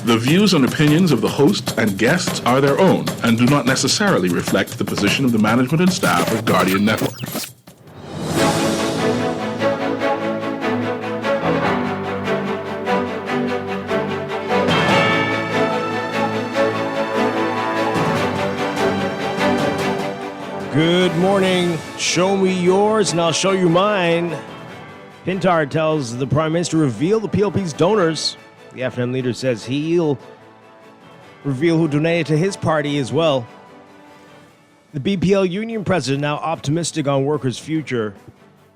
The views and opinions of the host and guests are their own and do not necessarily reflect the position of the management and staff of Guardian Network. Good morning. Show me yours and I'll show you mine. Pintard tells the Prime Minister to reveal the PLP's donors. The FNM leader says he'll reveal who donated to his party as well. The BPL union president now optimistic on workers' future.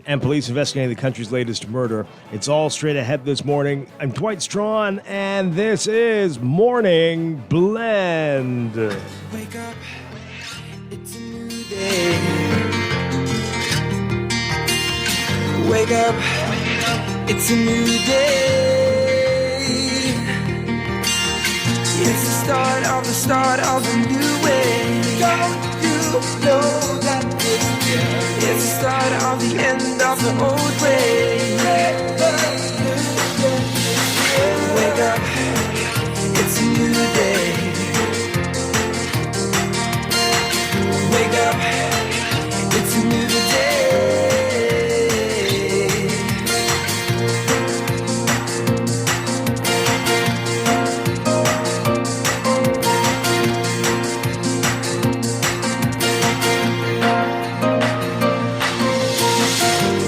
And police investigating the country's latest murder. It's all straight ahead this morning. I'm Dwight Strachan, and this is Morning Blend. Wake up, it's a new day. Wake up, it's a new day. It's the start of a new way. Don't you know that it's the start of the end of the old way. Wake up, it's a new day. Wake up, it's a new day.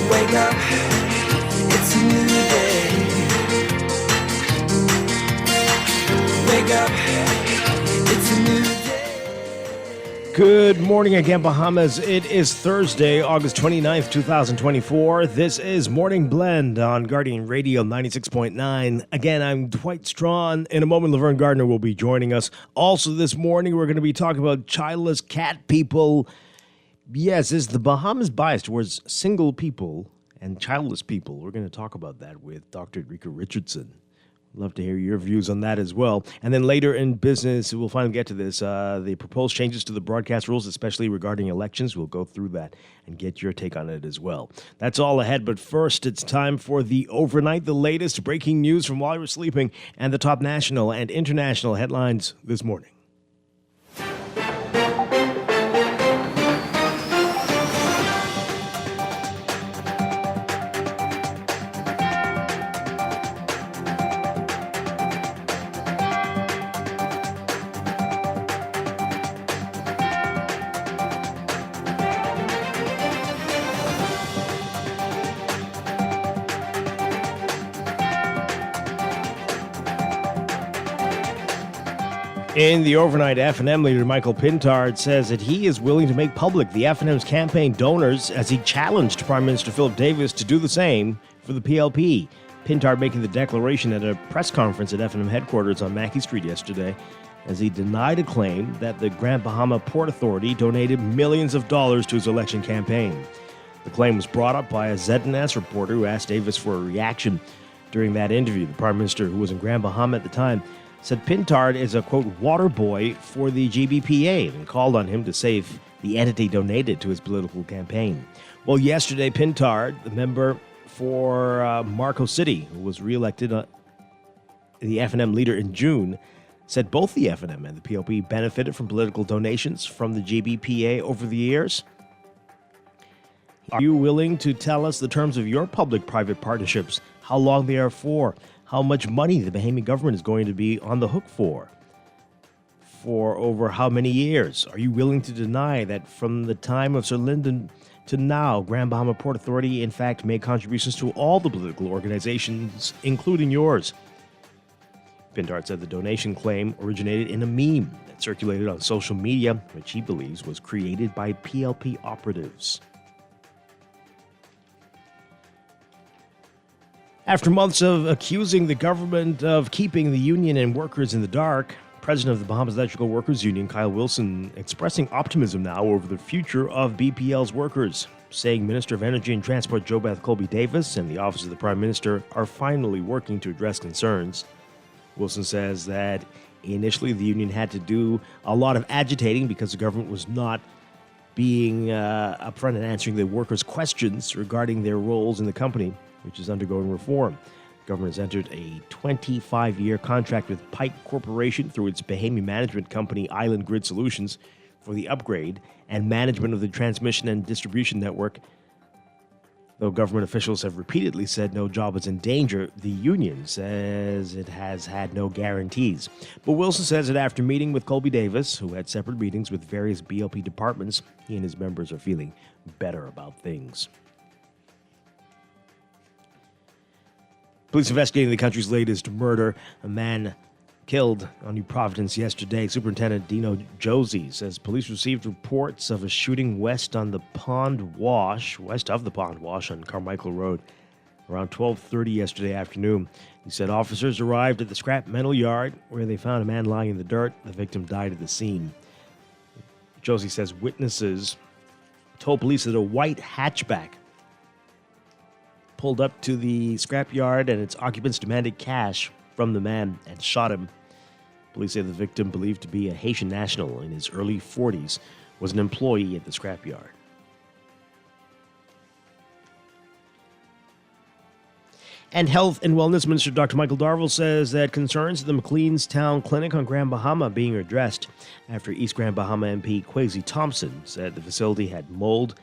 Wake up, it's a new day. Wake up, it's a new day. Good morning again, Bahamas. It is Thursday, August 29th, 2024. This is Morning Blend on Guardian Radio 96.9. Again, I'm Dwight Strachan. In a moment, Laverne Gardner will be joining us. Also this morning, we're going to be talking about childless cat people. Yes, is the Bahamas biased towards single people and childless people? We're going to talk about that with Dr. Rika Richardson. Love to hear your views on that as well. And then later in business, we'll finally get to this. The proposed changes to the broadcast rules, especially regarding elections. We'll go through that and get your take on it as well. That's all ahead. But first, it's time for the overnight, the latest breaking news from while you were sleeping, and the top national and international headlines this morning. In the overnight, FNM leader Michael Pintard says that he is willing to make public the FNM's campaign donors as he challenged Prime Minister Philip Davis to do the same for the PLP. Pintard making the declaration at a press conference at FNM headquarters on Mackey Street yesterday as he denied a claim that the Grand Bahama Port Authority donated millions of dollars to his election campaign. The claim was brought up by a ZNS reporter who asked Davis for a reaction during that interview. The Prime Minister, who was in Grand Bahama at the time, said Pintard is a, quote, water boy for the GBPA and called on him to say if the entity donated to his political campaign. Well, yesterday, Pintard, the member for Marco City, who was reelected the FNM leader in June, said both the FNM and the PLP benefited from political donations from the GBPA over the years. Are you willing to tell us the terms of your public-private partnerships, how long they are for, how much money the Bahamian government is going to be on the hook for over how many years? Are you willing to deny that from the time of Sir Lyndon to now, Grand Bahama Port Authority, in fact, made contributions to all the political organizations, including yours? Pintard said the donation claim originated in a meme that circulated on social media, which he believes was created by PLP operatives. After months of accusing the government of keeping the union and workers in the dark, President of the Bahamas Electrical Workers Union, Kyle Wilson, expressing optimism now over the future of BPL's workers, saying Minister of Energy and Transport JoBeth Colby Davis and the Office of the Prime Minister are finally working to address concerns. Wilson says that initially the union had to do a lot of agitating because the government was not being upfront and answering the workers' questions regarding their roles in the company, which is undergoing reform. Government has entered a 25-year contract with Pike Corporation through its Bahamian management company Island Grid Solutions for the upgrade and management of the transmission and distribution network. Though government officials have repeatedly said no job is in danger, the union says it has had no guarantees. But Wilson says that after meeting with Colby Davis, who had separate meetings with various BLP departments, he and his members are feeling better about things. Police investigating the country's latest murder. A man killed on New Providence yesterday. Superintendent Dino Josie says police received reports of a shooting west of the Pond Wash on Carmichael Road around 12:30 yesterday afternoon. He said officers arrived at the scrap metal yard where they found a man lying in the dirt. The victim died at the scene. Josie says witnesses told police that a white hatchback pulled up to the scrapyard and its occupants demanded cash from the man and shot him. Police say the victim, believed to be a Haitian national in his early 40s, was an employee at the scrapyard. And Health and Wellness Minister Dr. Michael Darville says that concerns at the McLean's Town Clinic on Grand Bahama are being addressed after East Grand Bahama MP Kwesi Thompson said the facility had mold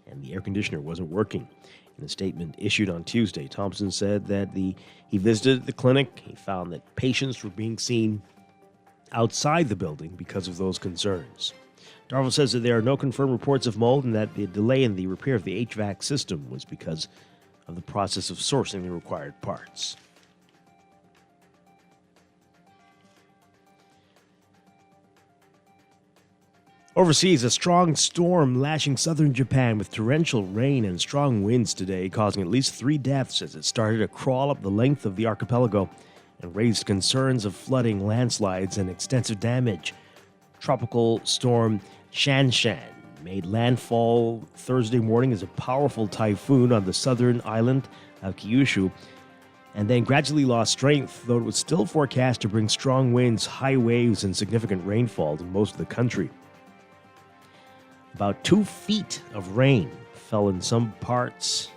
and the air conditioner wasn't working. In a statement issued on Tuesday, Thompson said that he visited the clinic. He found that patients were being seen outside the building because of those concerns. Darville says that there are no confirmed reports of mold and that the delay in the repair of the HVAC system was because of the process of sourcing the required parts. Overseas, a strong storm lashing southern Japan with torrential rain and strong winds today, causing at least 3 deaths as it started to crawl up the length of the archipelago and raised concerns of flooding, landslides, and extensive damage. Tropical storm Shanshan made landfall Thursday morning as a powerful typhoon on the southern island of Kyushu, and then gradually lost strength, though it was still forecast to bring strong winds, high waves, and significant rainfall to most of the country. About 2 feet of rain fell in some parts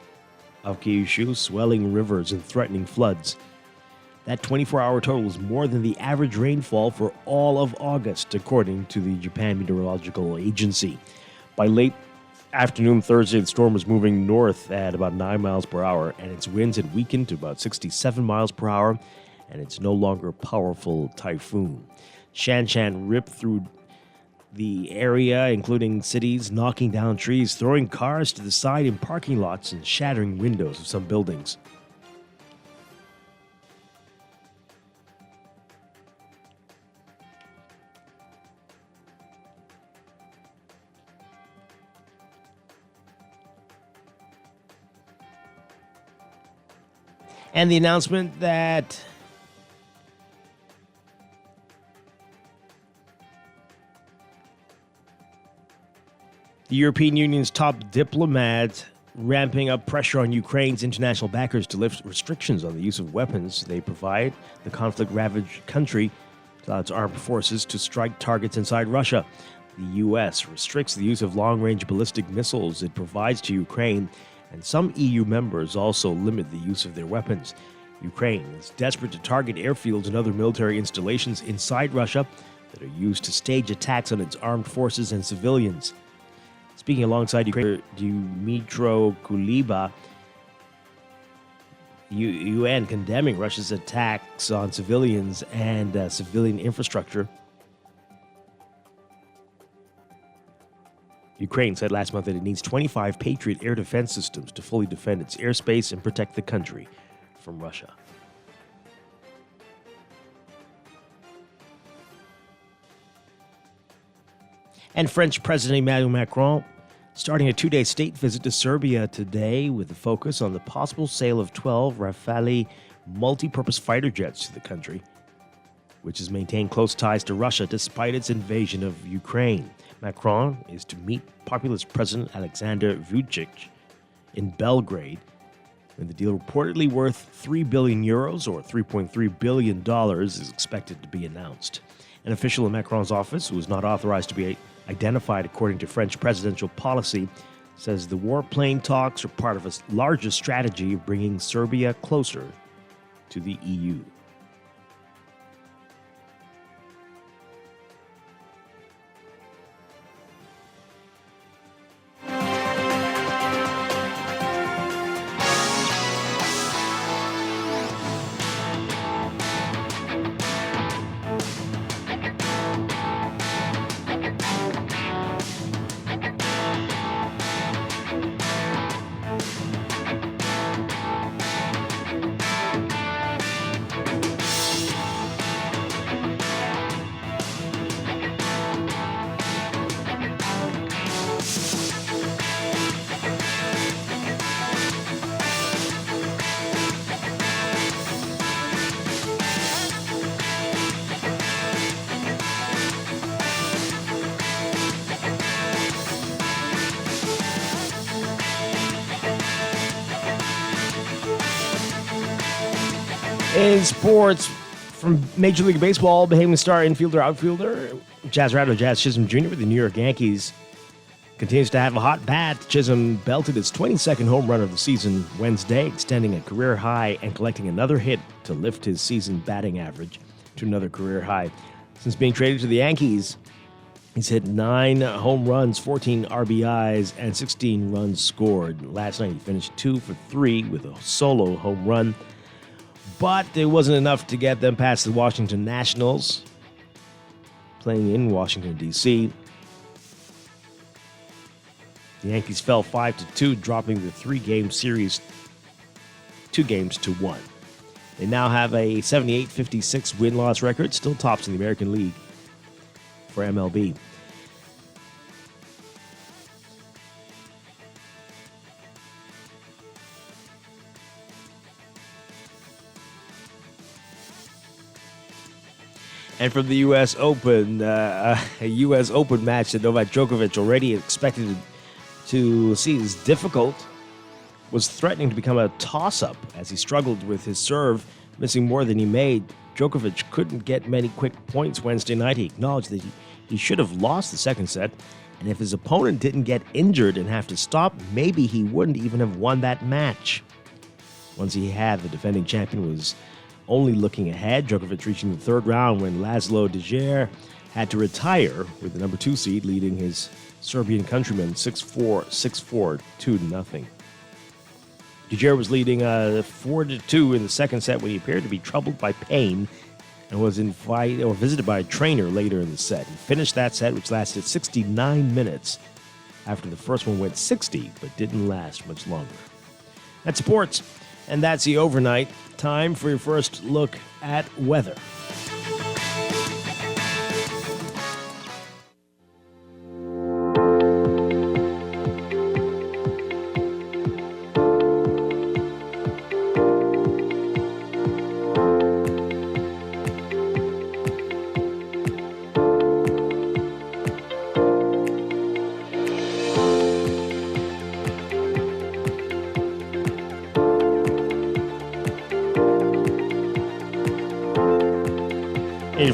of Kyushu, swelling rivers and threatening floods. That 24-hour total is more than the average rainfall for all of August, according to the Japan Meteorological Agency. By late afternoon Thursday, the storm was moving north at about 9 miles per hour, and its winds had weakened to about 67 miles per hour, and it's no longer a powerful typhoon. Shanshan ripped through the area, including cities, knocking down trees, throwing cars to the side in parking lots, and shattering windows of some buildings. And the announcement that the European Union's top diplomats ramping up pressure on Ukraine's international backers to lift restrictions on the use of weapons they provide the conflict-ravaged country to allow its armed forces to strike targets inside Russia. The U.S. restricts the use of long-range ballistic missiles it provides to Ukraine, and some EU members also limit the use of their weapons. Ukraine is desperate to target airfields and other military installations inside Russia that are used to stage attacks on its armed forces and civilians. Speaking alongside Ukraine, Dmytro Kuleba, UN condemning Russia's attacks on civilians and civilian infrastructure. Ukraine said last month that it needs 25 Patriot air defense systems to fully defend its airspace and protect the country from Russia. And French President Emmanuel Macron starting a 2-day state visit to Serbia today with a focus on the possible sale of 12 Rafale multi-purpose fighter jets to the country, which has maintained close ties to Russia despite its invasion of Ukraine. Macron is to meet populist President Alexander Vučić in Belgrade, when the deal reportedly worth 3 billion euros or $3.3 billion is expected to be announced. An official in Macron's office, who is not authorized to be identified according to French presidential policy, says the warplane talks are part of a larger strategy of bringing Serbia closer to the EU. In sports, from Major League Baseball, Bahamian star infielder outfielder Jazz Chisholm Jr. with the New York Yankees continues to have a hot bat. Chisholm belted his 22nd home run of the season Wednesday, extending a career high and collecting another hit to lift his season batting average to another career high. Since being traded to the Yankees, he's hit 9 home runs, 14 RBIs, and 16 runs scored. Last night he finished 2 for 3 with a solo home run. But it wasn't enough to get them past the Washington Nationals, playing in Washington, D.C. The Yankees fell 5-2, dropping the 3-game series 2 games to 1. They now have a 78-56 win-loss record, still tops in the American League for MLB. And from the U.S. Open, a U.S. Open match that Novak Djokovic already expected to see as difficult was threatening to become a toss-up as he struggled with his serve, missing more than he made. Djokovic couldn't get many quick points Wednesday night. He acknowledged that he should have lost the second set, and if his opponent didn't get injured and have to stop, maybe he wouldn't even have won that match. Once he had, the defending champion was only looking ahead, Djokovic reaching the third round when Laszlo Djere had to retire with the number 2 seed leading his Serbian countryman 6-4, 6-4, 2-0. Djere was leading 4-2 in the second set when he appeared to be troubled by pain and was visited by a trainer later in the set. He finished that set, which lasted 69 minutes after the first one went 60, but didn't last much longer. That's sports, and that's the overnight. Time for your first look at weather.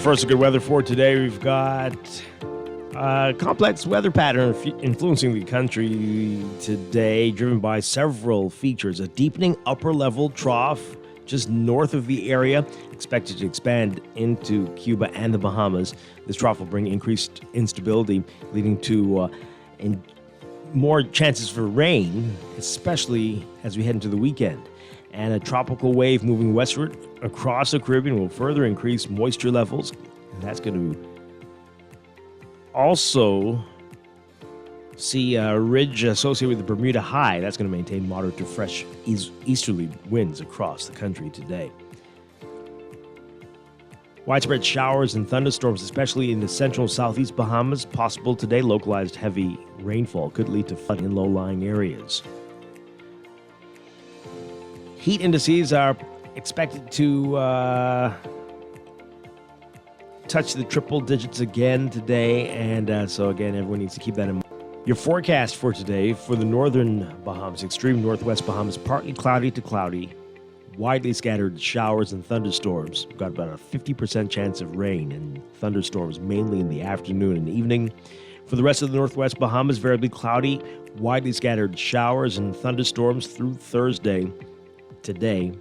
First, good weather for today. We've got a complex weather pattern influencing the country today, driven by several features. A deepening upper-level trough just north of the area, expected to expand into Cuba and the Bahamas. This trough will bring increased instability, leading to more chances for rain, especially as we head into the weekend. And a tropical wave moving westward across the Caribbean will further increase moisture levels. And that's going to also see a ridge associated with the Bermuda High. That's going to maintain moderate to fresh easterly winds across the country today. Widespread showers and thunderstorms, especially in the central southeast Bahamas, possible today. Localized heavy rainfall could lead to flooding in low-lying areas. Heat indices are expected to touch the triple digits again today, and so again, everyone needs to keep that in mind. Your forecast for today for the northern Bahamas, extreme northwest Bahamas, partly cloudy to cloudy, widely scattered showers and thunderstorms. We've got about a 50% chance of rain and thunderstorms, mainly in the afternoon and evening. For the rest of the northwest Bahamas, variably cloudy, widely scattered showers and thunderstorms through Thursday. Today,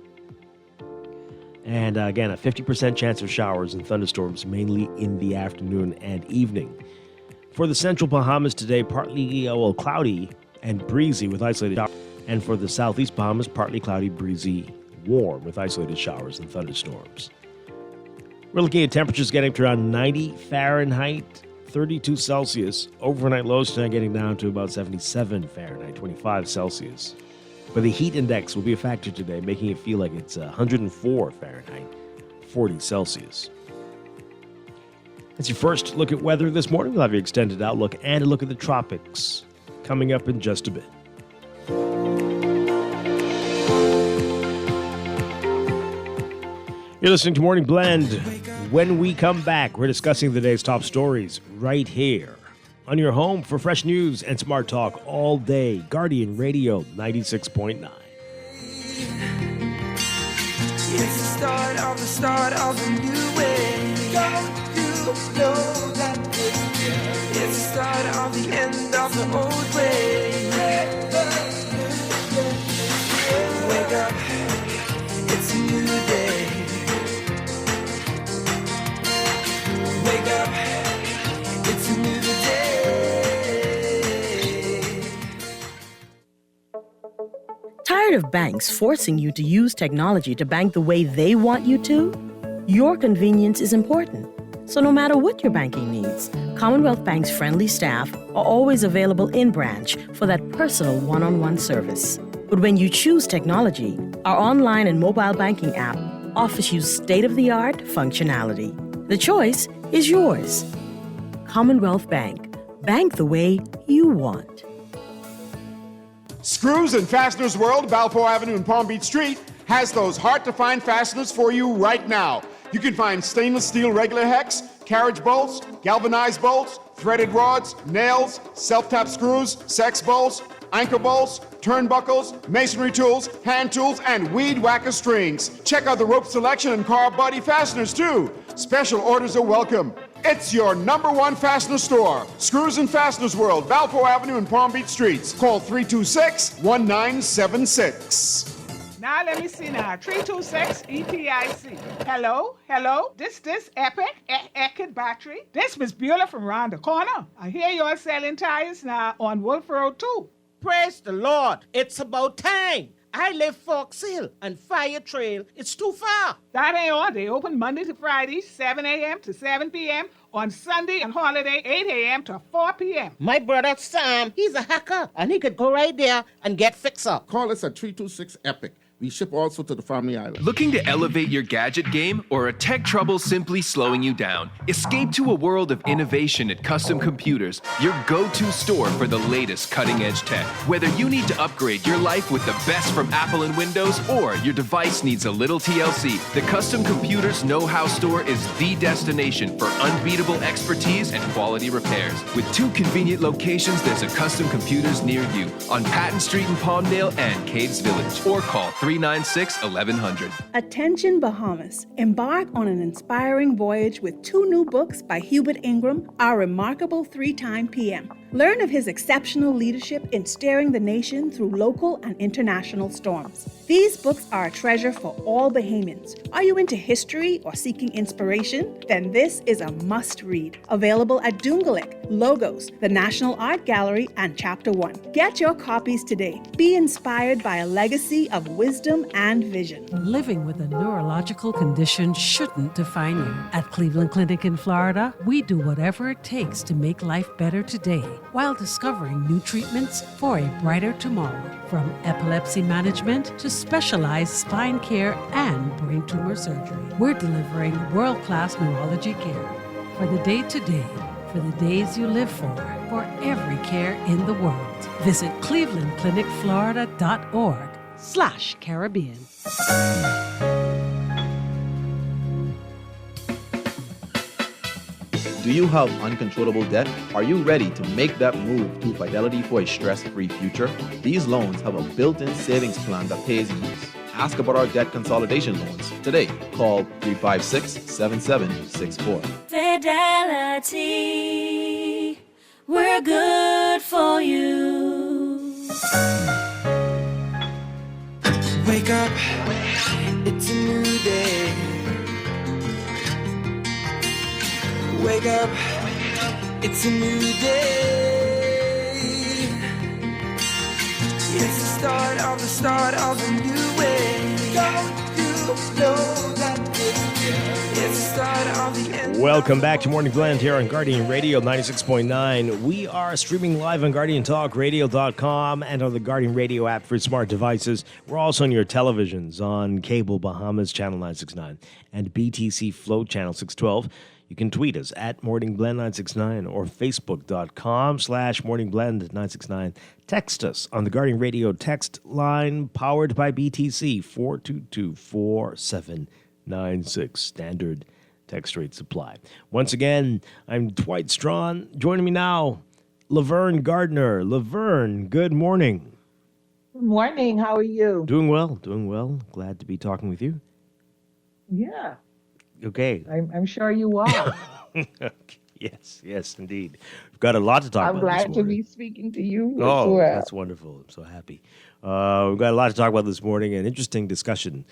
And again, a 50% chance of showers and thunderstorms, mainly in the afternoon and evening. For the central Bahamas today, partly cloudy and breezy with isolated showers. And for the southeast Bahamas, partly cloudy, breezy, warm with isolated showers and thunderstorms. We're looking at temperatures getting up to around 90 Fahrenheit, 32 Celsius. Overnight lows tonight getting down to about 77 Fahrenheit, 25 Celsius. But the heat index will be a factor today, making it feel like it's 104 Fahrenheit, 40 Celsius. That's your first look at weather this morning. We'll have your extended outlook and a look at the tropics coming up in just a bit. You're listening to Morning Blend. When we come back, we're discussing the day's top stories right here on your home for fresh news and smart talk all day. Guardian Radio 96.9. It's the start of a new way. Don't you know that it's the start of the end of the old way. Wake up, it's a new day. Wake up, it's a new day. Tired of banks forcing you to use technology to bank the way they want you to? Your convenience is important. So no matter what your banking needs, Commonwealth Bank's friendly staff are always available in branch for that personal one-on-one service. But when you choose technology, our online and mobile banking app offers you state-of-the-art functionality. The choice is yours. Commonwealth Bank. Bank the way you want. Screws and Fasteners World, Balfour Avenue and Palm Beach Street, has those hard-to-find fasteners for you right now. You can find stainless steel regular hex, carriage bolts, galvanized bolts, threaded rods, nails, self-tap screws, sex bolts, anchor bolts, turnbuckles, masonry tools, hand tools, and weed whacker strings. Check out the rope selection and car body fasteners, too. Special orders are welcome. It's your #1 fastener store. Screws and Fasteners World, Balfour Avenue and Palm Beach Streets. Call 326-1976. Now let me see now. 326 EPIC. Hello? This Epic battery. This Miss Beulah from around the corner. I hear you're selling tires now on Wolf Road too. Praise the Lord. It's about time. I live Fox Hill and Fire Trail. It's too far. That ain't all. They open Monday to Friday, 7 a.m. to 7 p.m. On Sunday and holiday, 8 a.m. to 4 p.m. My brother Sam, he's a hacker, and he could go right there and get fixed up. Call us at 326 EPIC. We ship also to the Family Island. Looking to elevate your gadget game or a tech trouble simply slowing you down? Escape to a world of innovation at Custom Computers, your go-to store for the latest cutting-edge tech. Whether you need to upgrade your life with the best from Apple and Windows or your device needs a little TLC, the Custom Computers Know-How Store is the destination for unbeatable expertise and quality repairs. With 2 convenient locations, there's a Custom Computers near you on Patton Street in Palmdale and Caves Village. Or call 396-1100. Attention Bahamas. Embark on an inspiring voyage with 2 new books by Hubert Ingram, Our Remarkable 3-Time PM. Learn of his exceptional leadership in steering the nation through local and international storms. These books are a treasure for all Bahamians. Are you into history or seeking inspiration? Then this is a must-read. Available at Doongalik, Logos, the National Art Gallery, and Chapter 1. Get your copies today. Be inspired by a legacy of wisdom and vision. Living with a neurological condition shouldn't define you. At Cleveland Clinic in Florida, we do whatever it takes to make life better today while discovering new treatments for a brighter tomorrow. From epilepsy management to specialized spine care and brain tumor surgery, we're delivering world-class neurology care for the day-to-day, for the days you live for every care in the world. Visit clevelandclinicflorida.org/Caribbean. Do you have uncontrollable debt? Are you ready to make that move to Fidelity for a stress-free future? These loans have a built-in savings plan that pays use. Ask about our debt consolidation loans today. Call 356-7764. Fidelity, we're good for you. Wake up, it's a new day. Wake up, it's a new day. It's the start of a new way. Don't you know that it's the start of the end? Welcome back to Morning Blend here on Guardian Radio 96.9. We are streaming live on GuardianTalkRadio.com and on the Guardian Radio app for smart devices. We're also on your televisions on Cable Bahamas Channel 969 and BTC Float Channel 612. You can tweet us at MorningBlend969 or Facebook.com/MorningBlend969. Text us on the Guardian Radio text line powered by BTC 422-4796. Standard text rate supply. Once again, I'm Dwight Strachan. Joining me now, Laverne Gardner. Laverne, good morning. Good morning. How are you? Doing well, doing well. Glad to be talking with you. Yeah, Okay. I'm sure you are. Yes, indeed. We've got a lot to talk I'm about this glad to morning. be speaking to you as Oh, well. that's wonderful. I'm so happy. We've got a lot to talk about this morning, an interesting discussion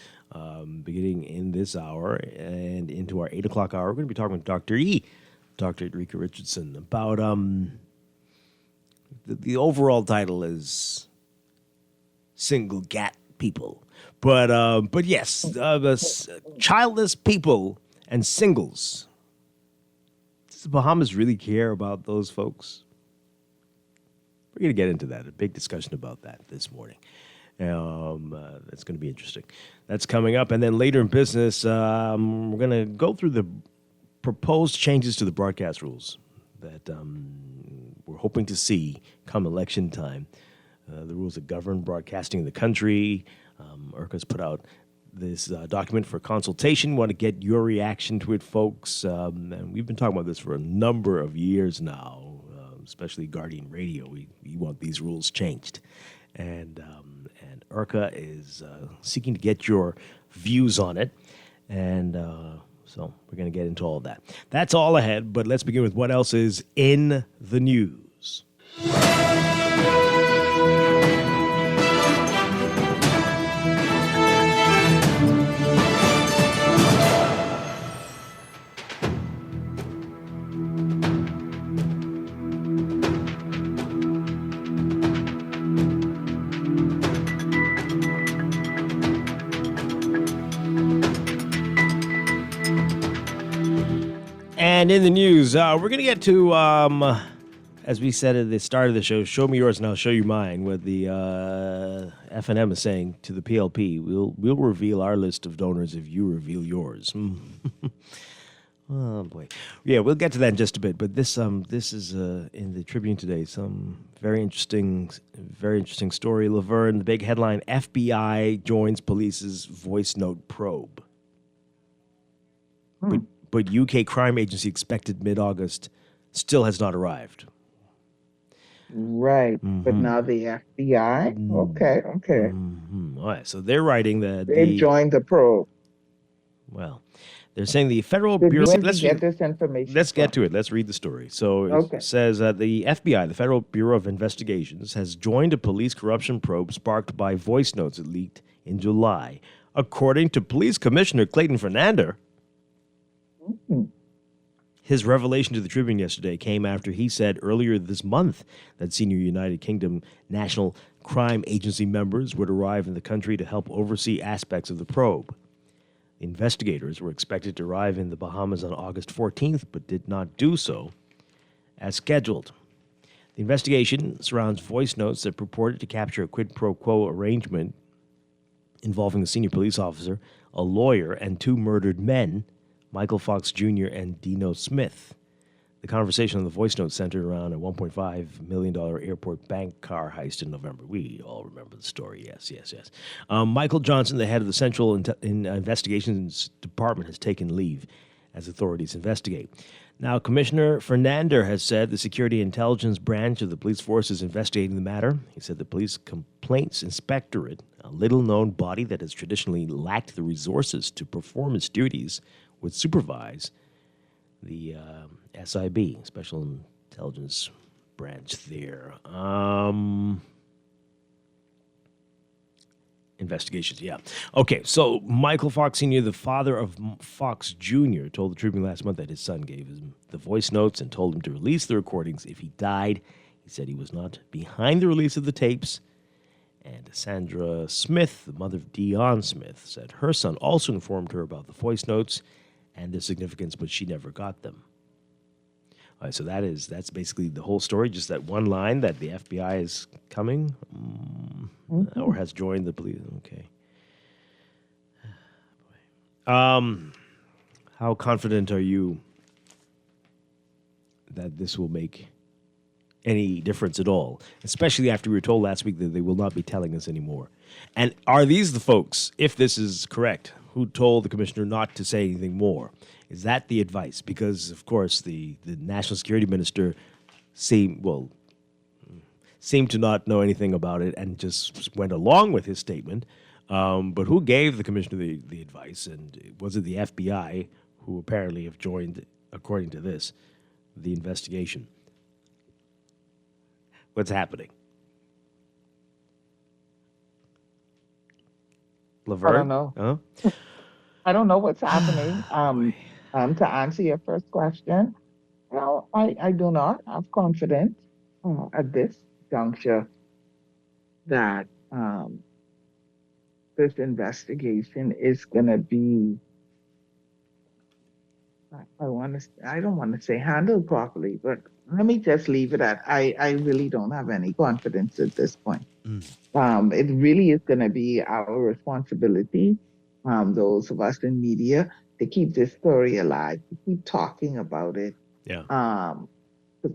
beginning in this hour and into our 8 o'clock hour. We're going to be talking with Dr. Rika Richardson, about the overall title is Single Cat People. But yes, childless people and singles. Does the Bahamas really care about those folks? We're going to get into that, a big discussion about that this morning. That's going to be interesting. That's coming up. And then later in business, we're going to go through the proposed changes to the broadcast rules that we're hoping to see come election time. The rules that govern broadcasting in the country. IRCA's put out this document for consultation. Want to get your reaction to it, folks. And we've been talking about this for a number of years now, especially Guardian Radio. We want these rules changed. And IRCA is seeking to get your views on it. And so we're going to get into all of that. That's all ahead, but let's begin with what else is in the news. And in the news, we're going to get to, as we said at the start of the show, show me yours and I'll show you mine, what the FNM is saying to the PLP. We'll reveal our list of donors if you reveal yours. Oh, boy. Yeah, we'll get to that in just a bit. But this is in the Tribune today, some very interesting story. Laverne, the big headline, FBI joins police's voice note probe. But UK crime agency expected mid-August still has not arrived. Right, but now the FBI? Okay. All right, so they're writing that They've joined the probe. Well, they're saying the Federal Did Bureau... you get this information? Let's get to it. Let's read the story. So it says that the FBI, the Federal Bureau of Investigations, has joined a police corruption probe sparked by voice notes it leaked in July. According to Police Commissioner Clayton Fernander, his revelation to the Tribune yesterday came after he said earlier this month that senior United Kingdom National Crime Agency members would arrive in the country to help oversee aspects of the probe. Investigators were expected to arrive in the Bahamas on August 14th, but did not do so as scheduled. The investigation surrounds voice notes that purported to capture a quid pro quo arrangement involving a senior police officer, a lawyer, and two murdered men, Michael Fox Jr. and Dino Smith. The conversation on the voice note centered around a $1.5 million airport bank car heist in November. We all remember the story. Yes. Michael Johnson, the head of the Central Investigations Department, has taken leave as authorities investigate. Now, Commissioner Fernander has said the Security Intelligence Branch of the police force is investigating the matter. He said the Police Complaints Inspectorate, a little-known body that has traditionally lacked the resources to perform its duties, would supervise the SIB, Special Intelligence Branch there. Investigations, yeah. Okay, so Michael Fox Sr., the father of Fox Jr., told the Tribune last month that his son gave him the voice notes and told him to release the recordings if he died. He said he was not behind the release of the tapes. And Sandra Smith, the mother of Dion Smith, said her son also informed her about the voice notes and their significance, but she never got them. All right, so that's basically the whole story, just that one line that the FBI is coming or has joined the police. Okay. How confident are you that this will make any difference at all, especially after we were told last week that they will not be telling us anymore? And are these the folks, if this is correct, who told the commissioner not to say anything more? Is that the advice? Because, of course, the national security minister seemed to not know anything about it and just went along with his statement. But who gave the commissioner the advice? And was it the FBI, who apparently have joined, according to this, the investigation? What's happening? Laverne? I don't know. Huh? I don't know what's happening. To answer your first question, well, I do not have confidence at this juncture that this investigation is going to be, I don't want to say handled properly, but let me just leave it at, I really don't have any confidence at this point. It really is going to be our responsibility, those of us in media, to keep this story alive, to keep talking about it, to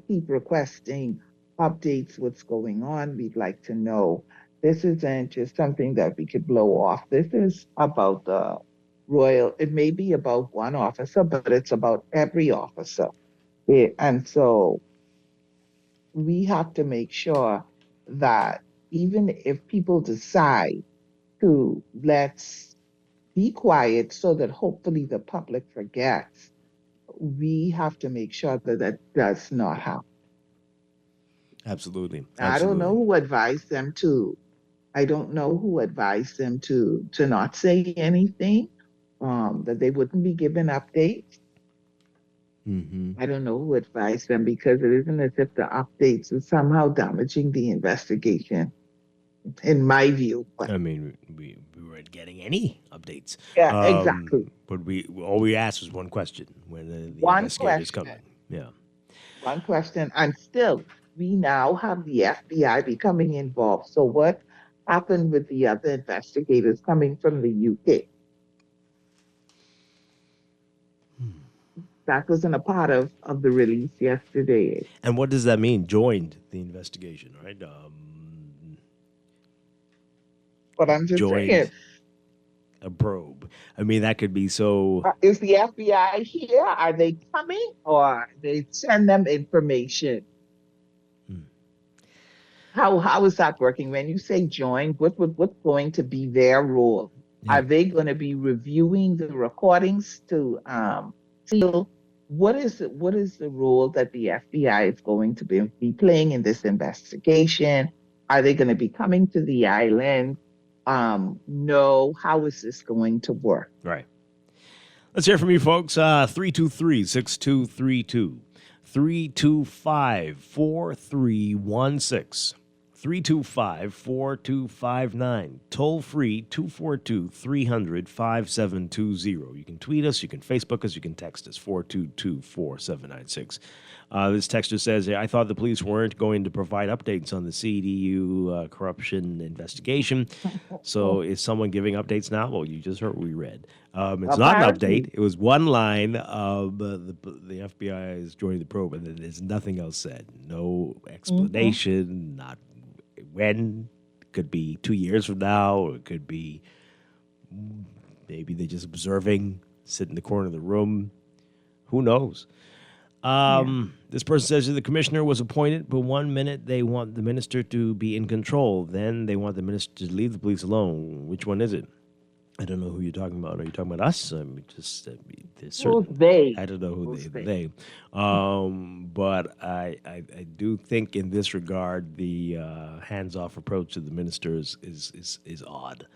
keep requesting updates, what's going on. We'd like to know. This isn't just something that we could blow off. This is about the royal, it may be about one officer, but it's about every officer. And so we have to make sure that even if people decide to let's be quiet so that hopefully the public forgets, we have to make sure that that does not happen. Absolutely. I don't know who advised them to. I don't know who advised them to not say anything, that they wouldn't be given updates. I don't know who advised them, because it isn't as if the updates are somehow damaging the investigation, in my view. But, I mean, we weren't getting any updates. Yeah, exactly. But all we asked was one question when the One investigators question. coming. Yeah. One question, and still, we now have the FBI becoming involved. So what happened with the other investigators coming from the UK? That wasn't a part of the release yesterday. And what does that mean? Joined the investigation, right? But I'm just joined saying, a probe. I mean, that could be so. is the FBI here? Are they coming, or they send them information? How is that working? When you say join, what's going to be their role? Are they going to be reviewing the recordings to see what is the role that the FBI is going to be playing in this investigation? Are they going to be coming to the island? No. How is this going to work? Right. Let's hear from you, folks. 323-6232. 325-4316. 325-4259. Toll free 242-300-5720. You can tweet us, you can Facebook us, you can text us 422-4796. This texter says, I thought the police weren't going to provide updates on the CDU corruption investigation. So is someone giving updates now? Well, you just heard what we read. It's not an update. It was one line of the FBI is joining the probe, and then there's nothing else said. No explanation, not when. It could be 2 years from now, or it could be maybe they're just observing, sit in the corner of the room. Who knows? This person says that the commissioner was appointed, but 1 minute they want the minister to be in control. Then they want the minister to leave the police alone. Which one is it? I don't know who you're talking about. Are you talking about us? I mean, Who's they? I don't know who they. But I do think in this regard, the hands-off approach to the ministers is odd.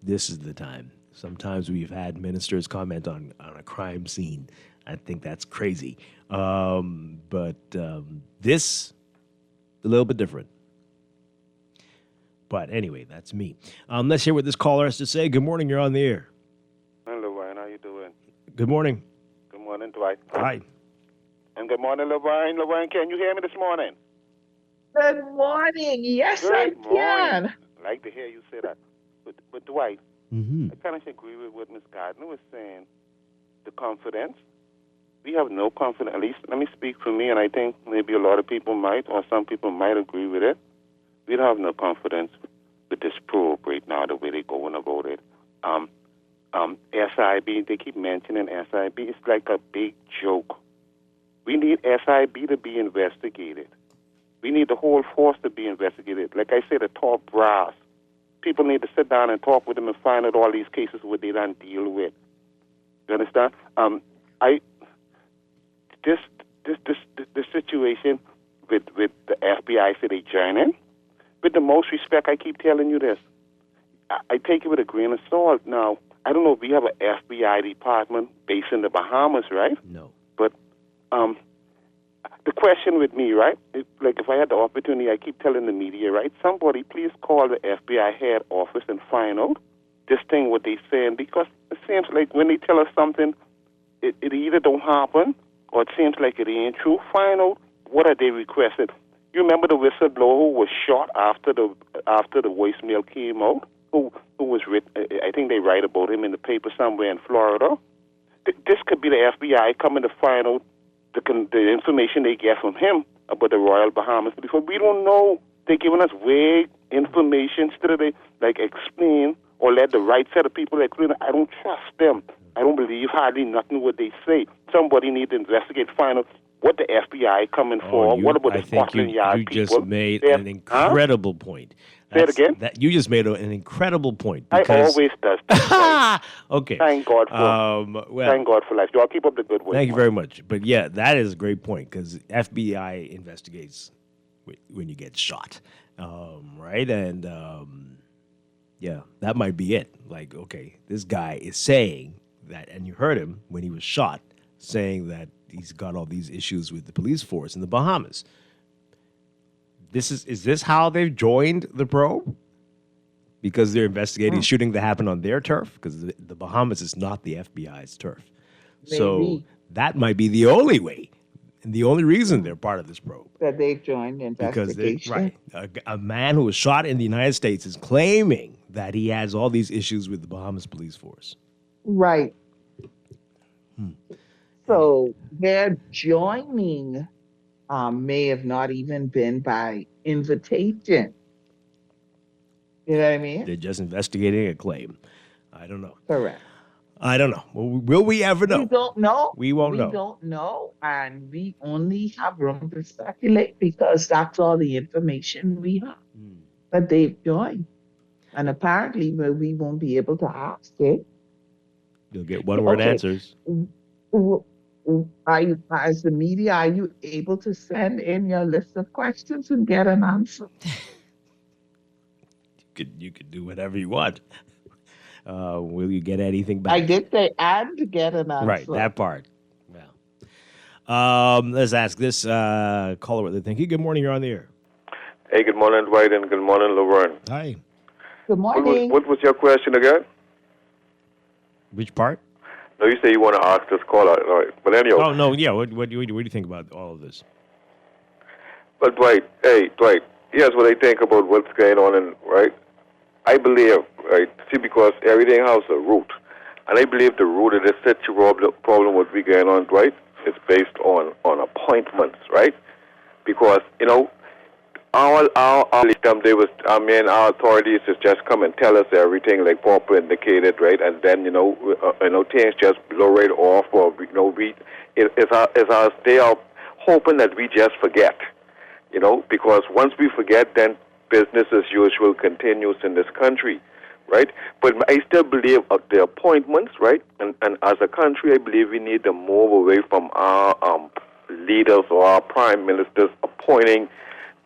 This is the time. Sometimes we've had ministers comment on a crime scene. I think that's crazy. But this, a little bit different. But anyway, that's me. Let's hear what this caller has to say. Good morning. You're on the air. Hello, Ryan. How you doing? Good morning. Good morning, Dwight. Hi. And good morning, Lorraine. Lorraine, can you hear me this morning? Good morning. Yes, Good I morning. can. I like to hear you say that. But Dwight, Mm-hmm. I kind of agree with what Ms. Gardner was saying. The confidence. We have no confidence. At least, let me speak for me, and I think maybe a lot of people might, or some people might agree with it. We don't have no confidence with this probe right now, the way they're going about it. SIB, they keep mentioning SIB. It's like a big joke. We need SIB to be investigated. We need the whole force to be investigated. Like I said, the top brass. People need to sit down and talk with them and find out all these cases where they don't deal with. You understand? This situation with the FBI said they joining. With the most respect, I keep telling you this. I take it with a grain of salt. Now, I don't know if we have an FBI department based in the Bahamas, right? No. But the question with me, right? If I had the opportunity, I keep telling the media, right? Somebody please call the FBI head office and find out this thing what they saying, because it seems like when they tell us something, it either don't happen or it seems like it ain't true. Find out what are they requested. You remember the whistleblower who was shot after the voicemail came out? Who was written? I think they write about him in the paper somewhere in Florida. This could be the FBI coming to find out the information they get from him about the Royal Bahamas. Because we don't know. They're giving us vague information instead of they explain or let the right set of people explain. I don't trust them. I don't believe hardly nothing what they say. Somebody need to investigate, find out what the FBI coming for. What about the Scotland Yard people? You just made an incredible point. Say it again? You just made an incredible point. I always does. Okay. Thank God for life. Do I keep up the good work? Thank you very much. But yeah, that is a great point because FBI investigates when you get shot, right? And yeah, that might be it. Like, okay, this guy is saying that, and you heard him when he was shot, saying that he's got all these issues with the police force in the Bahamas. Is this how they've joined the probe? Because they're investigating shooting that happened on their turf? Because the Bahamas is not the FBI's turf. Maybe. So that might be the only way and the only reason they're part of this probe. That they've joined the investigation. Because a man who was shot in the United States is claiming that he has all these issues with the Bahamas police force. Right. So their joining may have not even been by invitation. You know what I mean? They're just investigating a claim. I don't know. Correct. I don't know. Will we ever know? We don't know. We won't know. We don't know. And we only have room to speculate because that's all the information we have that they've joined. And apparently we won't be able to ask it. You'll get one-word answers. As the media, are you able to send in your list of questions and get an answer? You could do whatever you want. Will you get anything back? I did say and get an answer. Right, that part. Well, let's ask this caller what they think. Good morning, you're on the air. Hey, good morning, Dwight, and good morning, Laverne. Hi. Good morning. What was your question again? Which part? No, you say you want to ask this caller, right? But anyhow. Oh, no, yeah. What do you think about all of this? But Dwight, here's what I think about what's going on, right? I believe, right, because everything has a root. And I believe the root of this problem what we're going on, Dwight, is based on appointments, right? Because, our system, our authorities just come and tell us everything like Papa indicated, right? And then, things just blow right off, or, they are hoping that we just forget, because once we forget, then business as usual continues in this country, right? But I still believe the appointments, right? And as a country, I believe we need to move away from our leaders or our prime ministers appointing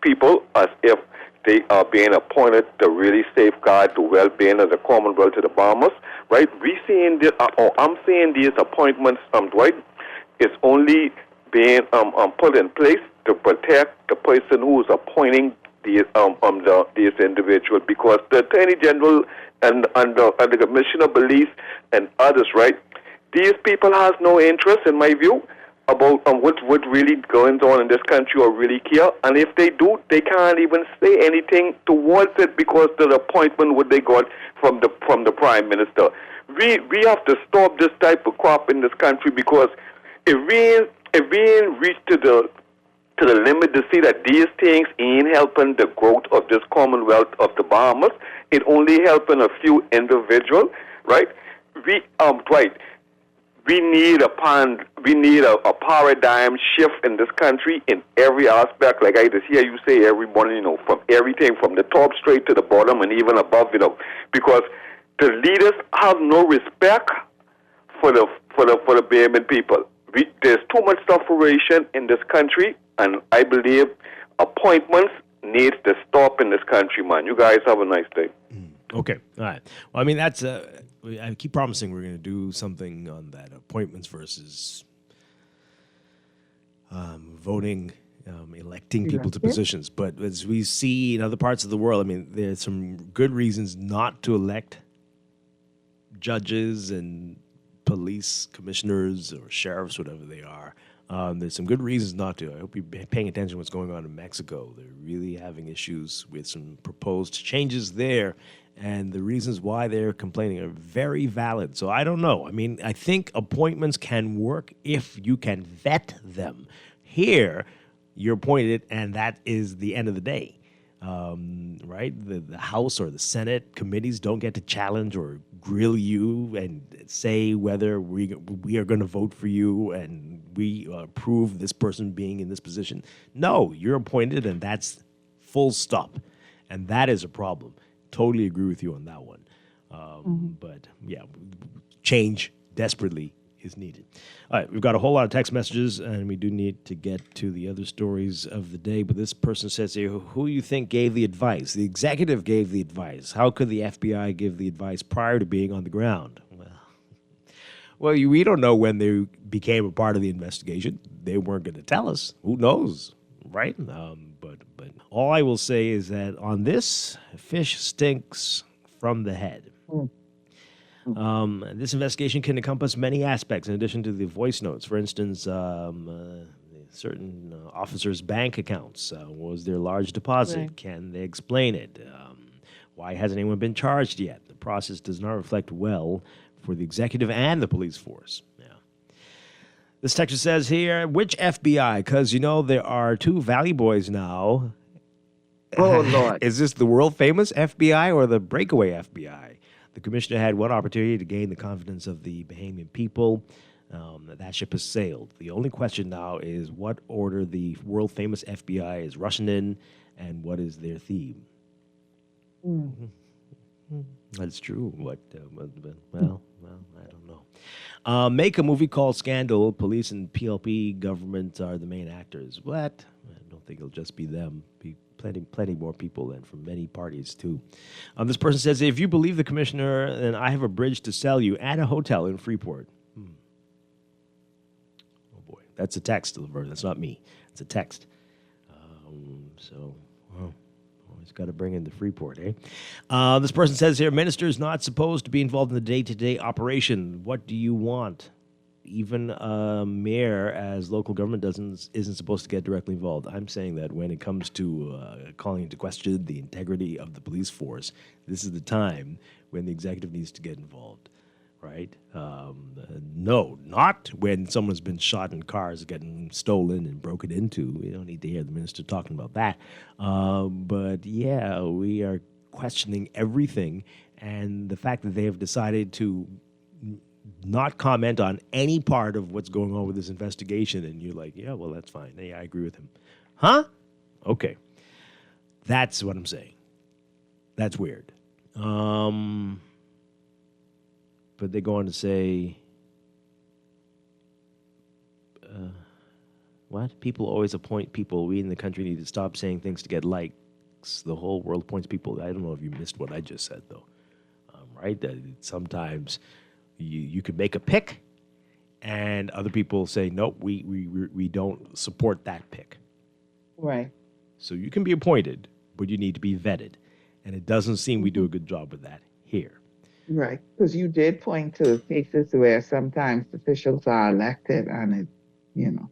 people as if they are being appointed to really safeguard the well-being of the Commonwealth of the Bahamas, right? I'm seeing these appointments, Dwight, it's only being put in place to protect the person who is appointing these individuals, because the Attorney General and the Commissioner of Police and others, right? These people has no interest, in my view, about what really going on in this country or really care. And if they do, they can't even say anything towards it because of the appointment what they got from the Prime Minister. We have to stop this type of crap in this country, because if we ain't reached to the limit to see that these things ain't helping the growth of this Commonwealth of the Bahamas, it only helping a few individuals, right? Right. We need a paradigm shift in this country in every aspect. Like I just hear you say, everyone, from everything from the top straight to the bottom and even above, because the leaders have no respect for the Bahamian people. There's too much separation in this country, and I believe appointments needs to stop in this country, man. You guys have a nice day. Okay. All right. Well, I mean, that's I keep promising we're going to do something on that, appointments versus voting, electing people to positions. But as we see in other parts of the world, I mean, there's some good reasons not to elect judges and police commissioners or sheriffs, whatever they are. There's some good reasons not to. I hope you're paying attention to what's going on in Mexico. They're really having issues with some proposed changes there, and the reasons why they're complaining are very valid. So I don't know. I mean, I think appointments can work if you can vet them. Here, you're appointed, and that is the end of the day. Right? The House or the Senate committees don't get to challenge or grill you and say whether we are going to vote for you and we approve this person being in this position. No, you're appointed, and that's full stop. And that is a problem. Totally agree with you on that one. But, yeah, change desperately is needed. All right, we've got a whole lot of text messages, and we do need to get to the other stories of the day. But this person says here, who you think gave the advice? The executive gave the advice. How could the FBI give the advice prior to being on the ground? Well, we don't know when they became a part of the investigation. They weren't going to tell us. Who knows, right? But all I will say is that on this, fish stinks from the head. This investigation can encompass many aspects in addition to the voice notes. For instance, certain officers' bank accounts. Was there large deposit? Right. Can they explain it? Why hasn't anyone been charged yet? The process does not reflect well for the executive and the police force. Yeah. This texture says here, which FBI? Because, there are two Valley Boys now. Oh, Lord. Is this the world-famous FBI or the breakaway FBI? The commissioner had one opportunity to gain the confidence of the Bahamian people. That ship has sailed. The only question now is what order the world-famous FBI is rushing in and what is their theme. That's true. Well, I don't know. Make a movie called Scandal. Police and PLP government are the main actors. What? I don't think it'll just be them. Plenty more people and from many parties, too. This person says, if you believe the commissioner, then I have a bridge to sell you and a hotel in Freeport. Oh, boy. That's a text, Laverne. That's not me. It's a text. Always got to bring in the Freeport, eh? This person says here, minister is not supposed to be involved in the day-to-day operation. What do you want? Even a mayor, as local government isn't supposed to get directly involved. I'm saying that when it comes to calling into question the integrity of the police force, this is the time when the executive needs to get involved, right? No, not when someone's been shot and cars getting stolen and broken into. We don't need to hear the minister talking about that. But yeah, we are questioning everything, and the fact that they have decided to not comment on any part of what's going on with this investigation, and you're like, yeah, well, that's fine. Hey, I agree with him. Huh? Okay. That's what I'm saying. That's weird. But they go on to say, what? People always appoint people. We in the country need to stop saying things to get likes politics. The whole world points people. I don't know if you missed what I just said, though. Right? That sometimes you could make a pick, and other people say, nope, we don't support that pick. Right. So you can be appointed, but you need to be vetted. And it doesn't seem we do a good job of that here. Right. Because you did point to cases where sometimes officials are elected and it, you know.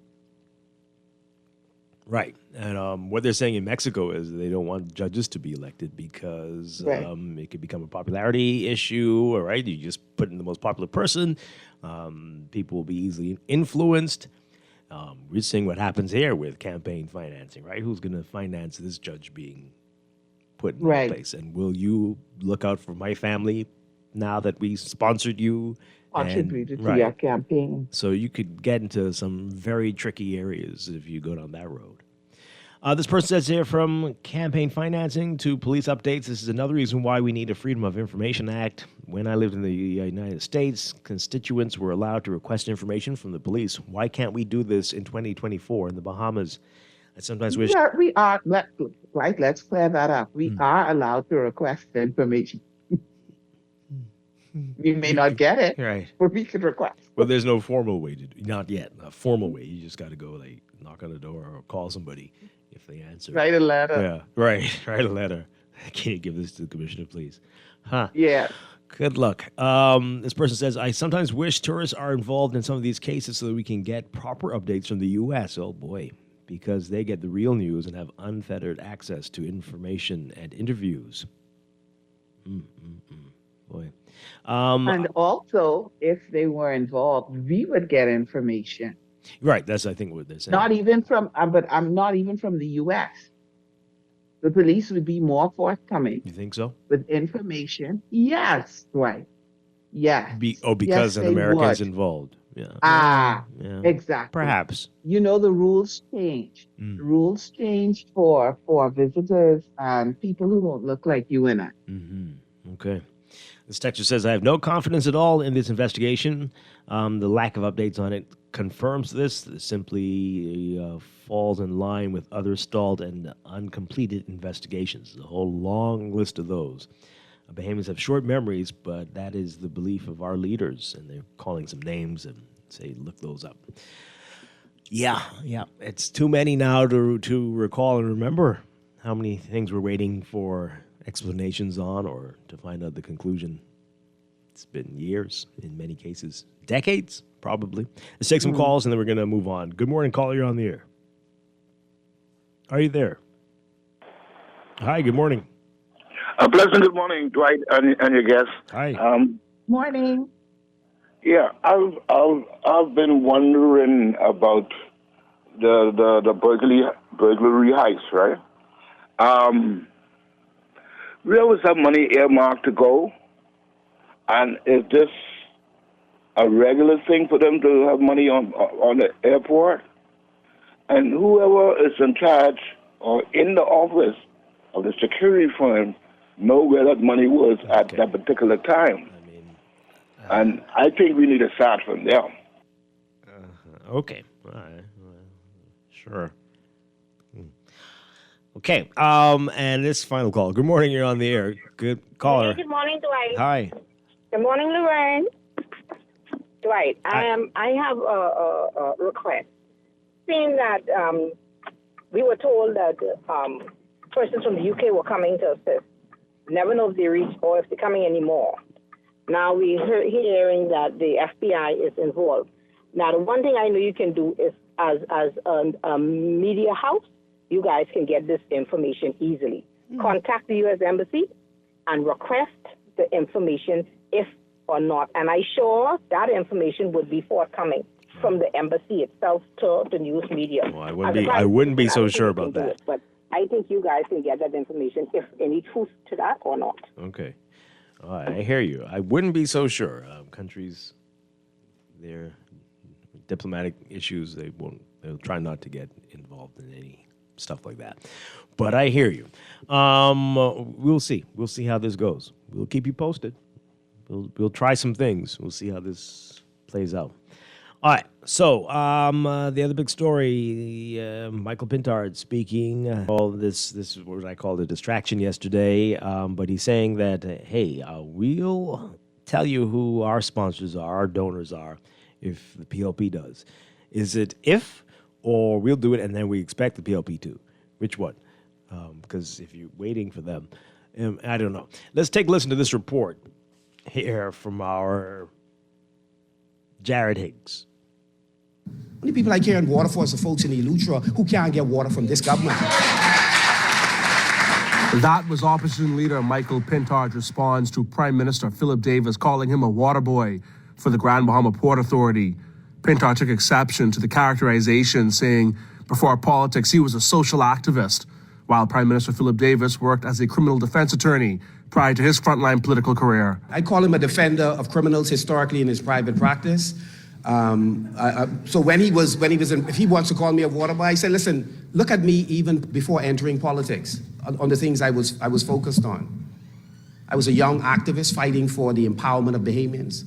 Right. And what they're saying in Mexico is they don't want judges to be elected because Right. it could become a popularity issue, all right? You just put in the most popular person. People will be easily influenced. We're seeing what happens here with campaign financing, right? Who's going to finance this judge being put in Right. place? And will you look out for my family now that we sponsored you? Contributed to right. your campaign. So you could get into some very tricky areas if you go down that road. This person says here, from campaign financing to police updates, this is another reason why we need a Freedom of Information Act. When I lived in the United States, constituents were allowed to request information from the police. Why can't we do this in 2024 in the Bahamas? I sometimes wish... Yeah, we are, right, let's clear that up. We are allowed to request information. We may not get it, right, but we could request. Well, there's no formal way to do, not yet, a formal way. You just got to go, like, knock on the door or call somebody if they answer. Write a letter. Yeah, right. Write a letter. Can you give this to the commissioner, please? Huh. Yeah. Good luck. This person says, I sometimes wish tourists are involved in some of these cases so that we can get proper updates from the U.S. Oh, boy. Because they get the real news and have unfettered access to information and interviews. Boy. And also, if they were involved, we would get information. Right, that's I think what they're saying. Not even from, but I'm not even from the U.S. The police would be more forthcoming. You think so? With information. Yes, right. Yes. Because Yes, an they American's would. involved. Yeah. Yeah. Exactly. Perhaps. You know, the rules changed. The rules changed for visitors and people who don't look like you and I. Okay. This texter says, I have no confidence at all in this investigation. The lack of updates on it confirms this. This simply falls in line with other stalled and uncompleted investigations. A whole long list of those. Bahamians have short memories, but that is the belief of our leaders, and they're calling some names and say, look those up. Yeah. It's too many now to recall and remember how many things we're waiting for explanations on or to find out the conclusion. It's been years in many cases. Decades, probably. Let's take some calls, and then we're going to move on. Good morning, caller. You're on the air. Are you there? Hi, good morning. A pleasant good morning, Dwight, and your guests. Hi. Morning. Yeah, I've been wondering about the burglary heist, right? Where was that money earmarked to go? And is this a regular thing for them to have money on the airport? And whoever is in charge or in the office of the security firm know where that money was at that particular time. And I think we need to start from there. Okay. All right. Sure. Okay. And this final call. Good morning. You're on the air. Good caller. Good morning, Dwight. Hi. Good morning, Lorraine. Dwight, I have a request. Seeing that we were told that persons from the UK were coming to assist. Never know if they reach or if they're coming anymore. Now we're hearing that the FBI is involved. Now the one thing I know you can do is, as a media house, you guys can get this information easily. Contact the U.S. Embassy and request the information if or not. And I'm sure that information would be forthcoming from the embassy itself to the news media. Well, I wouldn't be so sure about that. But I think you guys can get that information, if any truth to that or not. Okay. All right, I hear you. I wouldn't be so sure. Countries, their diplomatic issues, they'll try not to get involved in any stuff like that. But I hear you. We'll see. We'll see how this goes. We'll keep you posted. We'll try some things. We'll see how this plays out. All right. So, the other big story, Michael Pintard speaking. This is what I called a distraction yesterday. But he's saying that, hey, we'll tell you who our sponsors are, our donors are, if the PLP does. Is it if, or we'll do it and then we expect the PLP to? Which one? Because if you're waiting for them, I don't know. Let's take a listen to this report here from our Jared Higgs. Only people I care in water for is the folks in Eleuthera who can't get water from this government. That was Opposition Leader Michael Pintard's response to Prime Minister Philip Davis calling him a water boy for the Grand Bahama Port Authority. Pintard took exception to the characterization, saying before politics he was a social activist, while Prime Minister Philip Davis worked as a criminal defense attorney prior to his frontline political career. I call him a defender of criminals historically in his private practice. So when he was if he wants to call me a water boy, I said, listen, look at me even before entering politics on the things I was focused on. I was a young activist fighting for the empowerment of Bahamians.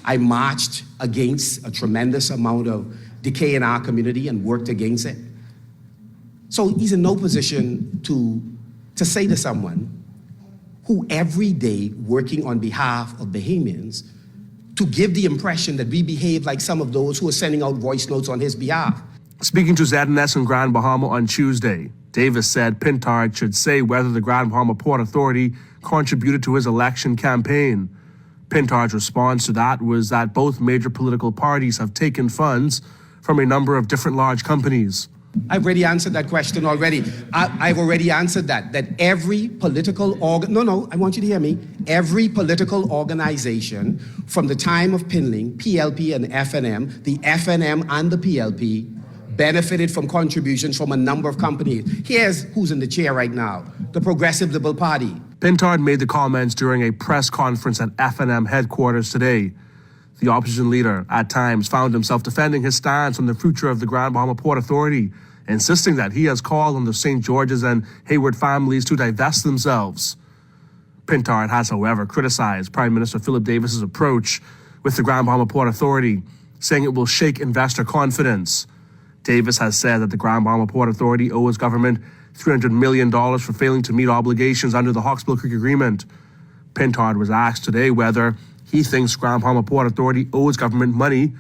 I marched against a tremendous amount of decay in our community and worked against it. So he's in no position to say to someone who every day working on behalf of Bahamians to give the impression that we behave like some of those who are sending out voice notes on his behalf. Speaking to ZNS in Grand Bahama on Tuesday, Davis said Pintard should say whether the Grand Bahama Port Authority contributed to his election campaign. Pintard's response to that was that both major political parties have taken funds from a number of different large companies. I've already answered that question already. I've already answered that every political I want you to hear me. Every political organization from the time of Pinling, PLP and FNM, the FNM and the PLP benefited from contributions from a number of companies. Here's who's in the chair right now, the Progressive Liberal Party. Pintard made the comments during a press conference at FNM headquarters today. The opposition leader, at times, found himself defending his stance on the future of the Grand Bahama Port Authority, insisting that he has called on the St. George's and Hayward families to divest themselves. Pintard has, however, criticized Prime Minister Philip Davis's approach with the Grand Bahama Port Authority, saying it will shake investor confidence. Davis has said that the Grand Bahama Port Authority owes government $300 million for failing to meet obligations under the Hawkesbury Creek Agreement. Pintard was asked today whether he thinks Grand Bahama Port Authority owes government money,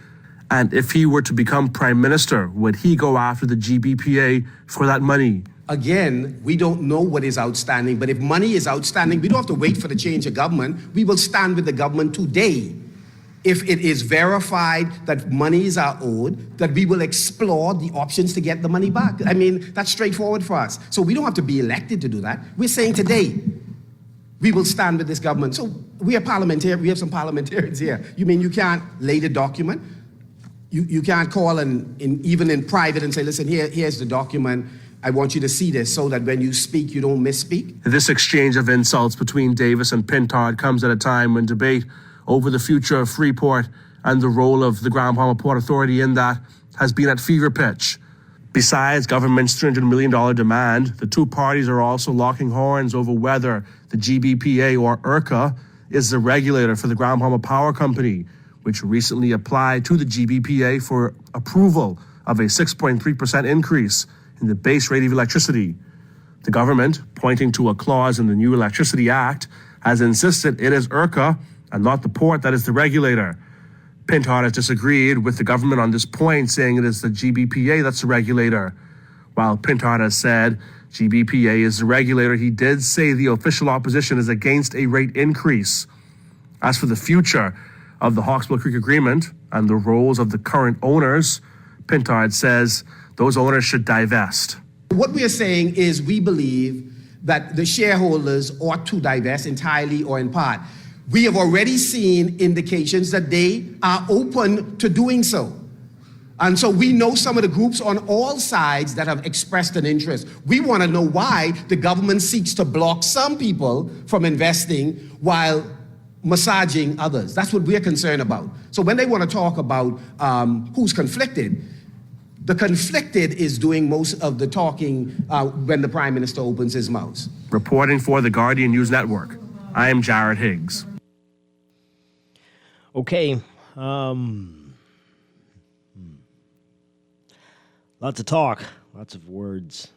and if he were to become Prime Minister, would he go after the GBPA for that money? Again, we don't know what is outstanding, but if money is outstanding, we don't have to wait for the change of government. We will stand with the government today. If it is verified that monies are owed, that we will explore the options to get the money back. I mean, that's straightforward for us. So we don't have to be elected to do that. We're saying today, we will stand with this government. So we are parliamentarians. We have some parliamentarians here. You mean you can't lay the document? You can't call even in private and say, listen, here's the document. I want you to see this so that when you speak, you don't misspeak. This exchange of insults between Davis and Pintard comes at a time when debate over the future of Freeport and the role of the Grand Bahama Port Authority in that has been at fever pitch. Besides government's $300 million demand, the two parties are also locking horns over whether the GBPA or IRCA is the regulator for the Grand Bahama Power Company, which recently applied to the GBPA for approval of a 6.3% increase in the base rate of electricity. The government, pointing to a clause in the new Electricity Act, has insisted it is IRCA and not the port that is the regulator. Pintard has disagreed with the government on this point, saying it is the GBPA that's the regulator. While Pintard has said GBPA is the regulator, he did say the official opposition is against a rate increase. As for the future of the Hawkesbury Creek Agreement and the roles of the current owners, Pintard says those owners should divest. What we are saying is we believe that the shareholders ought to divest entirely or in part. We have already seen indications that they are open to doing so. And so we know some of the groups on all sides that have expressed an interest. We want to know why the government seeks to block some people from investing while massaging others. That's what we're concerned about. So when they want to talk about who's conflicted, the conflicted is doing most of the talking when the Prime Minister opens his mouth. Reporting for the Guardian News Network, I am Jared Higgs. Okay. Lots of talk, lots of words.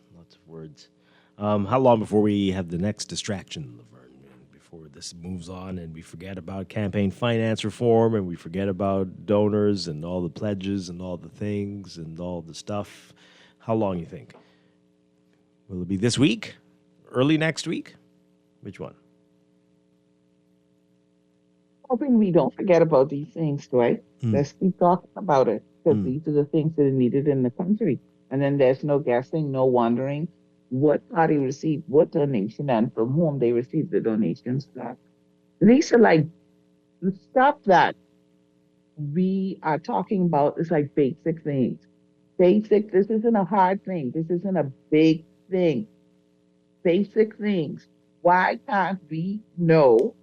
How long before we have the next distraction, Laverne? Before this moves on and we forget about campaign finance reform and we forget about donors and all the pledges and all the things and all the stuff? How long you think? Will it be this week? Early next week? Which one? Hoping we don't forget about these things, right? Let's keep talking about it, because these are the things that are needed in the country. And then there's no guessing, no wondering what party received what donation and from whom they received the donations. These are like the stuff that we are talking about is like basic things. Basic, this isn't a hard thing. This isn't a big thing. Basic things. Why can't we know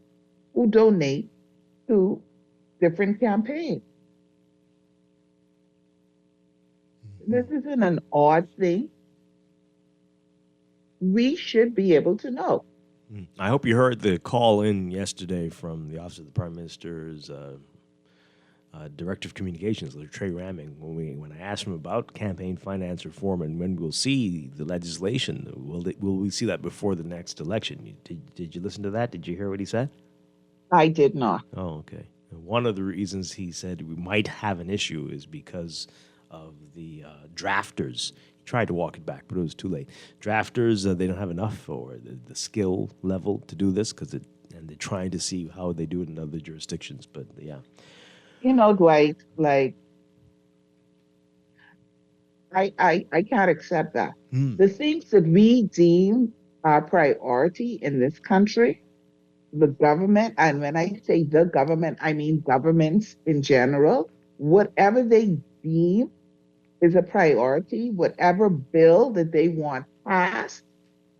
who donate to different campaigns? This isn't an odd thing. We should be able to know. I hope you heard the call in yesterday from the Office of the Prime Minister's Director of Communications, Trey Ramming, when I asked him about campaign finance reform and when we'll see the legislation. Will we see that before the next election? Did you listen to that? Did you hear what he said? I did not. Oh, okay. And one of the reasons he said we might have an issue is because of the drafters. He tried to walk it back, but it was too late. Drafters, they don't have enough or the skill level to do this and they're trying to see how they do it in other jurisdictions. But yeah. You know, Dwight, like, I can't accept that. The things that we deem our priority in this country, the government, and when I say the government, I mean governments in general, whatever they deem is a priority, whatever bill that they want passed,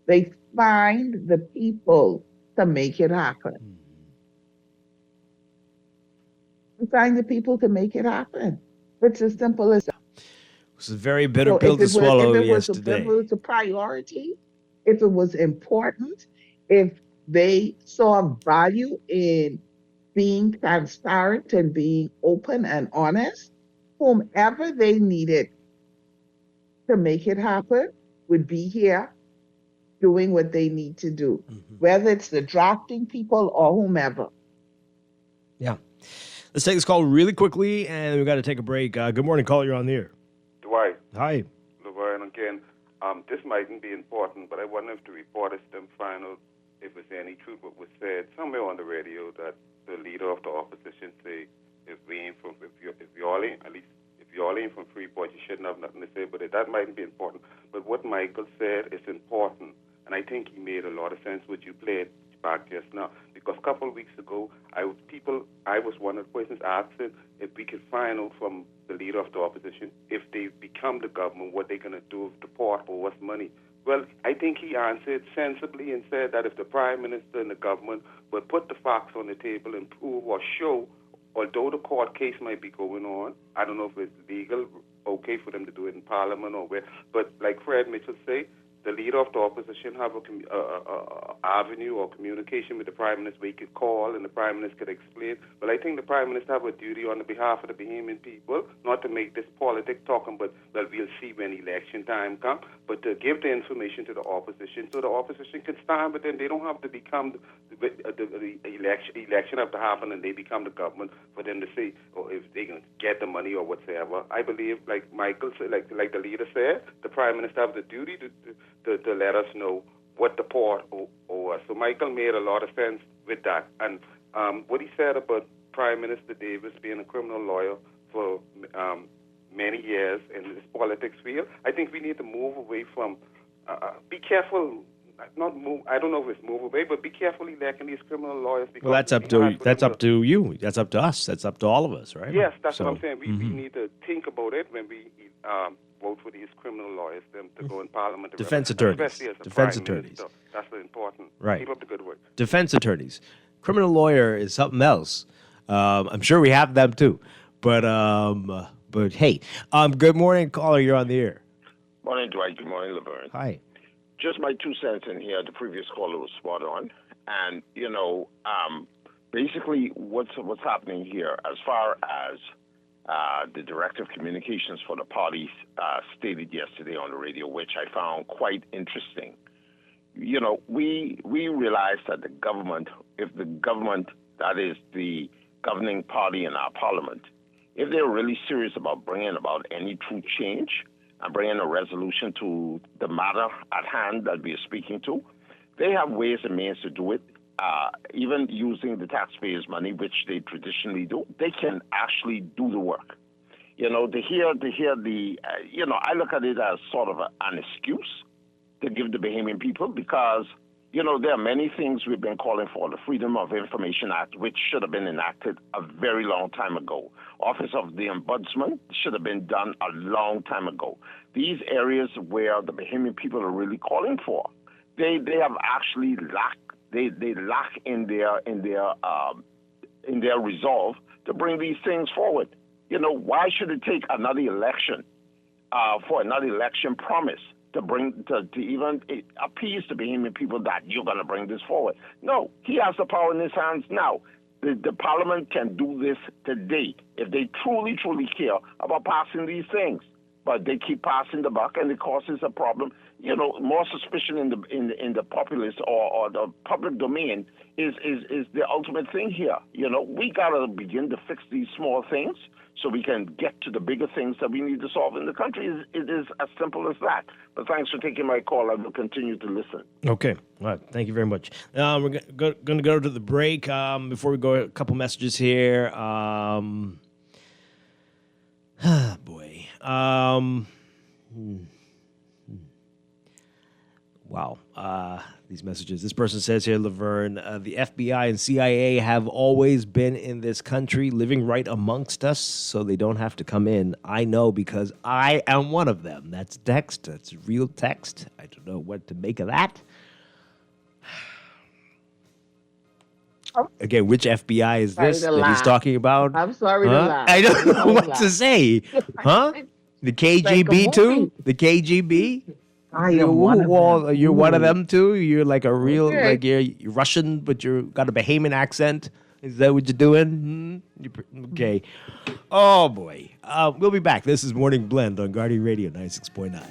they find the people to make it happen. Find the people to make it happen. It's as simple as that. It's a very bitter pill to swallow yesterday. If it was a priority, if it was important, if they saw value in being transparent and being open and honest, whomever they needed to make it happen would be here doing what they need to do, whether it's the drafting people or whomever. Yeah. Let's take this call really quickly, and we've got to take a break. Good morning, caller. You're on the air. Dwight. Hi. Laverne again. This mightn't be important, but I wonder if the reporters them find out if there's any truth what was said somewhere on the radio that the leader of the opposition say if you all ain't from Freeport, you shouldn't have nothing to say. But that mightn't be important. But what Michael said is important, and I think he made a lot of sense. What you played back just now, because a couple of weeks ago, I was one of the persons asking if we could find out from the leader of the opposition if they become the government, what they're going to do with the port or what's money. Well, I think he answered sensibly and said that if the Prime Minister and the government would put the facts on the table and prove or show, although the court case might be going on, I don't know if it's legal, okay for them to do it in Parliament or where, but like Fred Mitchell say, the leader of the opposition have a avenue or communication with the Prime Minister where he could call and the Prime Minister could explain. But I think the Prime Minister have a duty on the behalf of the Bahamian people, not to make this politic talking, but well, we'll see when election time comes, but to give the information to the opposition so the opposition can stand, but then they don't have to become the election have to happen and they become the government for them to say, or if they can get the money or whatsoever. I believe, like Michael said, like the leader said, the Prime Minister have the duty to let us know what the port owes. So Michael made a lot of sense with that. And what he said about Prime Minister Davis being a criminal lawyer for many years in this politics field, I think we need to move away from, be careful, not move, I don't know if it's move away, but be careful electing these criminal lawyers. Because Well, that's up to you. That's up to us. That's up to all of us, right? Yes, that's what I'm saying. We need to think about it when we vote for these criminal lawyers, them to go in Parliament. Defense attorneys. Especially as the Defense Prime attorneys. Minister. That's important. Right. Keep up the good work. Defense attorneys. Criminal lawyer is something else. I'm sure we have them too. But hey, good morning, caller. You're on the air. Morning, Dwight. Good morning, Laverne. Hi. Just my 2 cents in here. The previous caller was spot on. And, basically what's happening here as far as the director of communications for the party stated yesterday on the radio, which I found quite interesting. You know, we realize that the government, if the government, that is the governing party in our parliament, if they're really serious about bringing about any true change and bringing a resolution to the matter at hand that we are speaking to, they have ways and means to do it. Even using the taxpayers' money, which they traditionally do, they can actually do the work. You know, to hear the, you know, I look at it as sort of an excuse to give the Bahamian people because, you know, there are many things we've been calling for. The Freedom of Information Act, which should have been enacted a very long time ago. Office of the Ombudsman should have been done a long time ago. These areas where the Bahamian people are really calling for, they have actually lacked. They lack in their resolve to bring these things forward. You know, why should it take another election for another election promise to bring to even appease the Bahamian people that you're going to bring this forward? No, he has the power in his hands now. The Parliament can do this today if they truly care about passing these things. But they keep passing the buck, and it causes a problem. You know, more suspicion in the populace or the public domain is the ultimate thing here. You know, we gotta begin to fix these small things so we can get to the bigger things that we need to solve in the country. It is as simple as that. But thanks for taking my call. I will continue to listen. Okay. All right. Thank you very much. We're going to go to the break. Before we go, a couple messages here. Boy. Wow. These messages. This person says here, Laverne, the FBI and CIA have always been in this country, living right amongst us, so they don't have to come in. I know because I am one of them. That's text. That's real text. I don't know what to make of that. Again, which FBI is this that he's talking about? I'm sorry to laugh. I don't know what to say. Huh? The KGB too? The KGB? I am one of them. You're one of them too? You're like a real, like you're Russian, but you got a Bahamian accent? Is that what you're doing? Okay. Oh, boy. We'll be back. This is Morning Blend on Guardian Radio 96.9.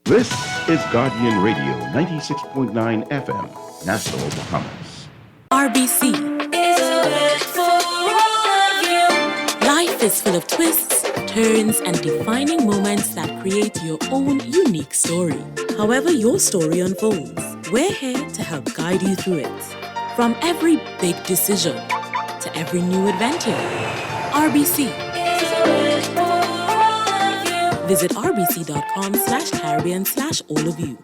This is Guardian Radio 96.9 FM, Nassau, Bahamas. RBC. Life is full of twists, turns, and defining moments that create your own unique story. However your story unfolds, we're here to help guide you through it. From every big decision to every new adventure, RBC. Visit rbc.com/Caribbean/all of you.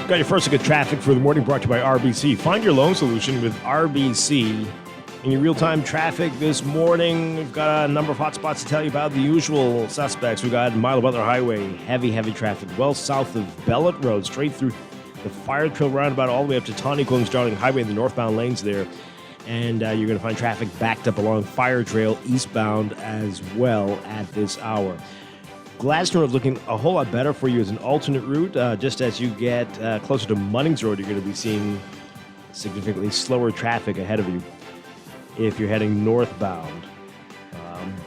Got your first look at traffic for the morning brought to you by RBC. Find your loan solution with RBC. In your real-time traffic this morning, we've got a number of hot spots to tell you about. The usual suspects. We've got Mile of Butler Highway, heavy traffic. Well south of Bellet Road, straight through the Fire Trail roundabout all the way up to Tawny Starling Highway in the northbound lanes there. And you're going to find traffic backed up along Fire Trail eastbound as well at this hour. Gladstone Road looking a whole lot better for you as an alternate route. Just as you get closer to Munnings Road, you're going to be seeing significantly slower traffic ahead of you if you're heading northbound.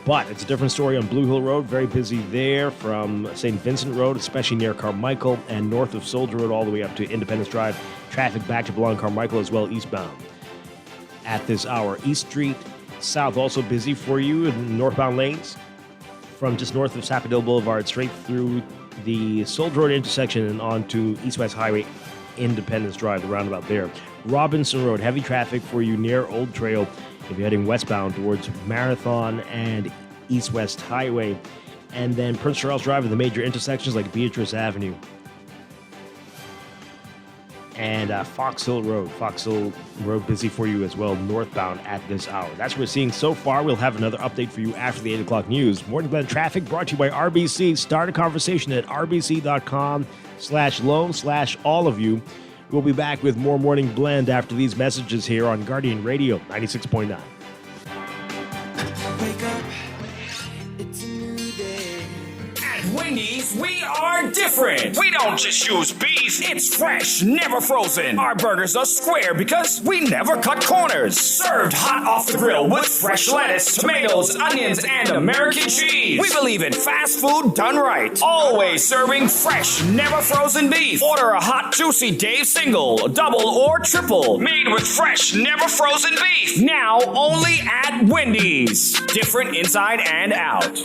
But it's a different story on Blue Hill Road. Very busy there from St. Vincent Road, especially near Carmichael, and north of Soldier Road all the way up to Independence Drive. Traffic backed up along Carmichael as well eastbound. At this hour, East Street South also busy for you in northbound lanes from just north of Sapodale Boulevard straight through the Soldier Road intersection and on to East-West Highway, Independence Drive, the roundabout there. Robinson Road, heavy traffic for you near Old Trail if you're heading westbound towards Marathon and East-West Highway. And then Prince Charles Drive and the major intersections like Beatrice Avenue. and Fox Hill Road. Fox Hill Road busy for you as well, northbound at this hour. That's what we're seeing so far. We'll have another update for you after the 8 o'clock news. Morning Blend Traffic brought to you by RBC. Start a conversation at rbc.com/loan/all of you. We'll be back with more Morning Blend after these messages here on Guardian Radio 96.9. Wendy's, we are different. We don't just use beef. It's fresh, never frozen. Our burgers are square because we never cut corners. Served hot off the grill with fresh lettuce, tomatoes, onions, and American cheese. We believe in fast food done right. Always serving fresh, never frozen beef. Order a hot, juicy Dave single, double, or triple. Made with fresh, never frozen beef. Now only at Wendy's. Different inside and out.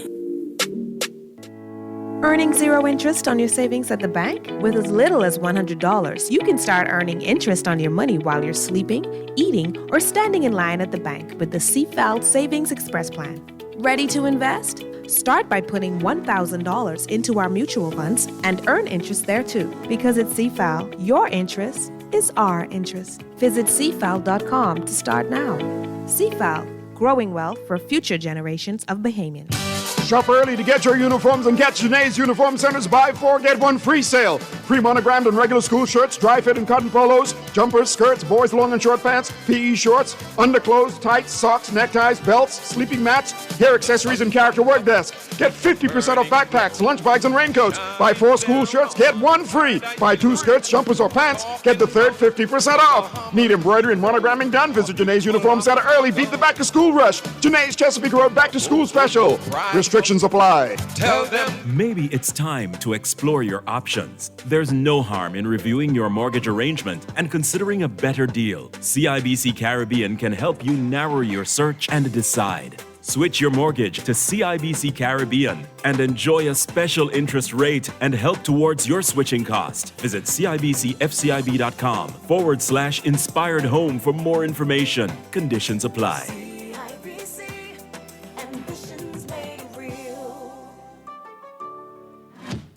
Earning zero interest on your savings at the bank? With as little as $100, you can start earning interest on your money while you're sleeping, eating, or standing in line at the bank with the CFAL Savings Express Plan. Ready to invest? Start by putting $1,000 into our mutual funds and earn interest there too. Because at CFAL, your interest is our interest. Visit CFAL.com to start now. CFAL, growing wealth for future generations of Bahamians. Shop early to get your uniforms and catch Janae's Uniform Center's buy 4 get 1 free sale. Free monogrammed and regular school shirts, dry fit and cotton polos, jumpers, skirts, boys long and short pants, PE shorts, underclothes, tights, socks, neckties, belts, sleeping mats, hair accessories, and character work desk. Get 50% off backpacks, lunch bags, and raincoats. Buy 4 school shirts, get 1 free. Buy 2 skirts, jumpers, or pants, get the third 50% off. Need embroidery and monogramming done? Visit Janae's Uniform Center early. Beat the back to school rush. Janae's Chesapeake Road back to school special. Restrictions apply. Tell them. Maybe it's time to explore your options. There's no harm in reviewing your mortgage arrangement and considering a better deal. CIBC Caribbean can help you narrow your search and decide. Switch your mortgage to CIBC Caribbean and enjoy a special interest rate and help towards your switching cost. Visit CIBCFCIB.com/inspired home for more information. Conditions apply.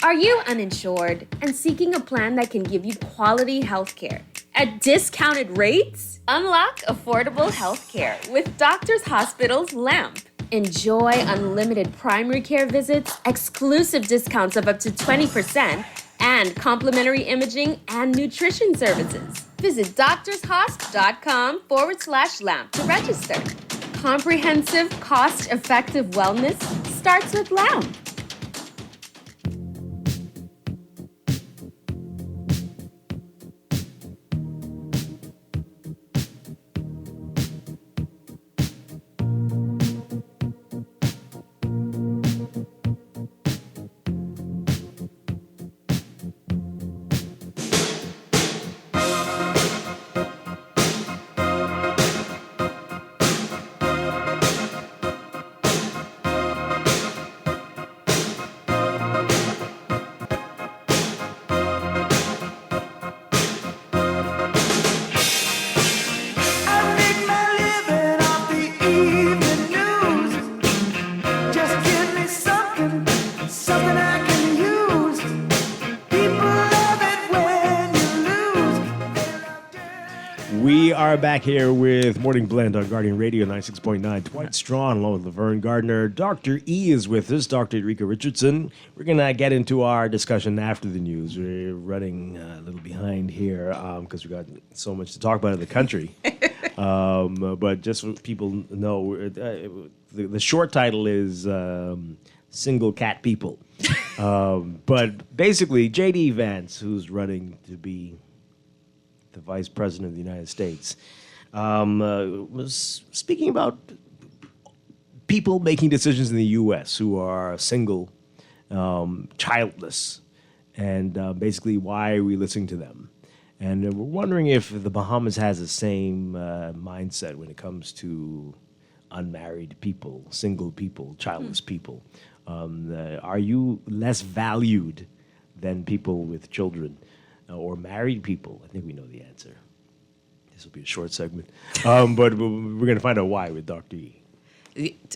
Are you uninsured and seeking a plan that can give you quality health care at discounted rates? Unlock affordable health care with Doctors Hospital's LAMP. Enjoy unlimited primary care visits, exclusive discounts of up to 20%, and complimentary imaging and nutrition services. Visit doctorshosp.com/LAMP to register. Comprehensive, cost-effective wellness starts with LAMP. We are back here with Morning Blend on Guardian Radio 96.9. Dwight Strachan along with Laverne Gardner. Dr. E is with us, Dr. Erika Richardson. We're going to get into our discussion after the news. We're running a little behind here because we've got so much to talk about in the country. But just so people know, the short title is Single Cat People. But basically, J.D. Vance, who's running to be the Vice President of the United States, was speaking about people making decisions in the U.S. who are single, childless, and basically why are we listening to them? And we're wondering if the Bahamas has the same mindset when it comes to unmarried people, single people, childless people. Are you less valued than people with children? Or married people? I think we know the answer. This will be a short segment. But we're going to find out why with Dr. E.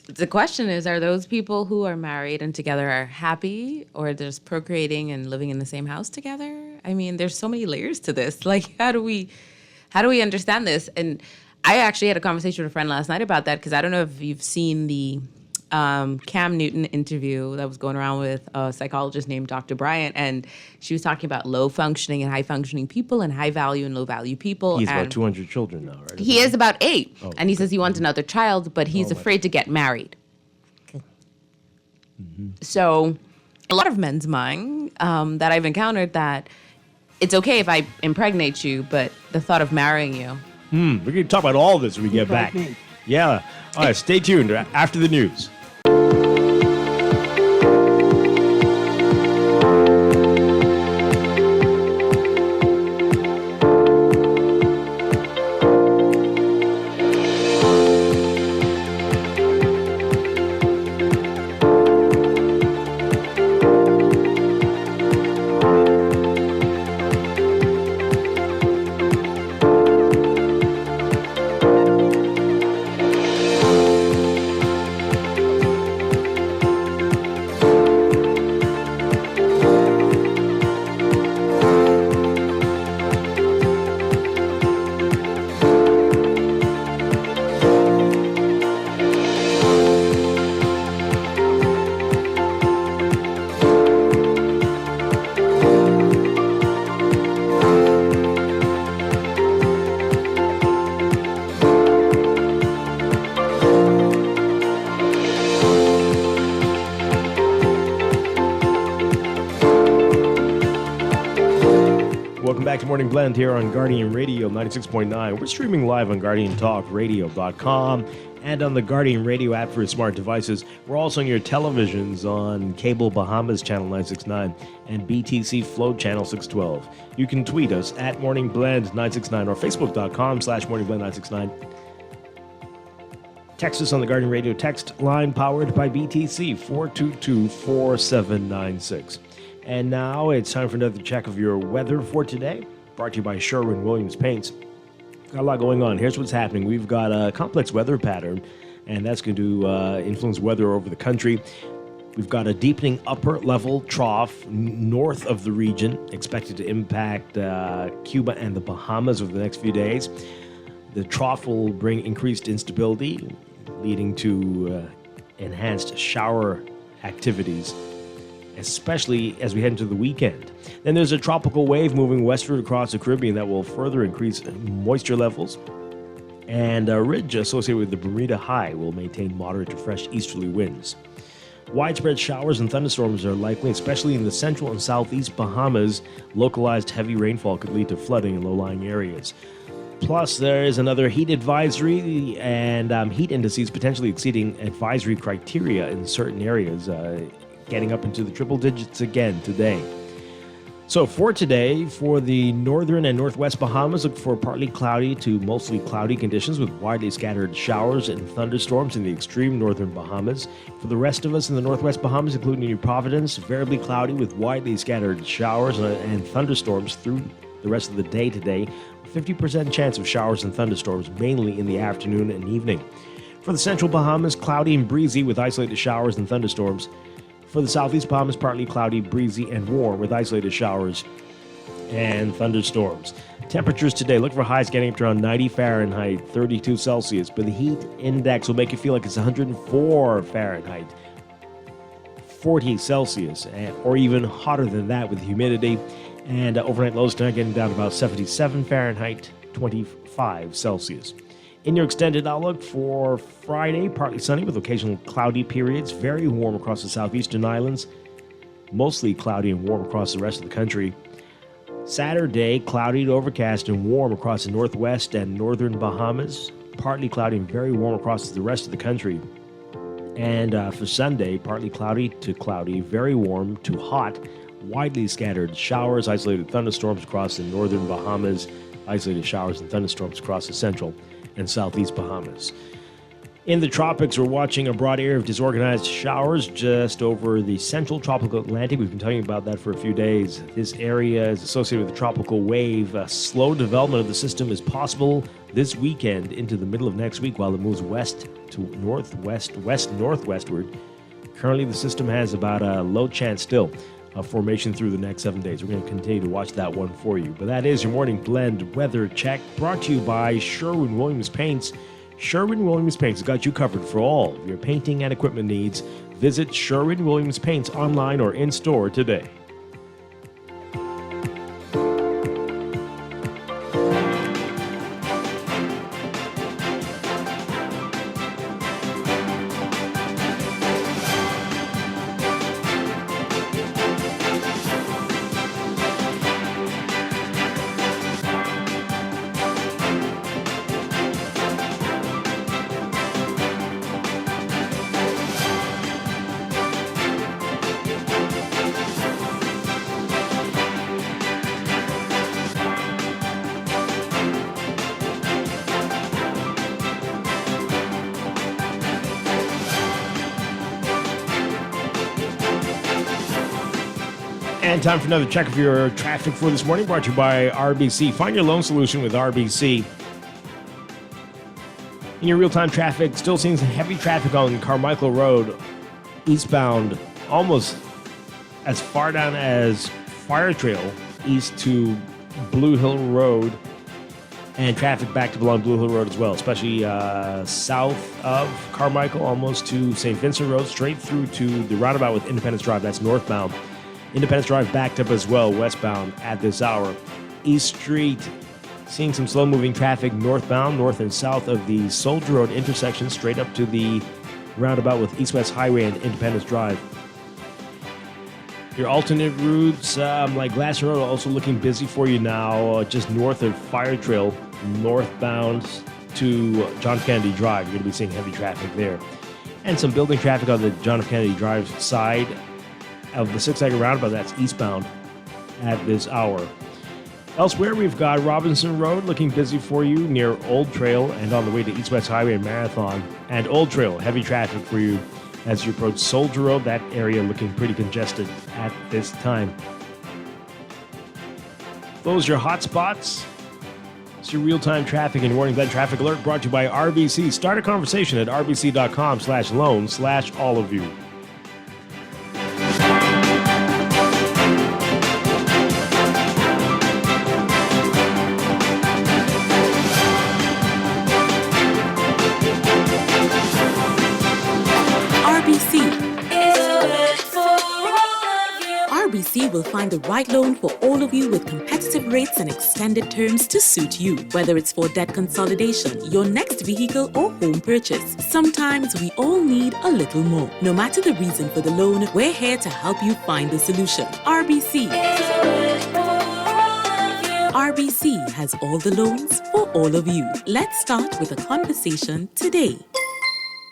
The question is, are those people who are married and together are happy or just procreating and living in the same house together? I mean, there's so many layers to this. Like, how do we understand this? And I actually had a conversation with a friend last night about that, because I don't know if you've seen the Cam Newton interview that was going around with a psychologist named Dr. Bryant, and she was talking about low functioning and high functioning people and high value and low value people. He's and about 200 children now, right? he is about 8, Oh, and he says he wants another child, but he's afraid to get married. So a lot of men's mind that I've encountered, that it's okay if I impregnate you, but the thought of marrying you. We're going to talk about all this when we get back. Yeah. All right, stay tuned after the news. Back to Morning Blend here on Guardian Radio 96.9. We're streaming live on GuardianTalkRadio.com and on the Guardian Radio app for smart devices. We're also on your televisions on Cable Bahamas Channel 969 and BTC Flow Channel 612. You can tweet us at Morning Blend 969 or Facebook.com/Morning Blend 969. Text us on the Guardian Radio text line powered by BTC 422-4796. And now it's time for another check of your weather for today, brought to you by Sherwin-Williams Paints. Got a lot going on. Here's what's happening. We've got a complex weather pattern, and that's going to influence weather over the country. We've got a deepening upper level trough north of the region, expected to impact Cuba and the Bahamas over the next few days. The trough will bring increased instability, leading to enhanced shower activities, especially as we head into the weekend. Then there's a tropical wave moving westward across the Caribbean that will further increase moisture levels. And a ridge associated with the Bermuda High will maintain moderate to fresh easterly winds. Widespread showers and thunderstorms are likely, especially in the central and southeast Bahamas. Localized heavy rainfall could lead to flooding in low-lying areas. Plus, there is another heat advisory and heat indices potentially exceeding advisory criteria in certain areas, getting up into the triple digits again today. So for today, for the northern and northwest Bahamas, look for partly cloudy to mostly cloudy conditions with widely scattered showers and thunderstorms in the extreme northern Bahamas. For the rest of us in the northwest Bahamas, including New Providence, variably cloudy with widely scattered showers and thunderstorms through the rest of the day today. 50% chance of showers and thunderstorms, mainly in the afternoon and evening. For the central Bahamas, cloudy and breezy with isolated showers and thunderstorms. For the southeast Bahamas, partly cloudy, breezy, and warm with isolated showers and thunderstorms. Temperatures today, look for highs getting up to around 90 Fahrenheit, 32 Celsius, but the heat index will make you feel like it's 104 Fahrenheit, 40 Celsius, or even hotter than that with humidity. And overnight lows tonight getting down to about 77 Fahrenheit, 25 Celsius. In your extended outlook for Friday, partly sunny with occasional cloudy periods, very warm across the southeastern islands, mostly cloudy and warm across the rest of the country. Saturday, cloudy to overcast and warm across the northwest and northern Bahamas, partly cloudy and very warm across the rest of the country. And for Sunday, partly cloudy to cloudy, very warm to hot, widely scattered showers, isolated thunderstorms across the northern Bahamas, isolated showers and thunderstorms across the central and southeast Bahamas. In the tropics, we're watching a broad area of disorganized showers just over the central tropical Atlantic. We've been telling you about that for a few days. This area is associated with a tropical wave. A slow development of the system is possible this weekend into the middle of next week while it moves west to northwest, west-northwestward. Currently, the system has about a low chance still formation through the next 7 days. We're going to continue to watch that one for you. But that is your morning blend weather check, brought to you by Sherwin-Williams Paints. Sherwin-Williams Paints has got you covered for all of your painting and equipment needs. Visit Sherwin-Williams Paints online or in-store today. And time for another check of your traffic for this morning, brought to you by RBC. Find your loan solution with RBC. In your real-time traffic, still seeing some heavy traffic on Carmichael Road, eastbound, almost as far down as Fire Trail, east to Blue Hill Road, and traffic back to along Blue Hill Road as well, especially south of Carmichael, almost to St. Vincent Road, straight through to the roundabout with Independence Drive. That's northbound. Independence Drive backed up as well, westbound at this hour. East Street, seeing some slow-moving traffic northbound, north and south of the Soldier Road intersection, straight up to the roundabout with East-West Highway and Independence Drive. Your alternate routes, like Glass Road, also looking busy for you now, just north of Fire Trail, northbound to John F. Kennedy Drive. You're going to be seeing heavy traffic there. And some building traffic on the John F. Kennedy Drive side of the six-legged roundabout, that's eastbound at this hour. Elsewhere, we've got Robinson Road looking busy for you near Old Trail and on the way to East-West Highway and Marathon. And Old Trail, heavy traffic for you as you approach Soldier Road. That area looking pretty congested at this time. Those are your hot spots. It's your real-time traffic and Morning Blend Traffic Alert brought to you by RBC. Start a conversation at rbc.com/loan/all of you. RBC will find the right loan for all of you with competitive rates and extended terms to suit you. Whether it's for debt consolidation, your next vehicle, or home purchase, sometimes we all need a little more. No matter the reason for the loan, we're here to help you find the solution. RBC. RBC has all the loans for all of you. Let's start with a conversation today.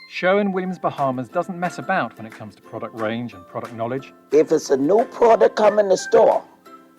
Sherwin-Williams Bahamas doesn't mess about when it comes to product range and product knowledge. If it's a new product come in the store,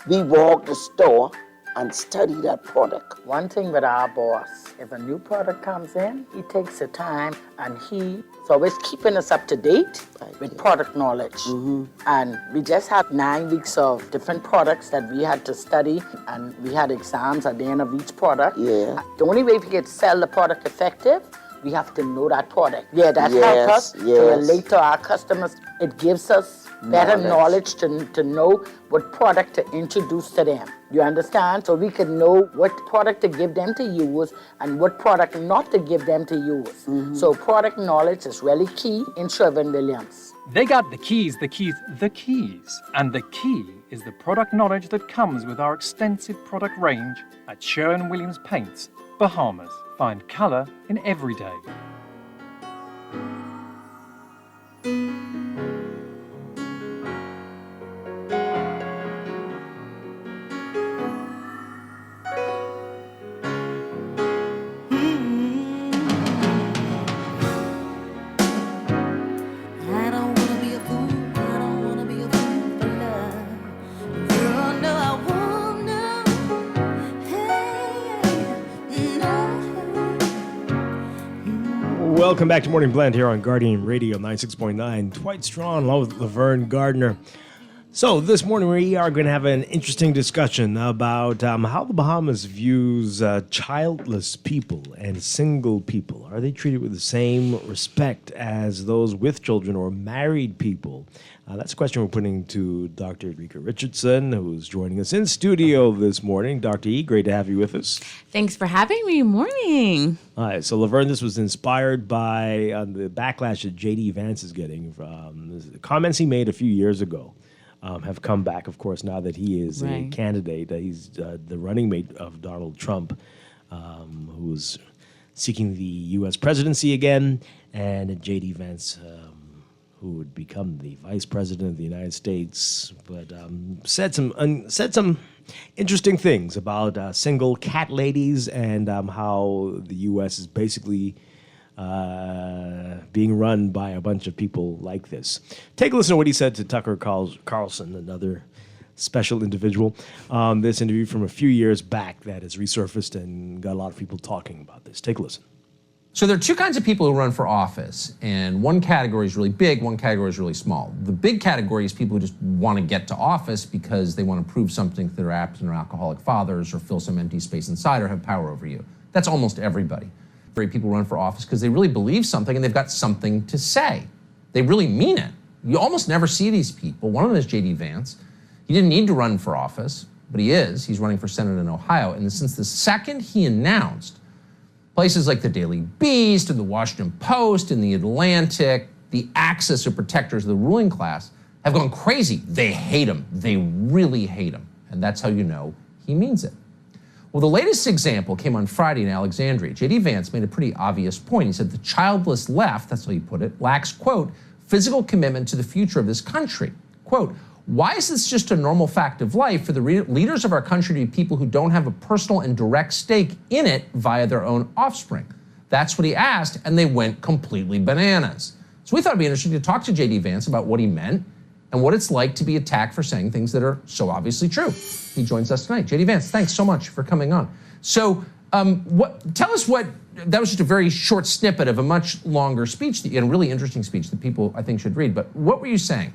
we walk the store and study that product. One thing with our boss, if a new product comes in, he takes the time and he's always keeping us up to date with product knowledge. Mm-hmm. And we just had 9 weeks of different products that we had to study, and we had exams at the end of each product. Yeah. The only way we could sell the product effective, we have to know that product. Yeah, that helps us to relate to our customers. It gives us better knowledge to know what product to introduce to them. You understand? So we can know what product to give them to use and what product not to give them to use. Mm-hmm. So product knowledge is really key in Sherwin-Williams. They got the keys. And the key is the product knowledge that comes with our extensive product range at Sherwin-Williams Paints, Bahamas. Find color in every day. Welcome back to Morning Blend here on Guardian Radio 96.9. Dwight Strachan along with Laverne Gardner. So this morning we are going to have an interesting discussion about how the Bahamas views childless people and single people. Are they treated with the same respect as those with children or married people? That's a question we're putting to Dr. Rika Richardson, who's joining us in studio this morning. Dr. E, great to have you with us. Thanks for having me. Morning. All right, so Laverne, this was inspired by the backlash that J.D. Vance is getting from the comments he made a few years ago. Have come back, of course, now that he is a candidate. He's the running mate of Donald Trump, who's seeking the U.S. presidency again, and J.D. Vance, who would become the vice president of the United States, but said some interesting things about single cat ladies and how the U.S. is basically being run by a bunch of people like this. Take a listen to what he said to Tucker Carlson, another special individual. This interview from a few years back that has resurfaced and got a lot of people talking about this. Take a listen. So there are two kinds of people who run for office, and one category is really big, one category is really small. The big category is people who just want to get to office because they want to prove something to their absent or alcoholic fathers or fill some empty space inside or have power over you. That's almost everybody. People run for office because they really believe something and they've got something to say. They really mean it. You almost never see these people. One of them is J.D. Vance. He didn't need to run for office, but he is. He's running for Senate in Ohio. And since the second he announced, places like the Daily Beast and the Washington Post and the Atlantic, the axis of protectors of the ruling class, have gone crazy. They hate him. They really hate him. And that's how you know he means it. Well, the latest example came on Friday in Alexandria. J.D. Vance made a pretty obvious point. He said the childless left, that's how he put it, lacks, quote, physical commitment to the future of this country. Quote, why is this just a normal fact of life for the leaders of our country to be people who don't have a personal and direct stake in it via their own offspring? That's what he asked, and they went completely bananas. So we thought it'd be interesting to talk to J.D. Vance about what he meant and what it's like to be attacked for saying things that are so obviously true. He joins us tonight. J.D. Vance, thanks so much for coming on. So tell us that was just a very short snippet of a much longer speech, and a really interesting speech that people, I think, should read. But what were you saying?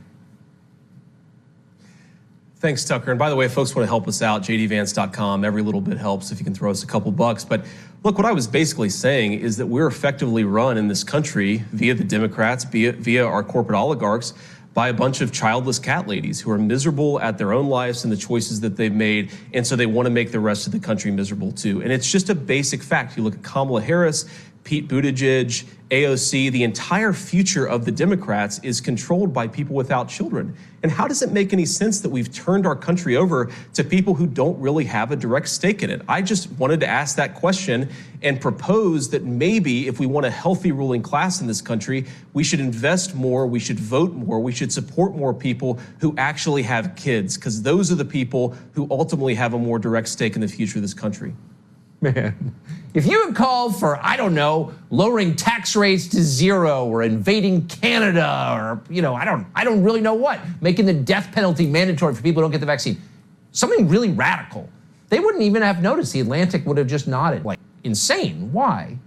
Thanks, Tucker. And by the way, if folks want to help us out, jdvance.com. Every little bit helps if you can throw us a couple bucks. But look, what I was basically saying is that we're effectively run in this country via the Democrats, via our corporate oligarchs, by a bunch of childless cat ladies who are miserable at their own lives and the choices that they've made, and so they want to make the rest of the country miserable too. And it's just a basic fact. You look at Kamala Harris, Pete Buttigieg, AOC, the entire future of the Democrats is controlled by people without children. And how does it make any sense that we've turned our country over to people who don't really have a direct stake in it? I just wanted to ask that question and propose that maybe if we want a healthy ruling class in this country, we should invest more, we should vote more, we should support more people who actually have kids, because those are the people who ultimately have a more direct stake in the future of this country. Man, if you had called for, I don't know, lowering tax rates to zero or invading Canada or, I don't really know what, making the death penalty mandatory for people who don't get the vaccine, something really radical, they wouldn't even have noticed. The Atlantic would have just nodded. Like, insane. Why?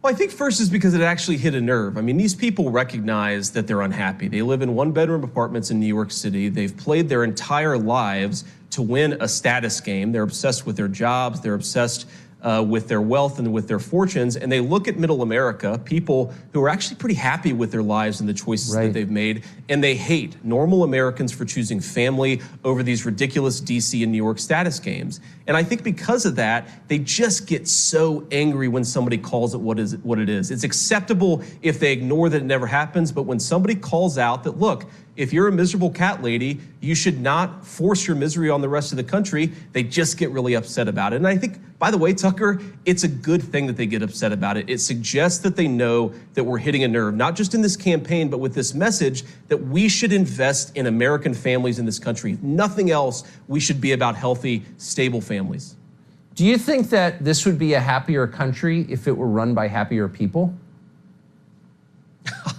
Well, I think first is because it actually hit a nerve. I mean, these people recognize that they're unhappy. They live in one-bedroom apartments in New York City. They've played their entire lives to win a status game. They're obsessed with their jobs. They're obsessed with their wealth and with their fortunes. And they look at middle America, people who are actually pretty happy with their lives and the choices that they've made, and they hate normal Americans for choosing family over these ridiculous DC and New York status games. And I think because of that, they just get so angry when somebody calls it what it is. It's acceptable if they ignore that it never happens, but when somebody calls out that, look, if you're a miserable cat lady, you should not force your misery on the rest of the country, they just get really upset about it. And I think, by the way, Tucker, it's a good thing that they get upset about it. It suggests that they know that we're hitting a nerve, not just in this campaign, but with this message that we should invest in American families in this country. If nothing else, we should be about healthy, stable families. Do you think that this would be a happier country if it were run by happier people?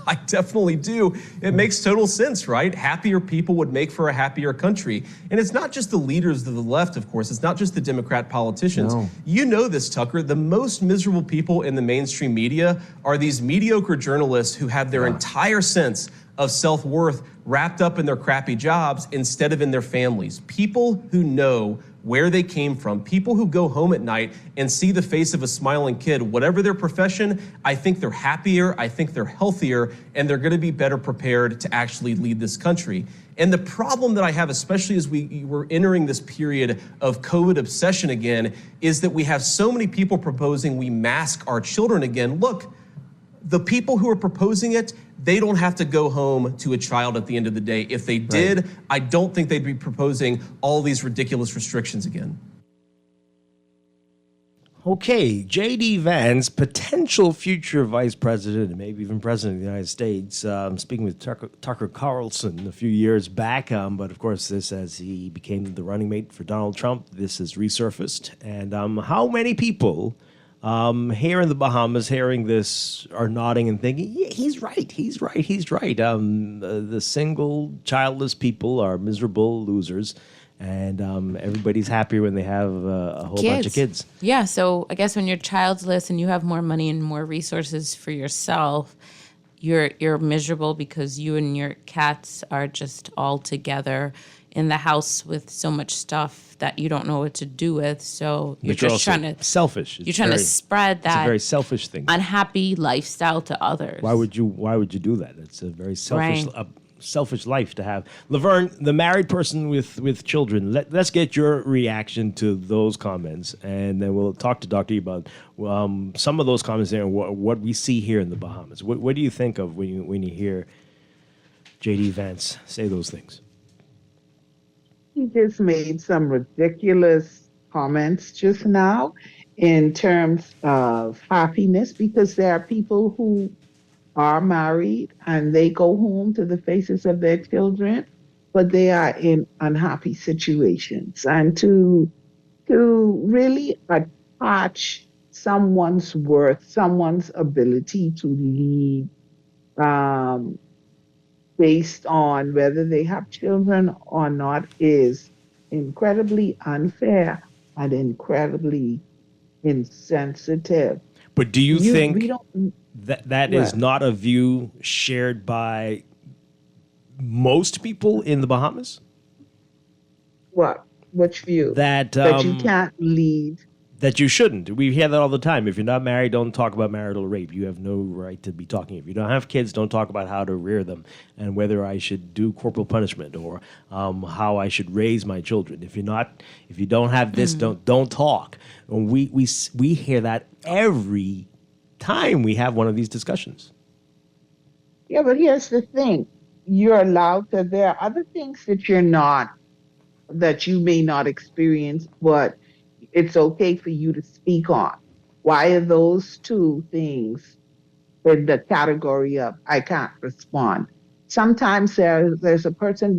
I definitely do. It makes total sense, right? Happier people would make for a happier country. And it's not just the leaders of the left, of course. It's not just the Democrat politicians. No. You know this, Tucker. The most miserable people in the mainstream media are these mediocre journalists who have their entire sense of self-worth wrapped up in their crappy jobs instead of in their families. People who know where they came from, people who go home at night and see the face of a smiling kid, whatever their profession, I think they're happier, I think they're healthier, and they're gonna be better prepared to actually lead this country. And the problem that I have, especially as we're entering this period of COVID obsession again, is that we have so many people proposing we mask our children again. Look, the people who are proposing it, they don't have to go home to a child at the end of the day. If they did, I don't think they'd be proposing all these ridiculous restrictions again. Okay, J.D. Vance, potential future vice president and maybe even president of the United States, speaking with Tucker Carlson a few years back, but of course this, as he became the running mate for Donald Trump, this has resurfaced. And how many people here in the Bahamas hearing this are nodding and thinking, yeah, he's right. The single, childless people are miserable losers. And everybody's happier when they have a whole bunch of kids. Yeah, so I guess when you're childless and you have more money and more resources for yourself, you're miserable because you and your cats are just all together in the house with so much stuff that you don't know what to do with. So you're just trying to selfish. You're trying to spread that. It's a very selfish thing. Unhappy lifestyle to others. Why would you do that? It's a very selfish. Selfish life to have. Laverne, the married person with children, let's get your reaction to those comments, and then we'll talk to Dr. E about some of those comments there and what we see here in the Bahamas. What do you think of when you hear J.D. Vance say those things? He just made some ridiculous comments just now in terms of happiness, because there are people who are married and they go home to the faces of their children, but they are in unhappy situations. And to really attach someone's worth, someone's ability to lead based on whether they have children or not is incredibly unfair and incredibly insensitive. But do you think that is not a view shared by most people in the Bahamas? What? Which view? That you can't lead. That you shouldn't. We hear that all the time. If you're not married, don't talk about marital rape. You have no right to be talking. If you don't have kids, don't talk about how to rear them and whether I should do corporal punishment or how I should raise my children. If you don't have this, don't talk. And we hear that every time we have one of these discussions. Yeah, but here's the thing. You're allowed to, there are other things that that you may not experience, but it's okay for you to speak on. Why are those two things in the category of I can't respond? Sometimes there's a person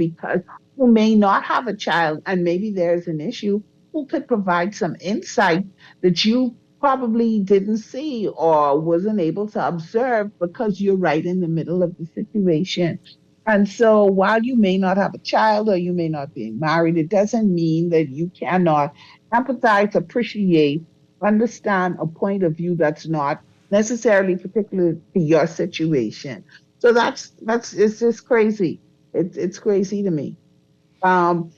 who may not have a child, and maybe there's an issue, who could provide some insight that you probably didn't see or wasn't able to observe because you're right in the middle of the situation. And so while you may not have a child or you may not be married, it doesn't mean that you cannot empathize, appreciate, understand a point of view that's not necessarily particular to your situation. So it's just crazy. It's crazy to me. And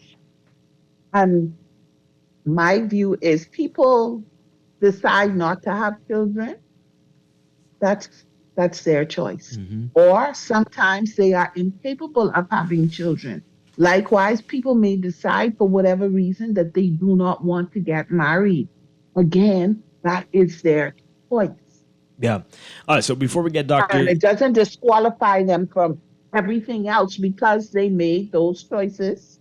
my view is people decide not to have children, that's their choice. Mm-hmm. Or sometimes they are incapable of having children. Likewise, people may decide for whatever reason that they do not want to get married. Again, that is their choice. Yeah. All right, so before we get Dr. And it doesn't disqualify them from everything else because they made those choices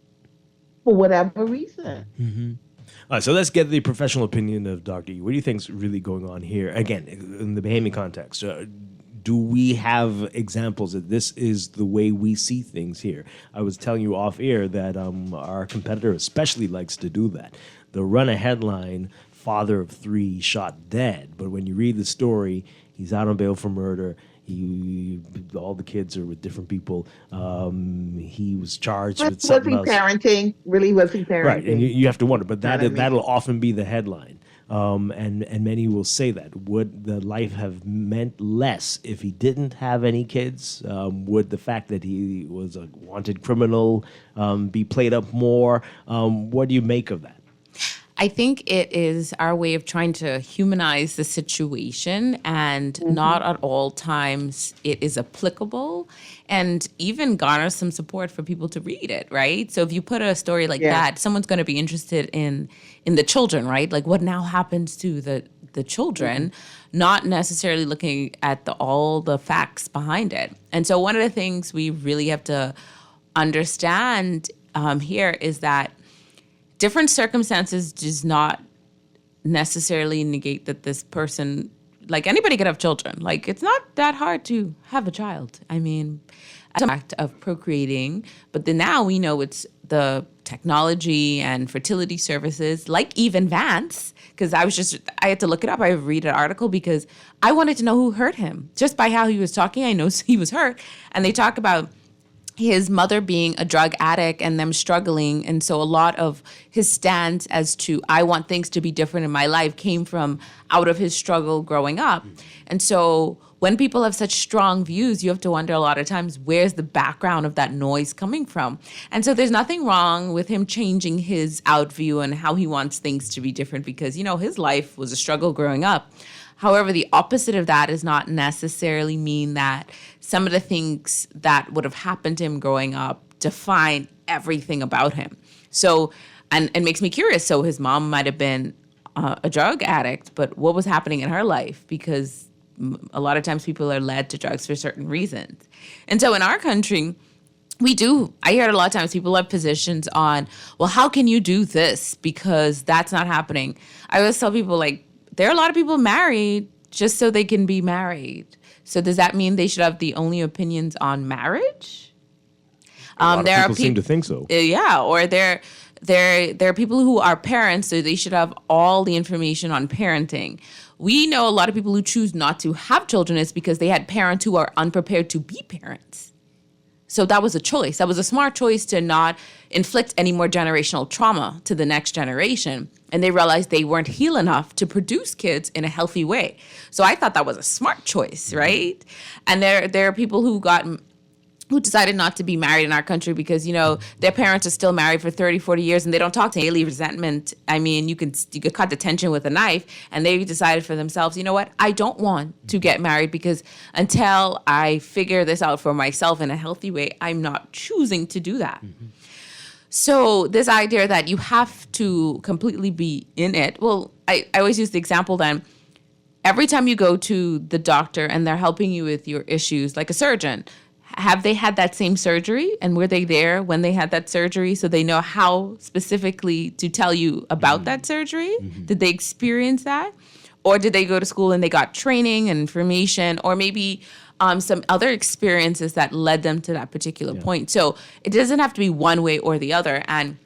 for whatever reason. Mm-hmm. All right, so let's get the professional opinion of Dr. E. What do you think is really going on here? Again, in the Bahamian context, do we have examples that this is the way we see things here? I was telling you off air that our competitor especially likes to do that. They'll run a headline, father of 3 shot dead. But when you read the story, he's out on bail for murder. All the kids are with different people. He was charged with something else. Was he parenting? Really, was he parenting? Right, and you have to wonder, but that'll often be the headline. And many will say that. Would the life have meant less if he didn't have any kids? Would the fact that he was a wanted criminal be played up more? What do you make of that? I think it is our way of trying to humanize the situation, and not at all times it is applicable, and even garner some support for people to read it, right? So if you put a story like that, someone's going to be interested in the children, right? Like what now happens to the children, not necessarily looking at all the facts behind it. And so one of the things we really have to understand here is that different circumstances does not necessarily negate that this person, like anybody could have children. Like it's not that hard to have a child. I mean, it's an act of procreating, but then now we know it's the technology and fertility services, like even Vance, because I had to look it up. I read an article because I wanted to know who hurt him. Just by how he was talking, I know he was hurt. And they talk about his mother being a drug addict and them struggling. And so a lot of his stance as to, I want things to be different in my life, came from out of his struggle growing up. And so when people have such strong views, you have to wonder a lot of times, where's the background of that noise coming from? And so there's nothing wrong with him changing his out view and how he wants things to be different because, his life was a struggle growing up. However, the opposite of that does not necessarily mean that some of the things that would have happened to him growing up define everything about him. So, and it makes me curious. So his mom might have been a drug addict, but what was happening in her life? Because a lot of times people are led to drugs for certain reasons. And so in our country, I hear it a lot of times, people have positions on, well, how can you do this? Because that's not happening. I always tell people, like, there are a lot of people married just so they can be married. So does that mean they should have the only opinions on marriage? A lot of people seem to think so. Yeah, or there are people who are parents, so they should have all the information on parenting. We know a lot of people who choose not to have children is because they had parents who are unprepared to be parents. So that was a choice. That was a smart choice to not inflict any more generational trauma to the next generation. And they realized they weren't healed enough to produce kids in a healthy way. So I thought that was a smart choice, right? And there are people who decided not to be married in our country because, their parents are still married for 30, 40 years and they don't talk to daily resentment. I mean, you could cut the tension with a knife, and they decided for themselves, you know what? I don't want to get married because until I figure this out for myself in a healthy way, I'm not choosing to do that. Mm-hmm. So this idea that you have to completely be in it, well, I always use the example then, every time you go to the doctor and they're helping you with your issues, like a surgeon, have they had that same surgery? And were they there when they had that surgery so they know how specifically to tell you about that surgery? Mm-hmm. Did they experience that? Or did they go to school and they got training and information, or maybe some other experiences that led them to that particular point? So it doesn't have to be one way or the other. And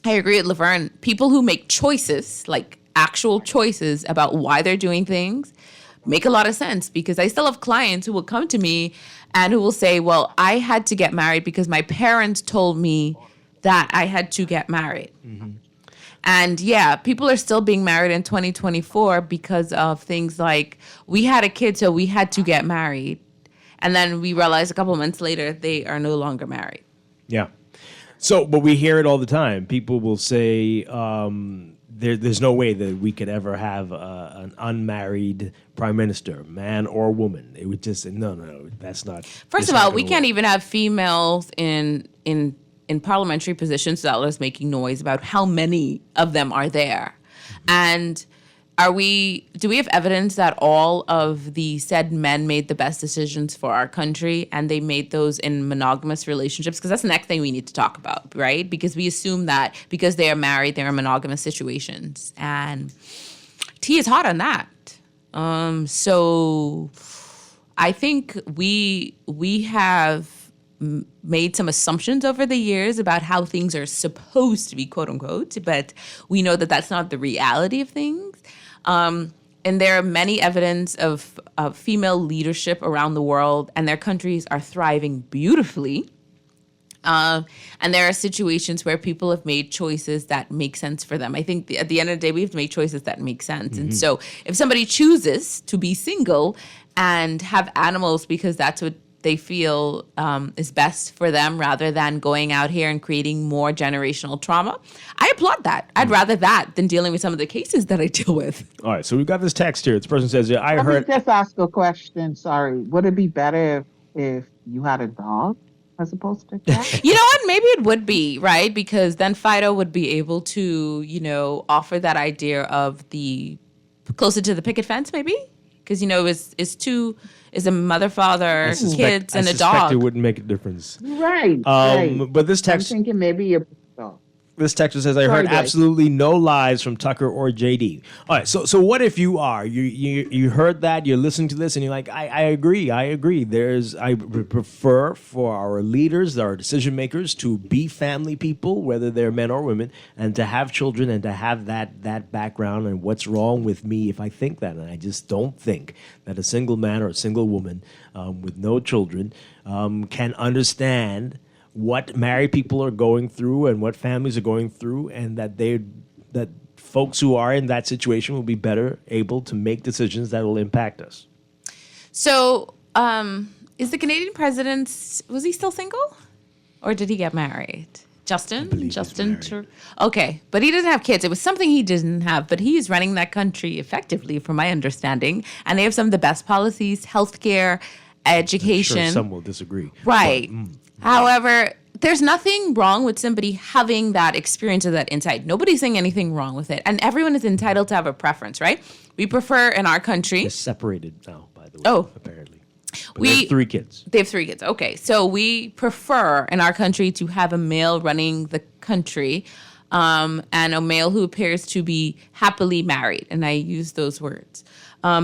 I agree with Laverne. People who make choices, like actual choices about why they're doing things, make a lot of sense, because I still have clients who will come to me and who will say, well, I had to get married because my parents told me that I had to get married. Mm-hmm. And people are still being married in 2024 because of things like, we had a kid, so we had to get married. And then we realized a couple of months later, they are no longer married. Yeah. So, but we hear it all the time. People will say, there's no way that we could ever have an unmarried prime minister, man or woman. It would just, no, that's not. First of all, we can't even have females in parliamentary positions without us making noise about how many of them are there. And do we have evidence that all of the said men made the best decisions for our country, and they made those in monogamous relationships? Because that's the next thing we need to talk about, right? Because we assume that because they are married, they're in monogamous situations. And tea is hot on that. So I think we have made some assumptions over the years about how things are supposed to be, quote unquote, but we know that that's not the reality of things. And there are many evidence of female leadership around the world, and their countries are thriving beautifully. And there are situations where people have made choices that make sense for them. I think at the end of the day, we have to make choices that make sense. And so if somebody chooses to be single and have animals because that's what they feel is best for them rather than going out here and creating more generational trauma, I applaud that. I'd rather that than dealing with some of the cases that I deal with. All right, so we've got this text here. This person says, I Let heard... me just ask a question. Sorry. Would it be better if you had a dog as opposed to a cat? You know what? Maybe it would be, right? Because then Fido would be able to, offer that idea of the closer to the picket fence, maybe? Because, is a mother, father, kids, and a dog. I suspect it wouldn't make a difference. Right. But this text... I'm thinking maybe a dog. This texter says, I heard guys. absolutely no lies from Tucker or JD. All right, so what if you are? You heard that, you're listening to this, and you're like, I agree. I prefer for our leaders, our decision makers, to be family people, whether they're men or women, and to have children and to have that background. And what's wrong with me if I think that? And I just don't think that a single man or a single woman with no children can understand what married people are going through and what families are going through, and that folks who are in that situation will be better able to make decisions that will impact us. So, is the Canadian president, was he still single? Or did he get married? Justin? Okay, but he doesn't have kids. It was something he didn't have, but he's running that country effectively, from my understanding. And they have some of the best policies, healthcare, education. I'm sure some will disagree. Right. But, however, there's nothing wrong with somebody having that experience or that insight. Nobody's saying anything wrong with it. And everyone is entitled to have a preference, right? We prefer in our country. They're separated now, by the way, apparently. But they have 3 kids. They have 3 kids. Okay. So we prefer in our country to have a male running the country and a male who appears to be happily married. And I use those words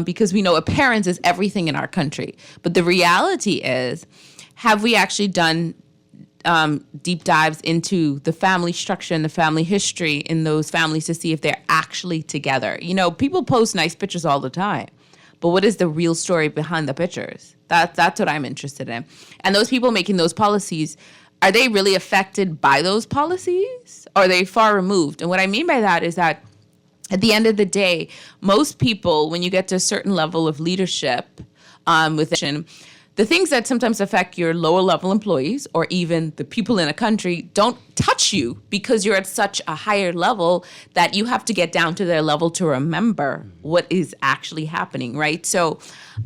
because we know appearance is everything in our country. But the reality is, have we actually done deep dives into the family structure and the family history in those families to see if they're actually together? People post nice pictures all the time, but what is the real story behind the pictures? That's what I'm interested in. And those people making those policies, are they really affected by those policies? Or are they far removed? And what I mean by that is that at the end of the day, most people, when you get to a certain level of leadership within, the things that sometimes affect your lower level employees or even the people in a country don't touch you because you're at such a higher level that you have to get down to their level to remember what is actually happening, right? So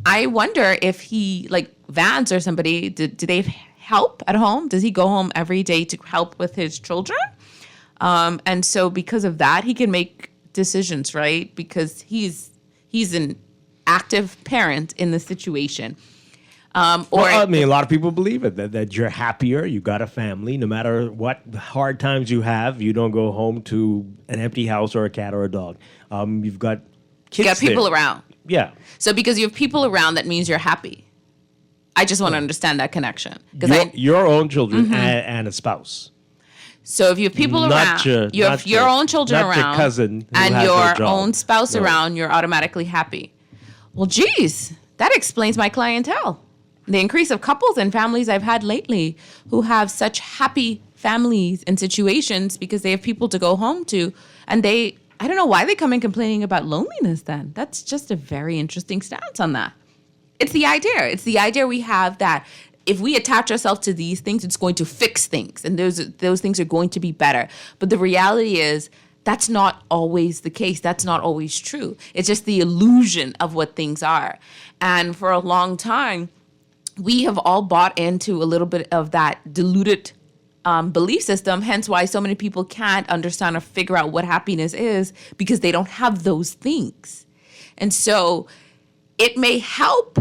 I wonder if he, like Vance or somebody, do they help at home? Does he go home every day to help with his children? And so because of that, he can make decisions, right? Because he's an active parent in the situation. A lot of people believe it, that you're happier, you got a family, no matter what hard times you have, you don't go home to an empty house or a cat or a dog. You've got kids. You got people there. around. Yeah. So because you have people around, that means you're happy. I just want to understand that connection. Your own children and a spouse. So if you have people around, you have your own children around, your cousin and your own spouse around, you're automatically happy. Well, geez, that explains my clientele. The increase of couples and families I've had lately who have such happy families and situations because they have people to go home to. And I don't know why they come in complaining about loneliness then. That's just a very interesting stance on that. It's the idea. It's the idea we have that if we attach ourselves to these things, it's going to fix things. And those things are going to be better. But the reality is that's not always the case. That's not always true. It's just the illusion of what things are. And for a long time, we have all bought into a little bit of that diluted belief system, hence why so many people can't understand or figure out what happiness is because they don't have those things. And so it may help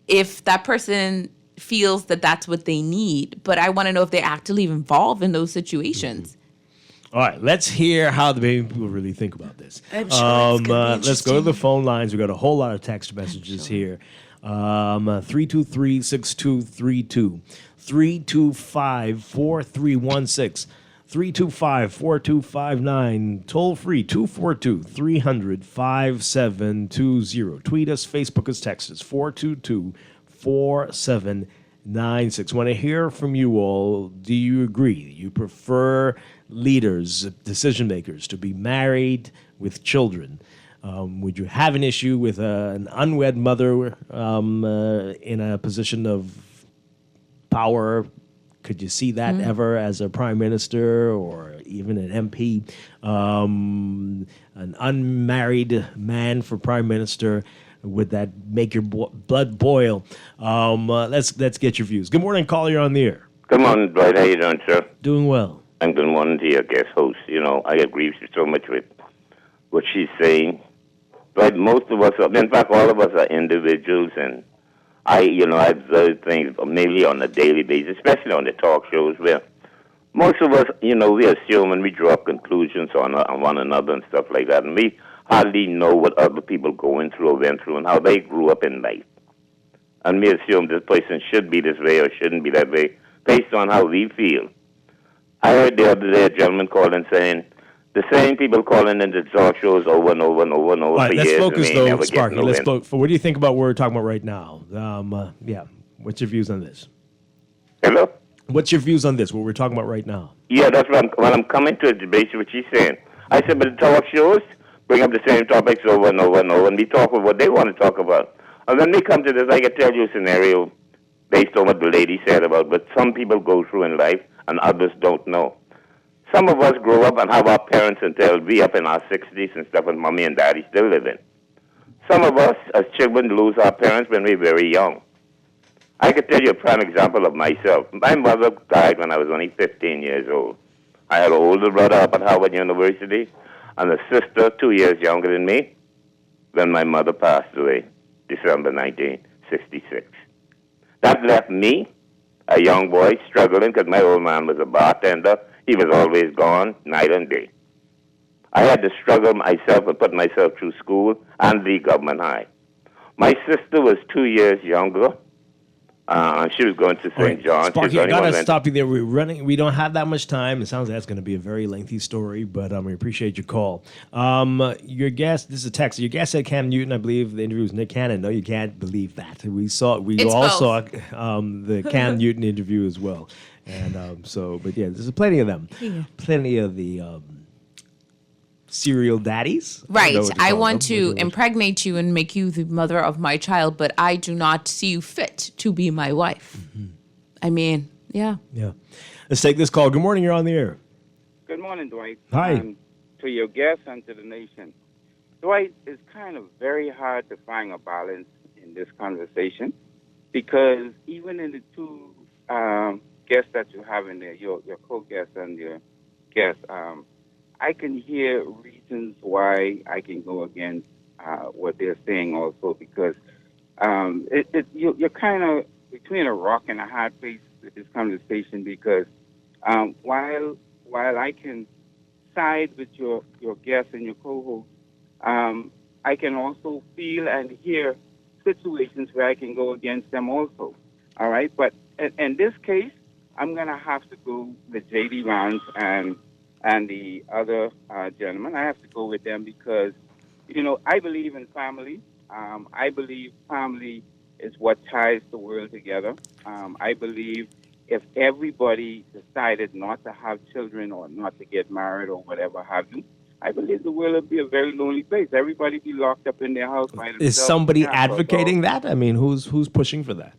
if that person feels that that's what they need, but I want to know if they're actively involved in those situations. All right, let's hear how the baby people really think about this. I'm sure it's gonna be let's go to the phone lines. We've got a whole lot of text messages here. 323-6232, 325-4316, 325-4259, toll free 242-300-5720. Tweet us, Facebook us, text us 422-47 96. Want to hear from you all. Do you agree? You prefer leaders, decision makers, to be married with children? Would you have an issue with an unwed mother in a position of power? Could you see that ever as a prime minister or even an MP? An unmarried man for prime minister, would that make your blood boil? Let's get your views. Good morning, caller. You're on the air. Good morning, Dwight. How you doing, sir? Doing well. And good morning to your guest host. I agree so much with what she's saying. But most of us, in fact, all of us are individuals, and I observe things mainly on a daily basis, especially on the talk shows where most of us, we assume and we draw conclusions on one another and stuff like that, and we hardly know what other people going through or went through and how they grew up in life. And we assume this person should be this way or shouldn't be that way based on how we feel. I heard the other day a gentleman calling saying, the same people calling into talk shows over and over and over and over All right, for let's years. focus, and though, never Sparky. get Let's win. focus. What do you think about what we're talking about right now? What's your views on this? Hello? What's your views on this, what we're talking about right now? Yeah, that's what I'm coming to, basically what she's saying. I said, but the talk shows bring up the same topics over and over and over, and we talk about what they want to talk about. And when we come to this, I can tell you a scenario based on what the lady said about what some people go through in life and others don't know. Some of us grow up and have our parents until we up in our 60s and stuff, and mommy and daddy still living. Some of us, as children, lose our parents when we're very young. I could tell you a prime example of myself. My mother died when I was only 15 years old. I had an older brother up at Harvard University and a sister 2 years younger than me when my mother passed away, December 1966. That left me, a young boy, struggling because my old man was a bartender. He was always gone, night and day. I had to struggle myself and put myself through school and the government high. My sister was 2 years younger. She was going to St. John's. Sparky, I gotta stop you there. We're running. We don't have that much time. It sounds like that's going to be a very lengthy story, but we appreciate your call. Your guest, this is a text. Your guest said Cam Newton. I believe the interview was Nick Cannon. No, you can't believe that. We all saw the Cam Newton interview as well, and but yeah, there's plenty of them. Yeah. Plenty of the serial daddies. Right. I want to impregnate you and make you the mother of my child, but I do not see you fit to be my wife. Mm-hmm. I mean, yeah. Yeah. Let's take this call. Good morning. You're on the air. Good morning, Dwight. Hi. To your guests and to the nation. Dwight, it's kind of very hard to find a balance in this conversation because even in the two guests that you have in there, your co-guest and your guest, I can hear reasons why I can go against what they're saying also because you're kind of between a rock and a hard place with this conversation because while I can side with your guest and your co-host, I can also feel and hear situations where I can go against them also. All right, but in this case, I'm gonna have to go with J.D. Vance and the other gentleman. I have to go with them because, I believe in family. I believe family is what ties the world together. I believe if everybody decided not to have children or not to get married or whatever have you, I believe the world would be a very lonely place. Everybody be locked up in their house by themselves. Is somebody advocating that? I mean, who's pushing for that?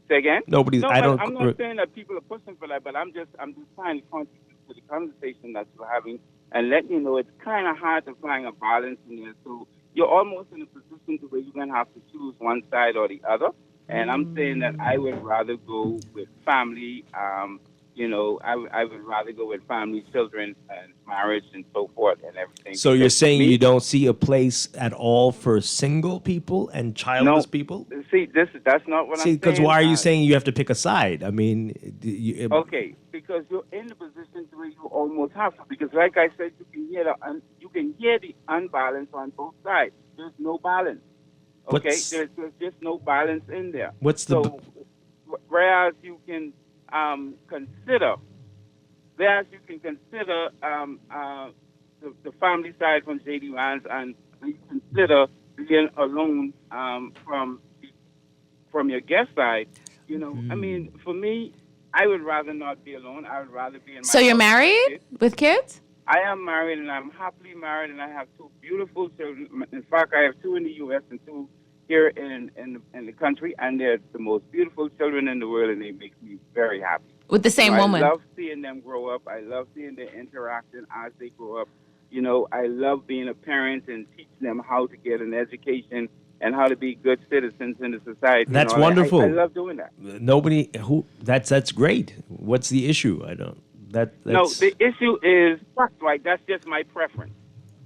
Say again? Nobody's. No, I'm not saying that people are pushing for that, but I'm just trying to contribute to the conversation that you're having and let you know it's kind of hard to find a balance in there. So you're almost in a position to where you're going to have to choose one side or the other. And I'm saying that I would rather go with family. I would rather go with family, children, and marriage and so forth and everything. So you're saying you don't see a place at all for single people and childless people? See, that's not what I'm saying. Because why are you saying you have to pick a side? I mean, okay, because you're in the position where you almost have to. Because, like I said, you can hear the unbalance on both sides. There's no balance. Okay, there's just no balance in there. Whereas you can consider the family side from J.D. Vance and you consider being alone from your guest side. You know, I mean, for me, I would rather not be alone. I would rather be in my So you're house with my married kids. with kids? I am married, and I'm happily married, and I have two beautiful children. In fact, I have two in the U.S. and two here in the country, and they're the most beautiful children in the world, and they make me very happy. With the same woman? I love seeing them grow up. I love seeing their interaction as they grow up. You know, I love being a parent and teaching them how to get an education and how to be good citizens in the society. That's you know, wonderful. I love doing that. Nobody who that's great. What's the issue? I don't. That's, No, the issue is right. That's just my preference.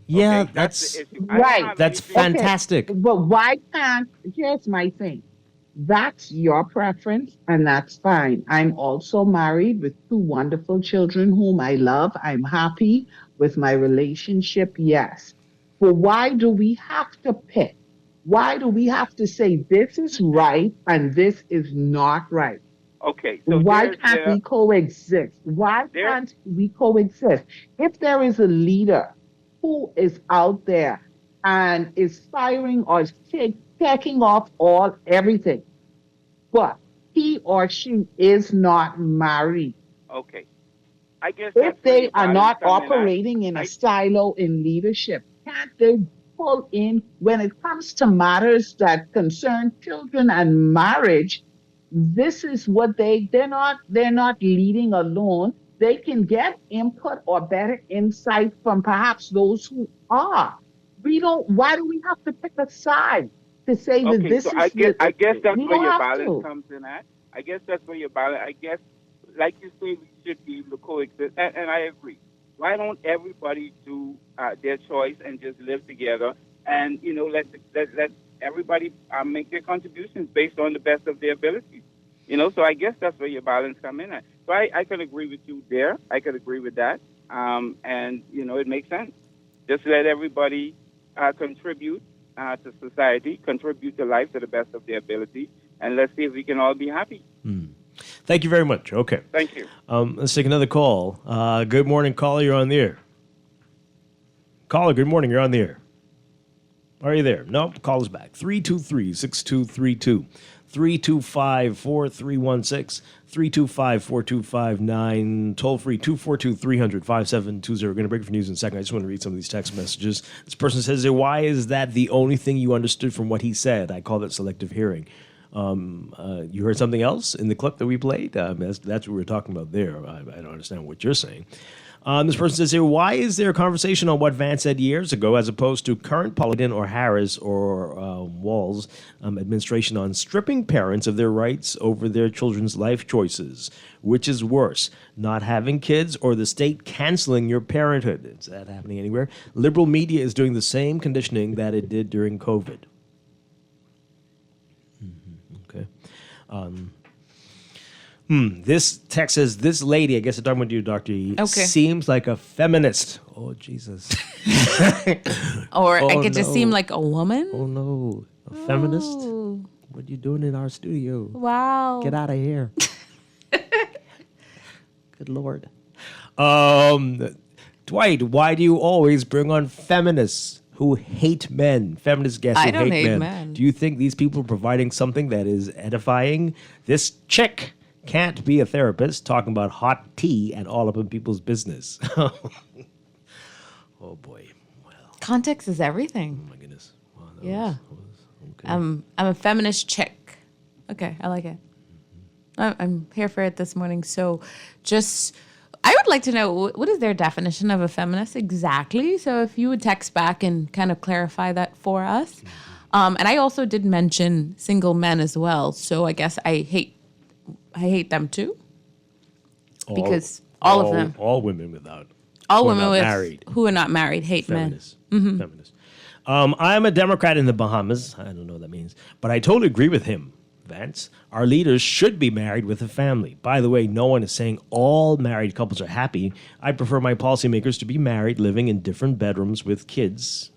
yeah, Okay, that's the issue. I don't Right. have that's anything- fantastic. But why can't, here's my thing. That's your preference, and that's fine. I'm also married with two wonderful children whom I love. I'm happy with my relationship, yes. But why do we have to pick? Why do we have to say this is right and this is not right? Okay, so Why can't we coexist? Why can't we coexist? If there is a leader who is out there and is firing or taking off everything, but he or she is not married. Okay. I guess If they are not coming in at. operating in a silo in leadership, can't they pull in when it comes to matters that concern children and marriage? This is what they're not leading alone. They can get input or better insight from perhaps those who are. Why do we have to pick a side to say that Okay, this so is I guess that's we where don't your have balance to. comes in at. I guess that's where your balance. I guess, like you say, we should be able to coexist, and I agree. Why don't everybody do their choice and just live together, and you know, let everybody make their contributions based on the best of their abilities. You know, so I guess that's where your balance come in at. So I can agree with you there. I could agree with that, and you know, it makes sense. Just let everybody contribute to society, contribute to life to the best of their ability, and let's see if we can all be happy. Thank you very much. Okay. Thank you. Let's take another call. Good morning, caller. You're on the air. Caller, good morning. You're on the air. Are you there? Nope. Call us back. 323-6232. 325-4316. 325-4259. Toll free 242-300-5720. We're going to break for news in a second. I just want to read some of these text messages. This person says, why is that the only thing you understood from what he said? I call that selective hearing. You heard something else in the clip that we played? That's what we were talking about there. I don't understand what you're saying. This person says here, why is there a conversation on what Vance said years ago as opposed to current Biden or Harris or Walz administration on stripping parents of their rights over their children's life choices? Which is worse, not having kids or the state canceling your parenthood? Is that happening anywhere? Liberal media is doing the same conditioning that it did during COVID. Okay. This text says, this lady, I guess I'm talking about you, Dr. E, seems like a feminist. Oh, Jesus. Or I could just seem like a woman? Oh, no. A feminist? What are you doing in our studio? Wow. Get out of here. Good Lord. Dwight, why do you always bring on feminists who hate men? Feminist guests who I don't hate men. men. Do you think these people are providing something that is edifying? This chick can't be a therapist talking about hot tea and all up in people's business. Oh, boy. Context is everything. Oh, my goodness. Wow, Yeah. okay. I'm a feminist chick. Okay, I like it. I'm here for it this morning. So I would like to know, what is their definition of a feminist exactly? So if you would text back and kind of clarify that for us. And I also did mention single men as well. So I guess I hate them too. Because all of them. All women without. All who are women not with married. who are not married hate Feminists. men. Mm-hmm. Feminists. I'm a Democrat in the Bahamas. I don't know what that means. But I totally agree with him, Vance. Our leaders should be married with a family. By the way, no one is saying all married couples are happy. I prefer my policymakers to be married, living in different bedrooms with kids,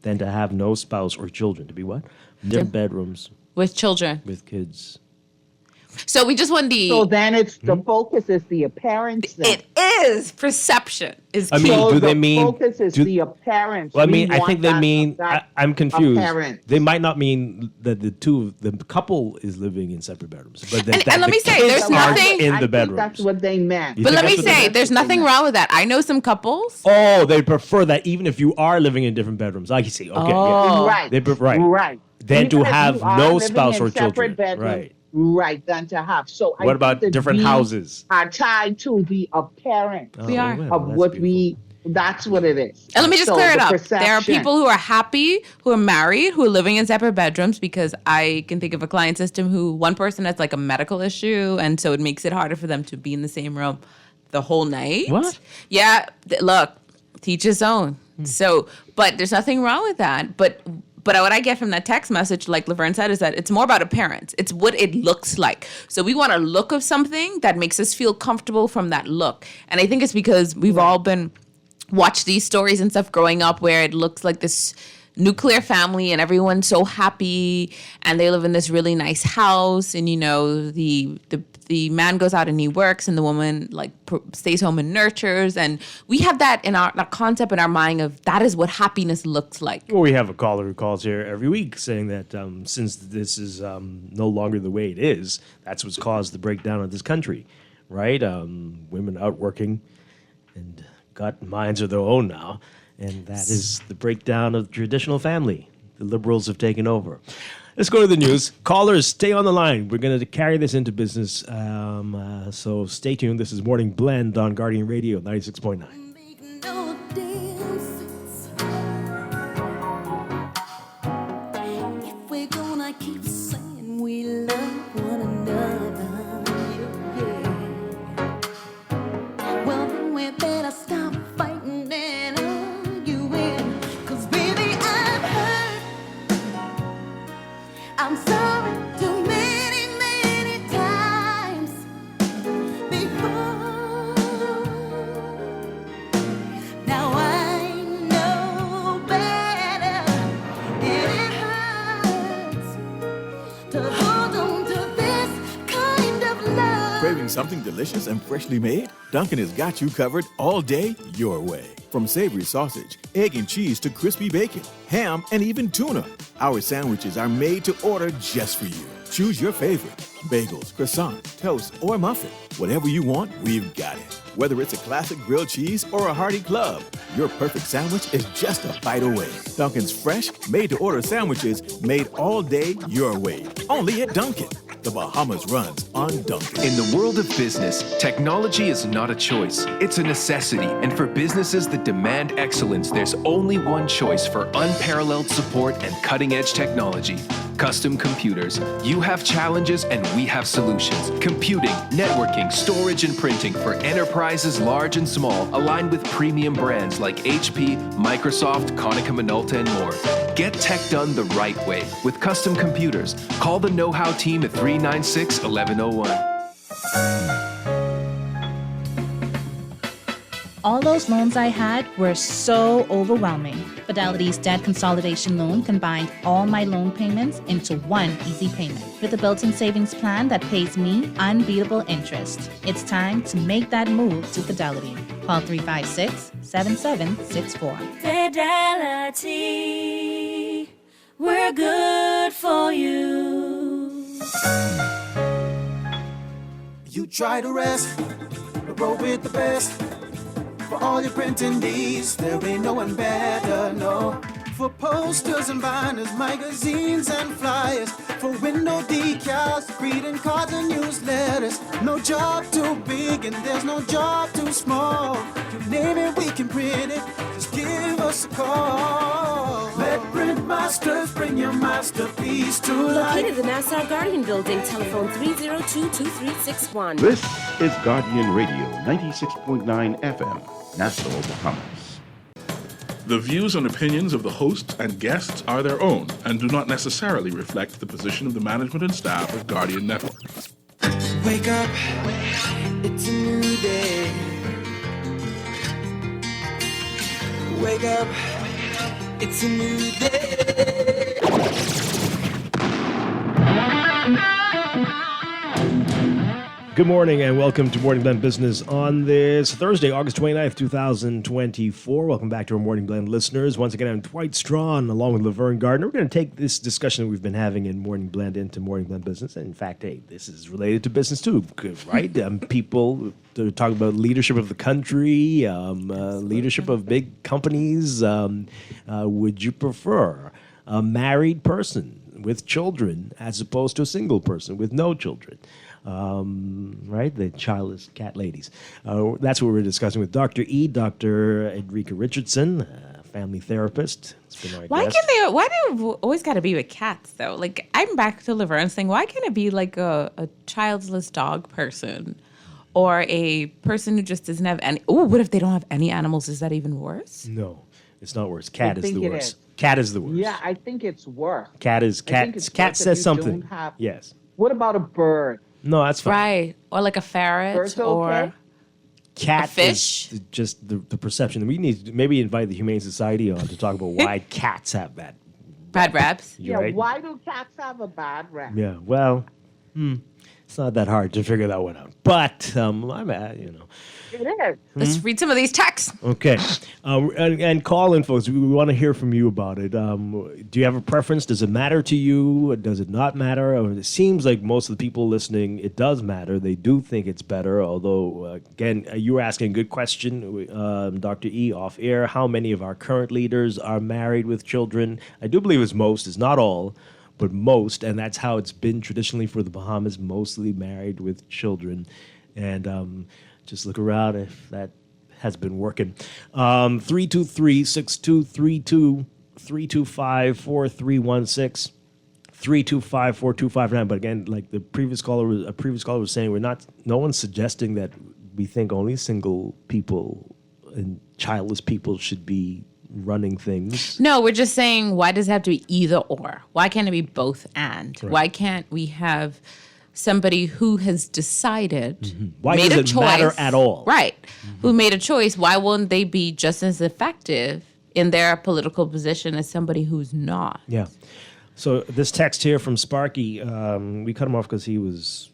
than to have no spouse or children. To be what? Different bedrooms. With children. With kids. So we just want the. So then it's the focus is the appearance. It is perception. Is I mean, so do the they mean? focus is the appearance. Well, I We mean, I want think they that- mean. that I'm confused. appearance. They might not mean that the couple is living in separate bedrooms, but that, And let me say, there's are nothing- in I the think bedroom. that's what they meant. You But think let me that's what say, they there's nothing wrong with that. I know some couples. Oh, they prefer that even if you are living in different bedrooms. I see. Okay, Oh. yeah. Right. They right. Right. Than Even to if have you are no living spouse in or separate children. bedrooms, Right. Right. Than to have. So I What think about that different we houses? Are tied to the appearance We are. well, of that's what we. That's what it is. And let me just So clear it the up. perception. There are people who are happy, who are married, who are living in separate bedrooms because I can think of a client system who one person has like a medical issue and so it makes it harder for them to be in the same room the whole night. What? Yeah, look, teach his own. So, but there's nothing wrong with that. But what I get from that text message, like Laverne said, is that it's more about appearance. It's what it looks like. So we want a look of something that makes us feel comfortable from that look. And I think it's because we've all been watched these stories and stuff growing up where it looks like this nuclear family and everyone's so happy and they live in this really nice house and the man goes out and he works and the woman like stays home and nurtures, and we have that in our concept in our mind of that is what happiness looks like. Well, we have a caller who calls here every week saying that since this is no longer the way it is, that's what's caused the breakdown of this country, right? Women out working and got minds of their own now, and that is the breakdown of the traditional family. The liberals have taken over. Let's go to the news. Callers, stay on the line. We're going to carry this into business, so stay tuned. This is Morning Blend on Guardian Radio 96.9. If we're gonna keep saying we love one another, well then we better stop fighting and arguing, 'cause baby I'm hurt, I'm sorry too many, many times before. Now I know better, and it hurts to hold on to this kind of love. Craving something delicious and freshly made? Dunkin' has got you covered all day your way. From savory sausage, egg and cheese to crispy bacon, ham, and even tuna. Our sandwiches are made to order just for you. Choose your favorite. Bagels, croissant, toast, or muffin. Whatever you want, we've got it. Whether it's a classic grilled cheese or a hearty club, your perfect sandwich is just a bite away. Dunkin's fresh, made-to-order sandwiches made all day your way. Only at Dunkin'. The Bahamas runs on Dunkin'. In the world of business, technology is not a choice, it's a necessity. And for businesses that demand excellence, there's only one choice for unparalleled support and cutting-edge technology. Custom Computers. You have challenges and we have solutions. Computing, networking, storage, and printing for enterprises large and small, aligned with premium brands like HP, Microsoft, Konica Minolta, and more. Get tech done the right way with Custom Computers. Call the know-how team at 396-1101. All those loans I had were so overwhelming. Fidelity's debt consolidation loan combined all my loan payments into one easy payment with a built-in savings plan that pays me unbeatable interest. It's time to make that move to Fidelity. Call 356-7764. Fidelity, we're good for you. You try to rest, but roll with the best. For all your printing needs, there ain't no one better, no. For posters and binders, magazines and flyers. For window decals, greeting cards and newsletters. No job too big and there's no job too small. You name it, we can print it, just give us a call. Let Print Masters bring your masterpiece to life. Located in the Nassau Guardian Building, telephone 302-2361. This is Guardian Radio 96.9 FM, Nassau, Bahamas. The views and opinions of the hosts and guests are their own and do not necessarily reflect the position of the management and staff of Guardian Network. Wake up, it's a new day. Wake up, it's a new day. Good morning and welcome to Morning Blend Business on this Thursday, August 29th, 2024. Welcome back to our Morning Blend listeners. Once again, I'm Dwight Strachan along with Laverne Gardner. We're going to take this discussion that we've been having in Morning Blend into Morning Blend Business. And in fact, hey, this is related to business too, right? People talk about leadership of the country, leadership of big companies. Would you prefer a married person with children as opposed to a single person with no children? Right? The Childless Cat ladies. That's what we're discussing with Dr. E, Dr. Edrika Richardson, family therapist. It's been our guest. Why do you always got to be with cats, though? Like, I'm back to Laverne's thing. Why can't it be like a childless dog person or a person who just doesn't have any? Oh, what if they don't have any animals? Is that even worse? No, it's not worse. Cat is the worst. Cat is the worst. Yeah, I think it's worse. Cat says something. Yes. What about a bird? No, that's fine. Right. Or like a ferret Bird's or okay? Cat a fish. is just the perception. We need to maybe invite the Humane Society on to talk about why cats have that bad raps. Yeah, right? why do cats have a bad rap? Yeah, well, it's not that hard to figure that one out. But I'm It is. Let's read some of these texts. Okay, and call in, folks. We want to hear from you about it. Do you have a preference? Does it matter to you? Does it not matter? It seems like most of the people listening, it does matter. They do think it's better. Although, again, you were asking a good question, Dr. E, off air. How many of our current leaders are married with children? I do believe it's most. It's not all, but most, and that's how it's been traditionally for the Bahamas. Mostly married with children, and just look around if that has been working. 323-6232, 325-4316, 325-4259. But again, like a previous caller was saying, no one's suggesting that we think only single people and childless people should be running things. No, we're just saying, why does it have to be either or? Why can't it be both and? Right. Why can't we have somebody who has decided, Why made does a it choice, matter at all? Right, who made a choice? Why wouldn't they be just as effective in their political position as somebody who's not? Yeah. So this text here from Sparky, we cut him off because he was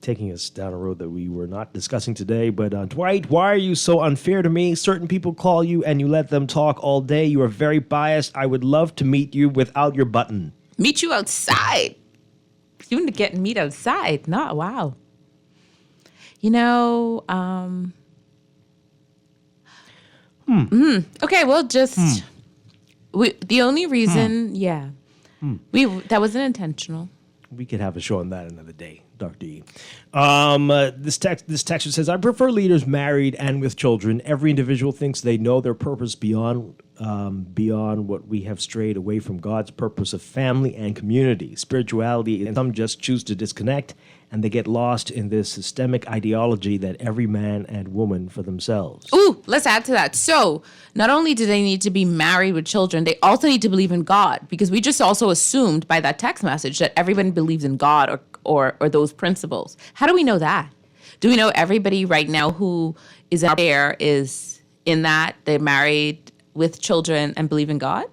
taking us down a road that we were not discussing today. But Dwight, why are you so unfair to me? Certain people call you and you let them talk all day. You are very biased. I would love to meet you without your button. Meet you outside. You want to get meet outside? Not wow. Okay, well, just the only reason, that wasn't intentional. We could have a show on that another day, Dr. E. This texture says, I prefer leaders married and with children. Every individual thinks they know their purpose beyond what we have strayed away from God's purpose of family and community, spirituality, and some just choose to disconnect, and they get lost in this systemic ideology that every man and woman for themselves. Ooh, let's add to that. So not only do they need to be married with children, they also need to believe in God, because we just also assumed by that text message that everybody believes in God or those principles. How do we know that? Do we know everybody right now who is out there is in that they're married with children and believe in God?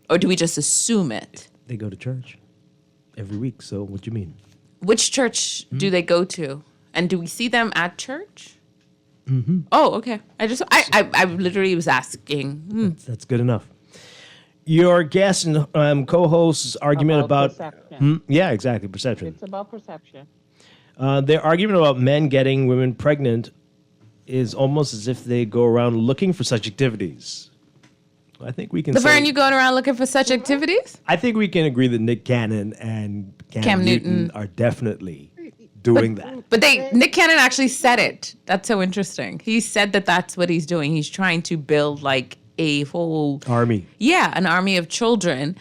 Or do we just assume it? They go to church every week, so what do you mean? Which church do they go to? And do we see them at church? Mm-hmm. Oh, okay. I literally was asking. That's good enough. Your guest and co-host's argument about perception. Yeah, exactly, perception. It's about perception. Their argument about men getting women pregnant is almost as if they go around looking for such activities. I think we can Laverne, you going around looking for such activities? I think we can agree that Nick Cannon and Cam Newton are definitely doing that. But Nick Cannon actually said it. That's so interesting. He said that that's what he's doing. He's trying to build like a whole army. Yeah, an army of children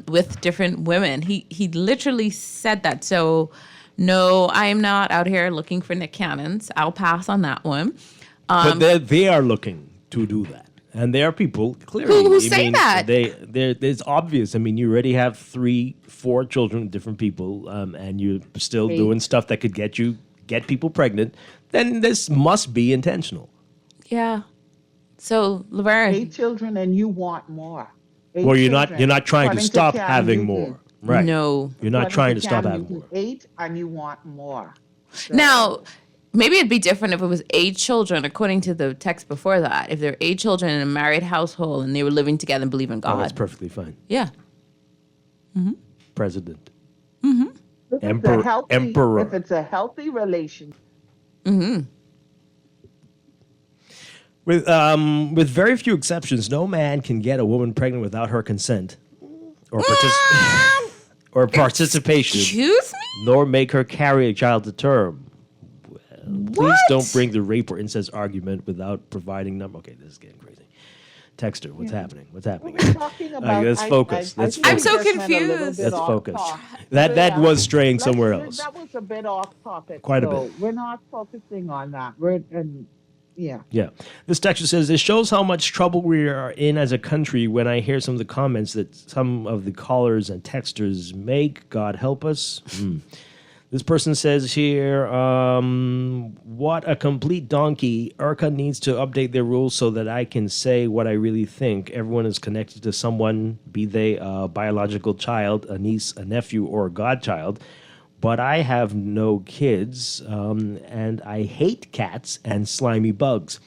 with different women. He literally said that. So no, I am not out here looking for Nick Cannons. I'll pass on that one. But they are looking to do that. And there are people clearly who say that. It's obvious. I mean, you already have 3-4 children with different people, and you're still doing stuff that could get people pregnant. Then this must be intentional. Yeah. So Laverne, 8 children, and you want more. Well, you're not trying to stop having more, right? No, you're not trying to stop having more. 8, and you want more. So, Now, maybe it'd be different if it was 8 children, according to the text before that. If there were 8 children in a married household and they were living together and believe in God. Oh, that's perfectly fine. Yeah. President. if it's Emperor. a healthy, Emperor. If it's a healthy relationship, With very few exceptions, no man can get a woman pregnant without her consent or participation. Excuse me? Nor make her carry a child to term. Please don't bring the rape or incest argument without providing number. Okay, this is getting crazy. Texter, what's happening? What's happening? we're talking about. Let's focus. Let's I'm focus. so just went a little confused. bit Let's off focus. top. That was straying somewhere Let's- else. That was a bit off topic. Quite a so bit. We're not focusing on that. Yeah. Yeah. This texter says, it shows how much trouble we are in as a country when I hear some of the comments that some of the callers and texters make. God help us. This person says here, what a complete donkey. ERCA needs to update their rules so that I can say what I really think. Everyone is connected to someone, be they a biological child, a niece, a nephew, or a godchild. But I have no kids, and I hate cats and slimy bugs.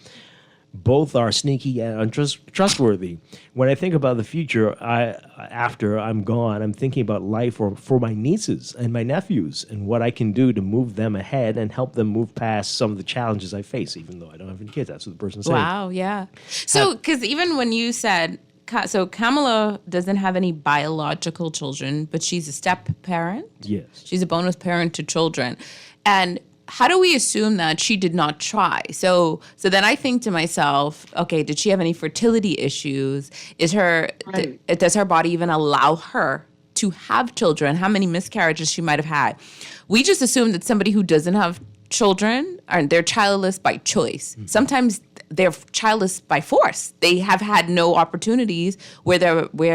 Both are sneaky and untrustworthy. When I think about the future, after I'm gone, I'm thinking about life for my nieces and my nephews and what I can do to move them ahead and help them move past some of the challenges I face, even though I don't have any kids. That's what the person said. Wow, yeah. So, because even when you said, so Kamala doesn't have any biological children, but she's a step parent. Yes. She's a bonus parent to children. And how do we assume that she did not try? So then I think to myself, okay, did she have any fertility issues? Does her body even allow her to have children? How many miscarriages she might have had? We just assume that somebody who doesn't have children, they're childless by choice. Sometimes they're childless by force. They have had no opportunities where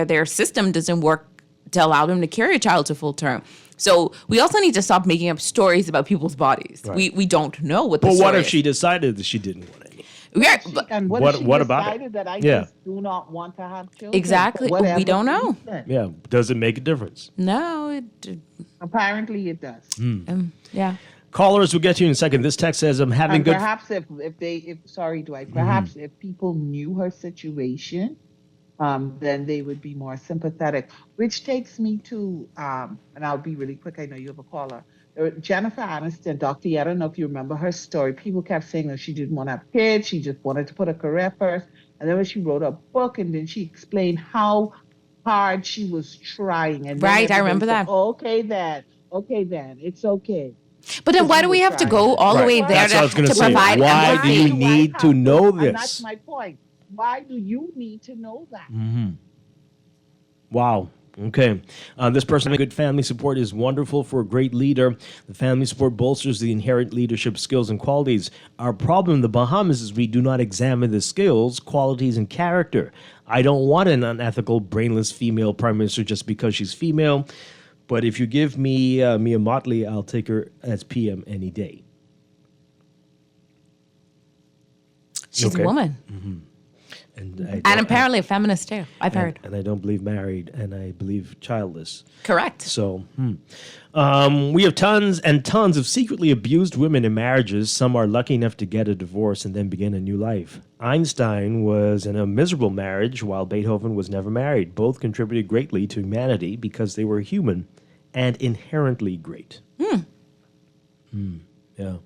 their system doesn't work to allow them to carry a child to full term. So we also need to stop making up stories about people's bodies. Right. We don't know what the But story what if is. she decided that she didn't want any? Yeah, And what if she what about decided it? that I Yeah. just do not want to have children? Exactly. for whatever We don't know. reason? Yeah. Does it make a difference? No, Apparently it does. yeah. Callers, we'll get to you in a second. This text says, I'm having And good... perhaps if sorry, Dwight, perhaps if people knew her situation, then they would be more sympathetic. Which takes me to, and I'll be really quick, I know you have a caller. Jennifer Aniston, Dr. I don't know if you remember her story. People kept saying that she didn't want to have kids, she just wanted to put a career first. And then when she wrote a book and then she explained how hard she was trying. And Right, I remember that. Okay then, it's okay. But then why do we have to go all the way there That's what I was to gonna say. provide Why empathy? do you need to know And that's this? my point. Why do you need to know that? Wow. Okay. This person, good family support is wonderful for a great leader. The family support bolsters the inherent leadership skills and qualities. Our problem in the Bahamas is we do not examine the skills, qualities, and character. I don't want an unethical, brainless female prime minister just because she's female. But if you give me Mia Motley, I'll take her as PM any day. She's Okay. a woman. And Apparently a feminist too, I've heard. And I don't believe married, and I believe childless. Correct. So, we have tons and tons of secretly abused women in marriages. Some are lucky enough to get a divorce and then begin a new life. Einstein was in a miserable marriage, while Beethoven was never married. Both contributed greatly to humanity because they were human and inherently great. Yeah.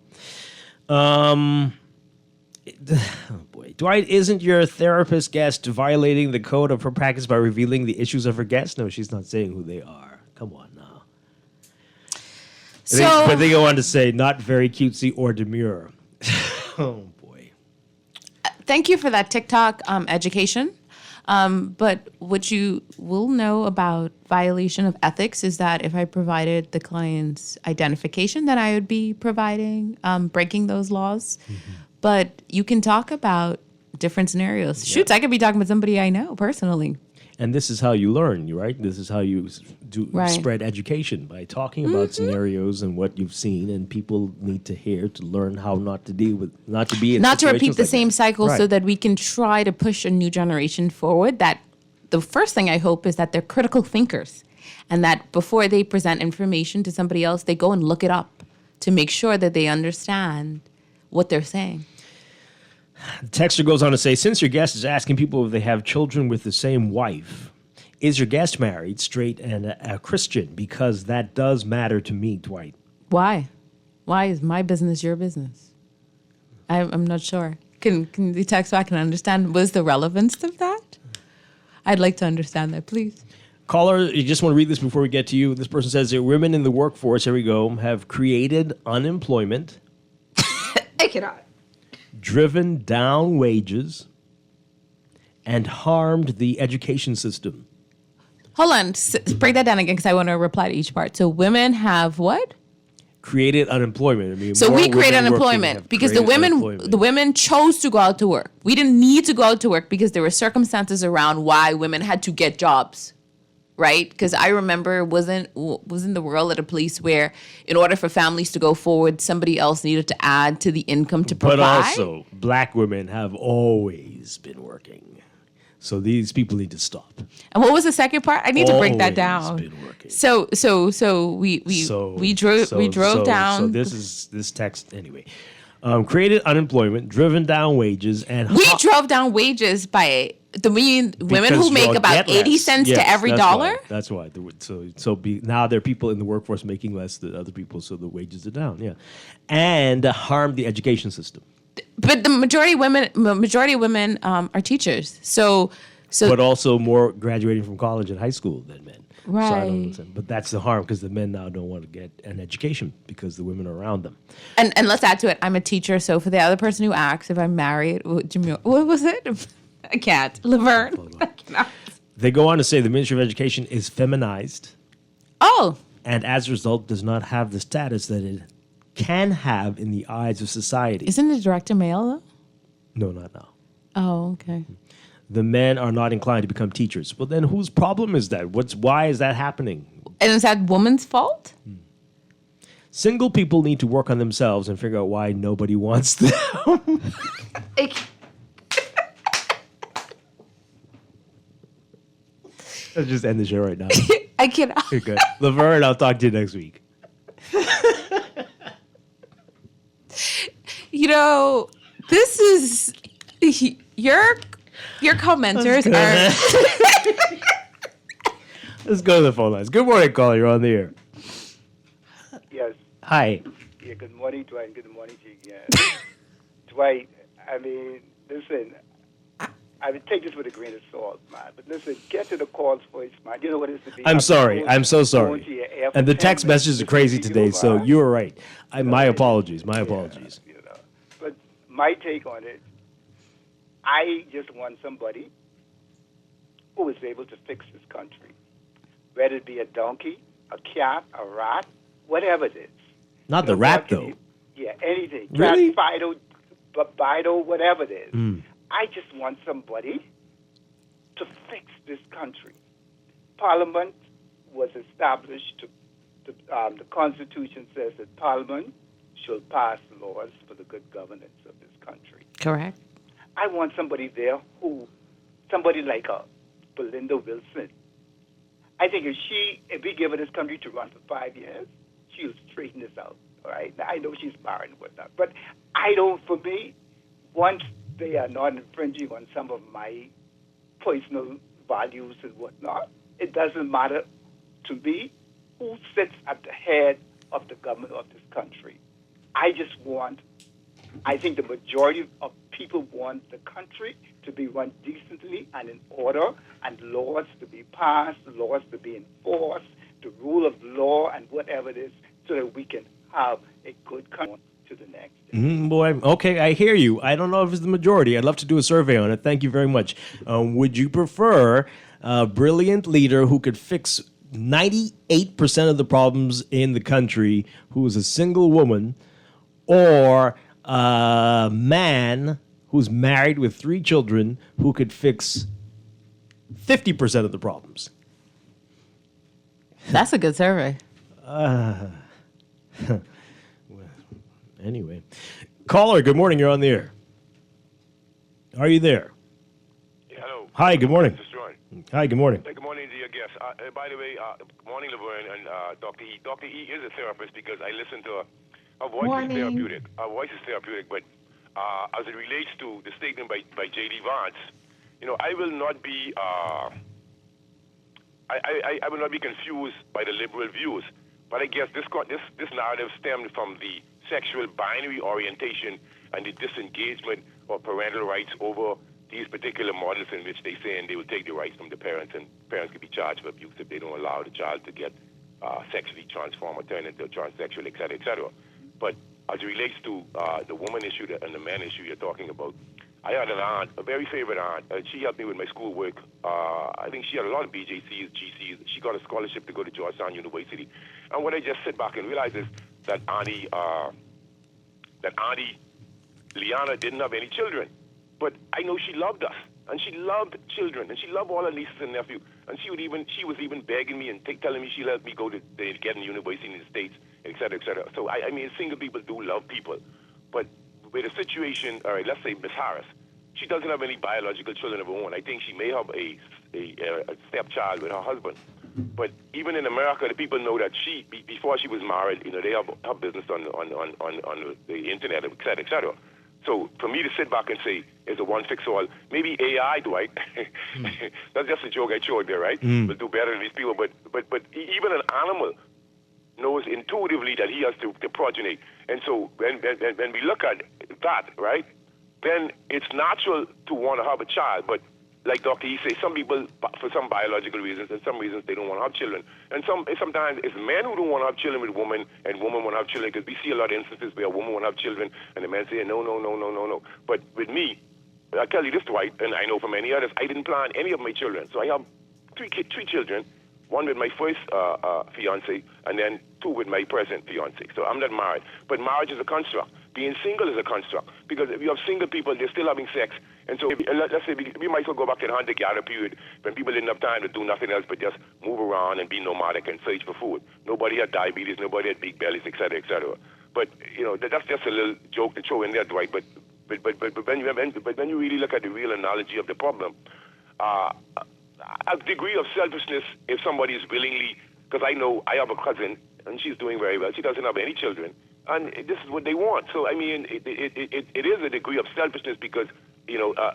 Oh boy. Dwight, isn't your therapist guest violating the code of her practice by revealing the issues of her guests? No, she's not saying who they are. Come on now. But they go on to say, not very cutesy or demure. Oh boy. Thank you for that TikTok education. But what you will know about violation of ethics is that if I provided the client's identification, then I would be providing breaking those laws. But you can talk about different scenarios. Shoots, I could be talking with somebody I know personally. And this is how you learn, right? This is how you Right. spread education, by talking about scenarios and what you've seen, and people need to hear to learn how not to deal with, not to be in Not to repeat situations the like same that. cycle so Right. that we can try to push a new generation forward. That the first thing I hope is that they're critical thinkers and that before they present information to somebody else, they go and look it up to make sure that they understand what they're saying. The texter goes on to say, since your guest is asking people if they have children with the same wife, is your guest married, straight, and a Christian? Because that does matter to me, Dwight. Why? Why is my business your business? I'm not sure. Can the text back and understand what is the relevance of that? I'd like to understand that, please. Caller, you just want to read this before we get to you. This person says that women in the workforce, here we go, have created unemployment. I cannot. Driven down wages, and harmed the education system. Hold on. Break that down again because I want to reply to each part. So women have what? Created unemployment. I mean, so we create unemployment because the women chose to go out to work. We didn't need to go out to work because there were circumstances around why women had to get jobs, right? Because I remember wasn't the world at a place where in order for families to go forward, somebody else needed to add to the income to provide. But also, black women have always been working. So these people need to stop. And what was the second part? I need to break that down. So we drove down. So this is this text anyway. Created unemployment, driven down wages, and we drove down wages by the women who make about 80 cents to every dollar. That's why. Now there are people in the workforce making less than other people, so the wages are down. Yeah, and harm the education system. But the majority of women are teachers. So but also more graduating from college and high school than men. Right. So I don't understand. But that's the harm because the men now don't want to get an education because the women are around them. And let's add to it, I'm a teacher. So for the other person who asks if I'm married, what was it? I can't. Laverne. I cannot. They go on to say the Ministry of Education is feminized. Oh. And as a result does not have the status that it can have in the eyes of society. Isn't the director male though? No, not now. Oh, okay. The men are not inclined to become teachers. Well, then whose problem is that? Why is that happening? And is that woman's fault? Single people need to work on themselves and figure out why nobody wants them. Let's just end the show right now. I cannot. You're good. Laverne, I'll talk to you next week. You know, this is your commenters are. Let's go to the phone lines. Good morning, caller. You're on the air. Yes. Hi. Yeah. Good morning, Dwight. Good morning to you again. Dwight. I mean, listen. I would take this with a grain of salt, man. But listen, get to the calls first, man. You know what it is to be. I'm sorry. I'm so sorry. And the text messages are crazy today, so you were right. My apologies. My apologies. You know. But my take on it, I just want somebody who is able to fix this country. Whether it be a donkey, a cat, a rat, whatever it is. Not the rat, though. Yeah, anything. Really? Cat, Fido, whatever it is. I just want somebody to fix this country. Parliament was established the Constitution says that Parliament shall pass laws for the good governance of this country. Correct. I want somebody there somebody like Belinda Wilson. I think if we give her this country to run for 5 years, she'll straighten this out. All right. Now, I know she's married and whatnot, but for me, once they are not infringing on some of my personal values and whatnot, it doesn't matter to me who sits at the head of the government of this country. I think the majority of people want the country to be run decently and in order, and laws to be passed, laws to be enforced, the rule of law and whatever it is, so that we can have a good country to the next. Boy, okay, I hear you. I don't know if it's the majority. I'd love to do a survey on it. Thank you very much. Would you prefer a brilliant leader who could fix 98% of the problems in the country, who is a single woman, or a man who's married with 3 children who could fix 50% of the problems? That's a good survey. Anyway. Caller, good morning. You're on the air. Are you there? Yeah, hello. Hi, good morning. This is John. Hi, good morning. Good morning to your guests. By the way, good morning, Laverne and Dr. E. Dr. E is a therapist because I listened to Her voice Morning. is therapeutic. Her voice is therapeutic, but as it relates to the statement by J.D. Vance, I will not be I will not be confused by the liberal views, but I guess this narrative stemmed from the sexual binary orientation and the disengagement of parental rights over these particular models in which they say they will take the rights from the parents, and parents could be charged for abuse if they don't allow the child to get sexually transformed or turn into a transsexual, et cetera, et cetera. But as it relates to the woman issue and the man issue you're talking about, I had an aunt, a very favorite aunt. She helped me with my schoolwork. I think she had a lot of BJCs, GCs. She got a scholarship to go to Georgetown University. And what I just sit back and realize is that Auntie Liana didn't have any children. But I know she loved us, and she loved children, and she loved all her nieces and nephews. And she was even begging me and telling me she'll help me go to get in university in the States, et cetera, et cetera. So, I mean, single people do love people. But with a situation, all right, let's say Miss Harris, she doesn't have any biological children of her own. I think she may have a stepchild with her husband. But even in America, the people know that she, before she was married, they have her business on the internet, et cetera, et cetera. So for me to sit back and say it's a one-fix-all, maybe AI, Dwight, that's just a joke I showed there, right? Will do better than these people. But even an animal knows intuitively that he has to progenate. And so when we look at that, right, then it's natural to want to have a child. But like Dr. E says, some people, for some biological reasons and some reasons, they don't want to have children. And sometimes it's men who don't want to have children with women and women want to have children, because we see a lot of instances where a woman want to have children and the man say, no. But with me, I tell you this, Dwight, and I know for many others, I didn't plan any of my children. So I have three children, one with my first fiance, and then two with my present fiance. So I'm not married. But marriage is a construct. Being single is a construct. Because if you have single people, they're still having sex. And so let's say we might as well go back to the hunter-gatherer period when people didn't have time to do nothing else but just move around and be nomadic and search for food. Nobody had diabetes, nobody had big bellies, et cetera, et cetera. But, that's just a little joke to throw in there, Dwight. But when you really look at the real analogy of the problem, a degree of selfishness, if somebody is willingly, because I know I have a cousin, and she's doing very well. She doesn't have any children, and this is what they want. So, I mean, it is a degree of selfishness because,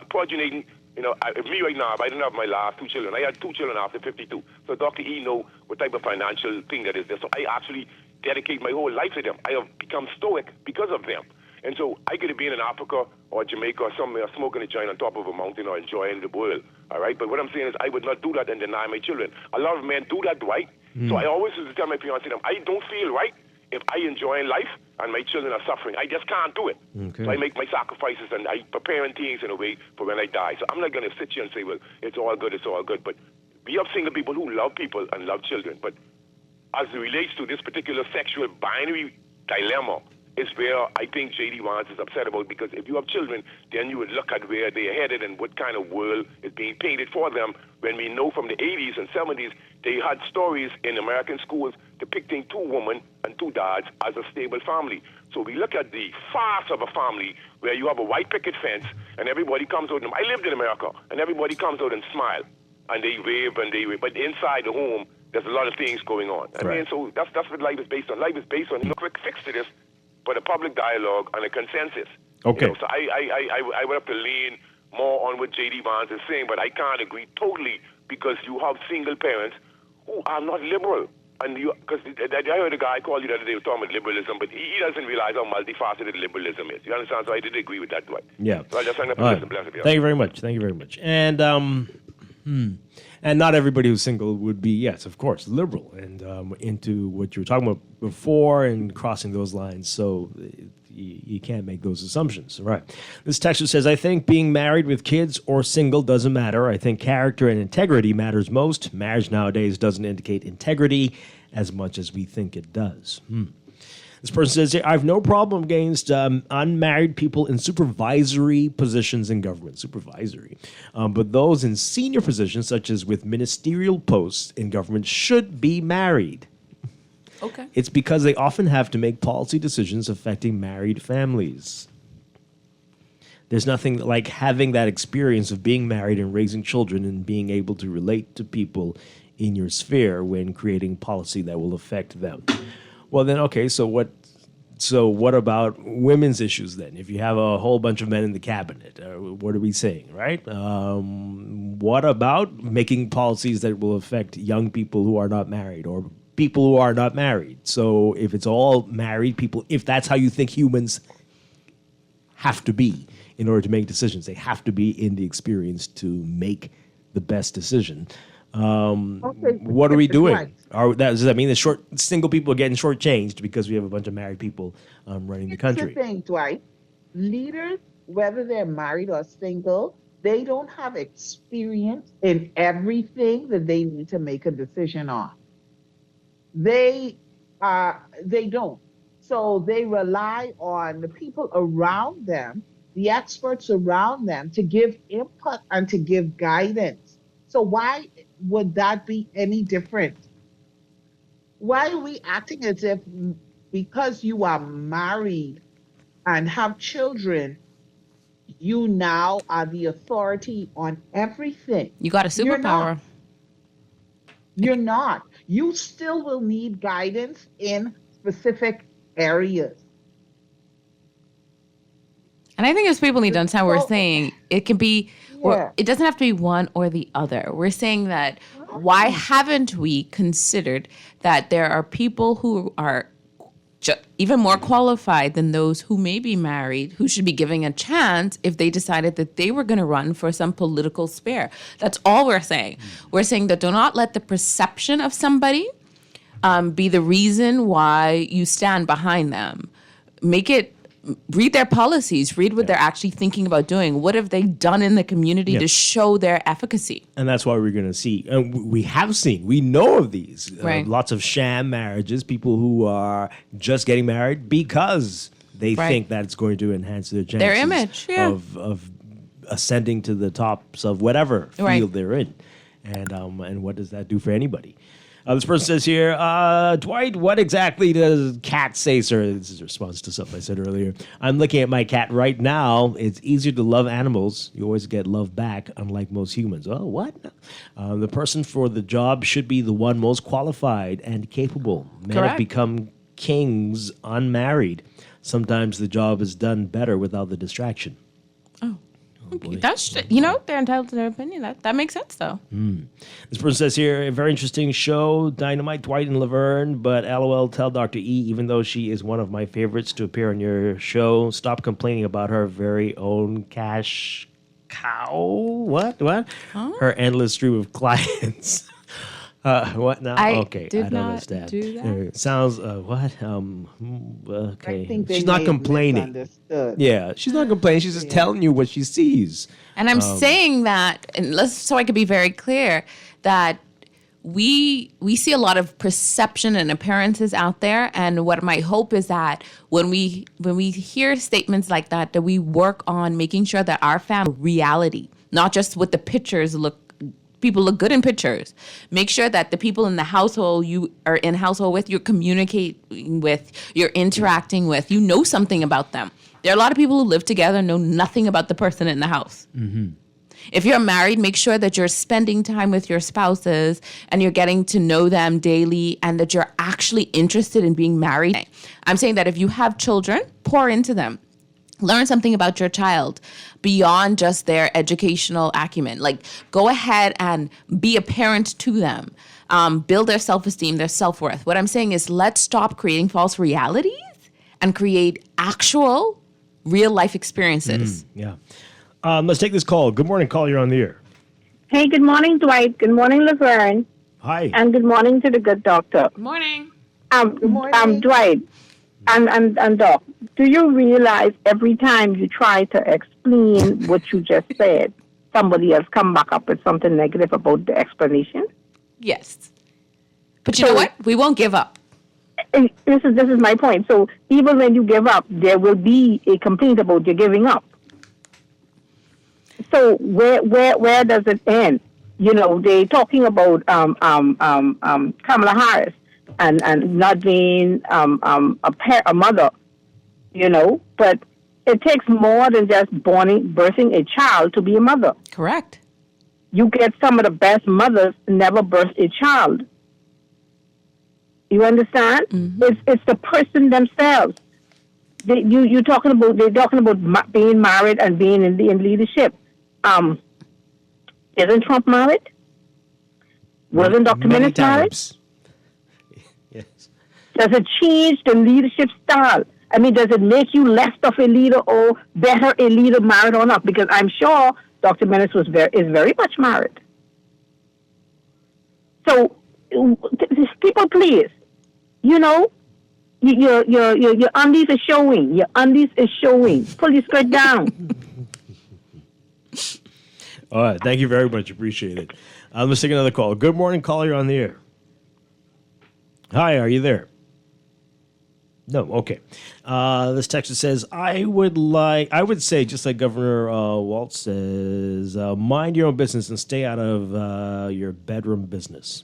progeniting, me right now, if I didn't have my last two children, I had two children after 52. So Dr. E know what type of financial thing that is there. So I actually dedicate my whole life to them. I have become stoic because of them. And so I could have been in Africa or Jamaica or somewhere smoking a joint on top of a mountain or enjoying the world, all right? But what I'm saying is I would not do that and deny my children. A lot of men do that, Dwight. So I always used to tell my fiancé, I don't feel right if I enjoy life and my children are suffering. I just can't do it. Okay. So I make my sacrifices and I prepare things in a way for when I die. So I'm not going to sit here and say, well, it's all good. But we have single people who love people and love children. But as it relates to this particular sexual binary dilemma, is where I think J.D. Vance is upset about, because if you have children, then you would look at where they're headed and what kind of world is being painted for them, when we know from the 80s and 70s, they had stories in American schools depicting two women and two dads as a stable family. So we look at the farce of a family where you have a white picket fence and everybody comes out. I lived in America, and everybody comes out and smile, and they wave, but inside the home, there's a lot of things going on. I mean, so that's what life is based on. Life is based on no quick fix to this, but a public dialogue and a consensus. Okay. So I would have to lean more on what J.D. Vance is saying, but I can't agree totally, because you have single parents who are not liberal. And because I heard a guy call you the other day talking about liberalism, but he doesn't realize how multifaceted liberalism is. You understand? So I did agree with that, Dwight. Yeah. So I just hung up All and right. listen. Thank you very much. And not everybody who's single would be, yes, of course, liberal and into what you were talking about before and crossing those lines. So you can't make those assumptions. Right. This texter says, I think being married with kids or single doesn't matter. I think character and integrity matters most. Marriage nowadays doesn't indicate integrity as much as we think it does. This person says, I have no problem against unmarried people in supervisory positions in government. But those in senior positions, such as with ministerial posts in government, should be married. Okay. It's because they often have to make policy decisions affecting married families. There's nothing like having that experience of being married and raising children and being able to relate to people in your sphere when creating policy that will affect them. Well, then, okay, so what So what about women's issues then? If you have a whole bunch of men in the cabinet, what are we saying, right? What about making policies that will affect young people who are not married or people who are not married? So if it's all married people, if that's how you think humans have to be in order to make decisions, they have to be in the experience to make the best decision. What are we doing? Does that mean that single people are getting shortchanged because we have a bunch of married people running the country? Here's the thing, Dwight. Leaders, whether they're married or single, they don't have experience in everything that they need to make a decision on. They don't. So they rely on the people around them, the experts around them, to give input and to give guidance. So why would that be any different? Why are we acting as if because you are married and have children, you now are the authority on everything? You got a superpower. You're not. You still will need guidance in specific areas. And I think as people need to understand what we're saying, it can be, it doesn't have to be one or the other. We're saying that why haven't we considered that there are people who are even more qualified than those who may be married, who should be given a chance if they decided that they were going to run for some political sphere. That's all we're saying. We're saying that do not let the perception of somebody be the reason why you stand behind them. Read their policies, read what they're actually thinking about doing. What have they done in the community to show their efficacy? And that's why we're going to see. And we have seen, we know of these. Right. Lots of sham marriages, people who are just getting married because they think that it's going to enhance their chances their image, of ascending to the tops of whatever field they're in. And what does that do for anybody? This person says here, Dwight, what exactly does cat say, sir? This is a response to something I said earlier. I'm looking at my cat right now. It's easier to love animals. You always get love back, unlike most humans. Oh, what? The person for the job should be the one most qualified and capable. Men have become kings unmarried. Sometimes the job is done better without the distraction. That's, they're entitled to their opinion. That makes sense, though. This person says here, a very interesting show, Dynamite, Dwight, and Laverne, but LOL, tell Dr. E, even though she is one of my favorites to appear on your show, stop complaining about her very own cash cow. What? Huh? Her endless stream of clients. What now? I don't understand. Do that. Sounds okay. I think she's not complaining. Yeah, she's not complaining. She's just telling you what she sees. And I'm saying that, and so I could be very clear, that we see a lot of perception and appearances out there. And what my hope is that when we hear statements like that we work on making sure that our family reality, not just what the pictures look. People look good in pictures. Make sure that the people in the household you are in household with, you're communicating with, you're interacting with, you know something about them. There are a lot of people who live together and know nothing about the person in the house. Mm-hmm. If you're married, make sure that you're spending time with your spouses and you're getting to know them daily and that you're actually interested in being married. I'm saying that if you have children, pour into them. Learn something about your child beyond just their educational acumen. Like, go ahead and be a parent to them. Build their self-esteem, their self-worth. What I'm saying is let's stop creating false realities and create actual real-life experiences. Let's take this call. Good morning, call. You're on the air. Hey, good morning, Dwight. Good morning, Laverne. Hi. And good morning to the good doctor. Good morning. Good morning. Dwight and Doc, do you realize every time you try to explain what you just said, somebody else come back up with something negative about the explanation? Yes. But you know what? We won't give up. This is my point. So even when you give up, there will be a complaint about you giving up. So where does it end? You know, they're talking about Kamala Harris and not being a mother, you know, but it takes more than just birthing a child to be a mother. Correct. You get some of the best mothers never birth a child. You understand? Mm-hmm. It's the person themselves. They're talking about being married and being in leadership. Isn't Trump married? Wasn't Dr. Many Minnis married? times. Yes. Does it change the leadership style? I mean, does it make you less of a leader or better a leader, married or not? Because I'm sure Dr. Minnis is very much married. So, people, please, you know, your undies are showing. Your undies is showing. Pull your skirt down. All right. Thank you very much. Appreciate it. Let's take another call. Good morning, caller. You're on the air. Hi, are you there? No, okay. This texter says, I would say, just like Governor Waltz says, mind your own business and stay out of your bedroom business.